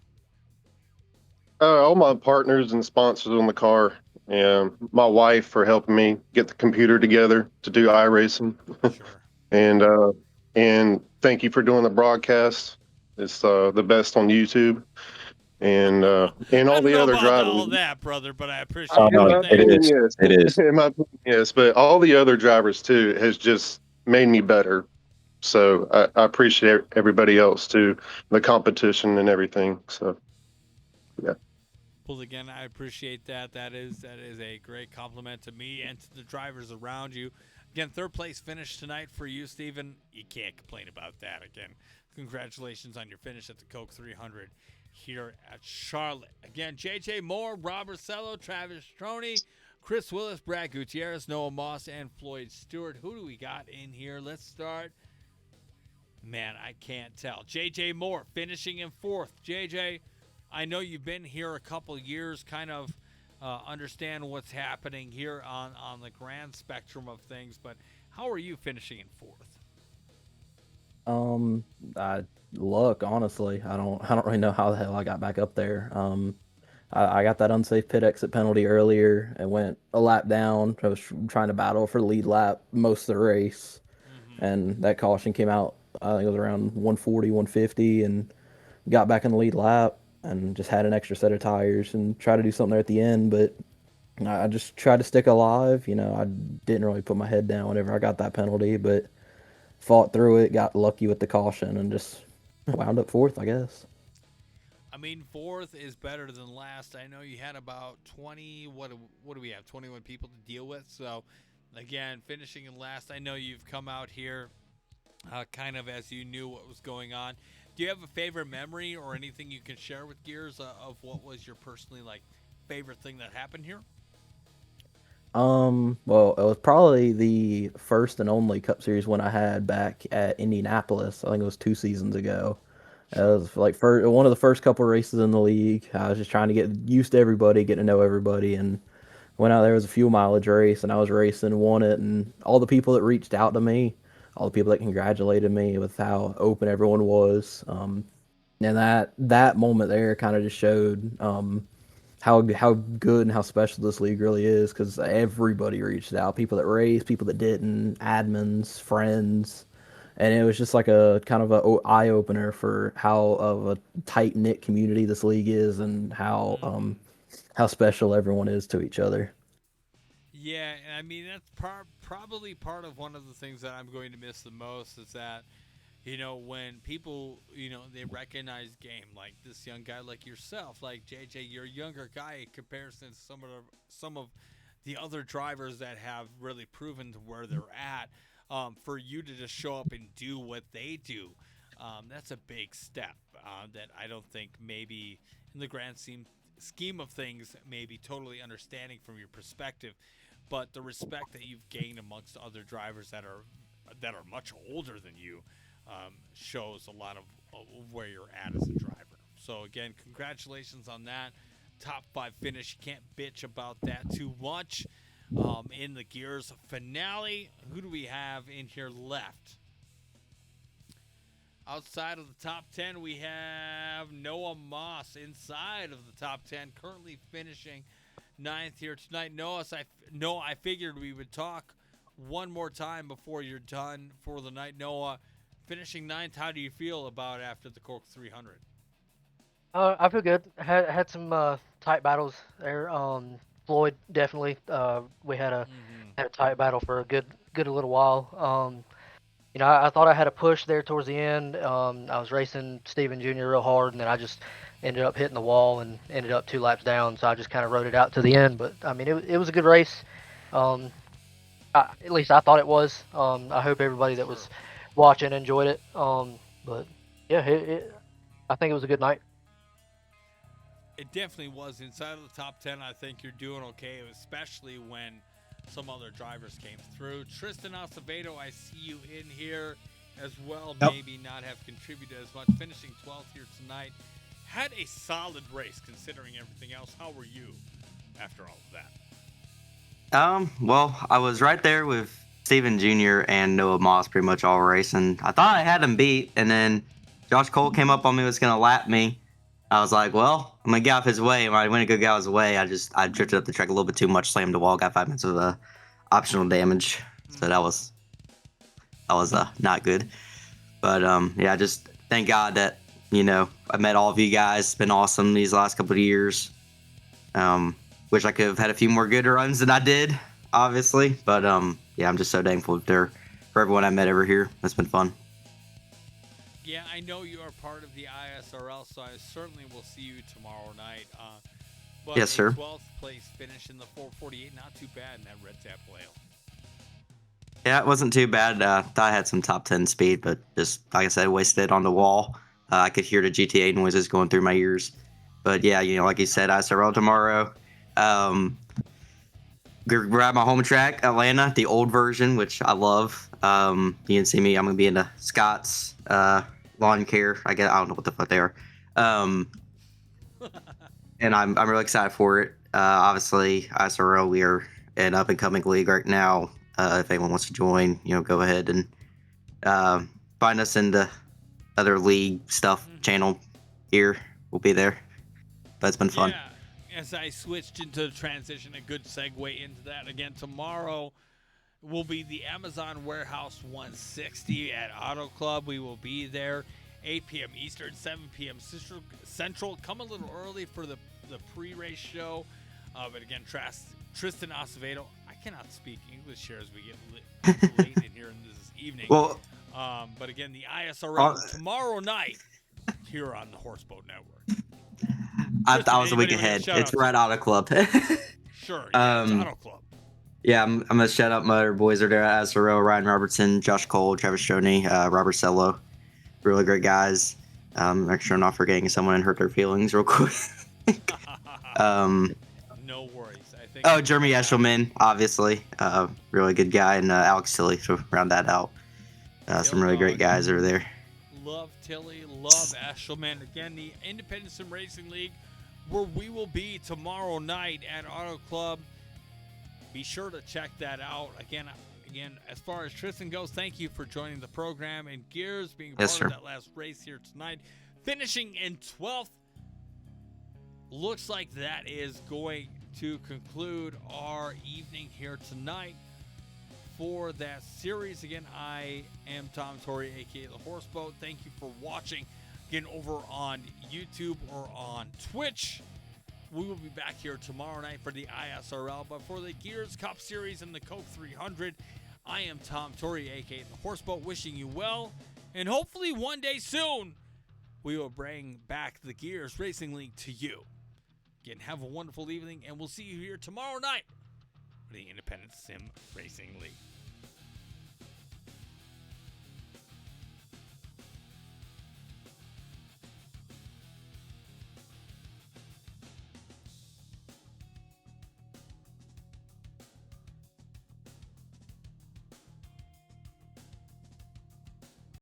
All my partners and sponsors on the car, and my wife for helping me get the computer together to do iRacing. Sure. And thank you for doing the broadcast. It's the best on YouTube. And all the other drivers. All that, brother, but I appreciate Oh, it. no, Thank it you. is. Yes, It is. in my opinion, yes, but all the other drivers too has just made me better. So I appreciate everybody else too, the competition and everything. So yeah. Well, again, I appreciate that. That is a great compliment to me and to the drivers around you. Again, third place finish tonight for you, Steven. You can't complain about that. Again, congratulations on your finish at the Coke 300 here at Charlotte. Again, JJ Moore, Rob Rosello, Travis Stroney, Chris Willis, Brad Gutierrez, Noah Moss, and Floyd Stewart. Who do we got in here? Let's start. Man, I can't tell. JJ Moore finishing in fourth. JJ, I know you've been here a couple years, kind of understand what's happening here on the grand spectrum of things, but how are you finishing in fourth? Luck, honestly. I don't really know how the hell I got back up there. I got that unsafe pit exit penalty earlier and went a lap down. I was trying to battle for the lead lap most of the race, and that caution came out. I think it was around 140, 150, and got back in the lead lap and just had an extra set of tires and tried to do something there at the end, but I just tried to stick alive. I didn't really put my head down whenever I got that penalty, but fought through it, got lucky with the caution, and just wound up fourth, I guess. I mean, fourth is better than last. I know you had about 20, what do we have, 21 people to deal with. So, again, finishing in last, I know you've come out here kind of as you knew what was going on. Do you have a favorite memory or anything you can share with Gears of what was your personally favorite thing that happened here? Well, it was probably the first and only Cup Series win I had back at Indianapolis. I think it was 2 seasons ago. It was one of the first couple races in the league. I was just trying to get used to everybody, getting to know everybody, and went out there. It was a fuel mileage race, and I was racing, won it, and all the people that reached out to me, all the people that congratulated me with how open everyone was, and that moment there kind of just showed how good and how special this league really is, because everybody reached out, people that raced, people that didn't, admins, friends, and it was just like a kind of a eye opener for how of a tight knit community this league is, and how special everyone is to each other. Yeah, I mean that's probably part of one of the things that I'm going to miss the most is that, when people, they recognize game, like this young guy like yourself, like JJ, you're a younger guy in comparison to some of the other drivers that have really proven to where they're at. For you to just show up and do what they do, that's a big step that I don't think maybe in the grand scheme of things maybe totally understanding from your perspective, but the respect that you've gained amongst other drivers that are much older than you shows a lot of where you're at as a driver. So again, congratulations on that top 5 finish. You can't bitch about that too much. In the Gears finale, who do we have in here left? Outside of the top 10, we have Noah Moss inside of the top 10, currently finishing 9th here tonight. Noah, I figured we would talk one more time before you're done for the night. Noah, finishing 9th, how do you feel about after the Cork 300? I feel good. Had some tight battles there. Floyd definitely. We had a tight battle for a good little while. I thought I had a push there towards the end. I was racing Steven Jr. real hard, and then I just ended up hitting the wall and ended up 2 laps down. So I just kind of rode it out to the end. But I mean, it was a good race. At least I thought it was. I hope everybody that was watching enjoyed it. But yeah, I think it was a good night. It definitely was. Inside of the top 10, I think you're doing okay, especially when some other drivers came through. Tristan Acevedo, I see you in here as well. Yep. Maybe not have contributed as much. Finishing 12th here tonight. Had a solid race considering everything else. How were you after all of that? Well, I was right there with Steven Jr. and Noah Moss pretty much all race, and I thought I had him beat, and then Josh Cole came up on me, was going to lap me. I was like, well, I'm going to get off his way. When I went to go get out of his way, I drifted up the track a little bit too much, slammed the wall, got 5 minutes of optional damage. So that was not good. But yeah, just thank God that, I met all of you guys. It's been awesome these last couple of years. Wish I could have had a few more good runs than I did, obviously. But yeah, I'm just so thankful for everyone I met over here. It's been fun. Yeah, I know you are part of the ISRL, so I certainly will see you tomorrow night. But Yes, sir. 12th place finish in the 448, not too bad in that Red Tap Whale. Yeah, it wasn't too bad. Thought I had some top 10 speed, but just, like I said, wasted on the wall. I could hear the GTA noises going through my ears. But yeah, like you said, ISRL tomorrow. Grab my home track, Atlanta, the old version, which I love. You can see me. I'm going to be in the Scott's lawn care. I don't know what the fuck they are. And I'm really excited for it. Obviously, ISRL, we are an up-and-coming league right now. If anyone wants to join, go ahead and find us in the other league stuff channel here. We'll be there. But it's been fun. Yeah, as I switched into the transition, a good segue into that. Again, tomorrow will be the Amazon Warehouse 160 at Auto Club. We will be there 8 p.m. Eastern, 7 p.m. Central. Come a little early for the pre-race show. But again, Tristan Acevedo. I cannot speak English here as we get late in here in this evening. Well, but again, the ISRL tomorrow night here on the Horseboat Network. I was a week ahead. It's right Auto Club. Sure. Yeah, it's Auto Club. Yeah, I'm gonna shout out my other boys are there at ISRL: Ryan Robertson, Josh Cole, Travis Shoney, Robert Cello. Really great guys. Make sure I'm not forgetting someone and hurt their feelings real quick. No worries. I think. Oh, Jeremy Eshelman, obviously, really good guy, and Alex Tilly to round that out. Some really great guys over there. Love Tilly, love Eshelman. Again, the Independent Sim Racing League, where we will be tomorrow night at Auto Club. Be sure to check that out. Again, as far as Tristan goes, thank you for joining the program, and Gears being part of that last race here tonight, finishing in 12th. Looks like that is going to conclude our evening here tonight for that series. Again, I am Tom Torrey, aka The Horseboat. Thank you for watching again over on YouTube or on Twitch. We will be back here tomorrow night for the ISRL, but for the Gears Cup Series and the Coke 300, I am Tom Torrey, aka The Horseboat, wishing you well, and hopefully one day soon we will bring back the Gears Racing League to you. Again, have a wonderful evening, and we'll see you here tomorrow night for the Independent Sim Racing League.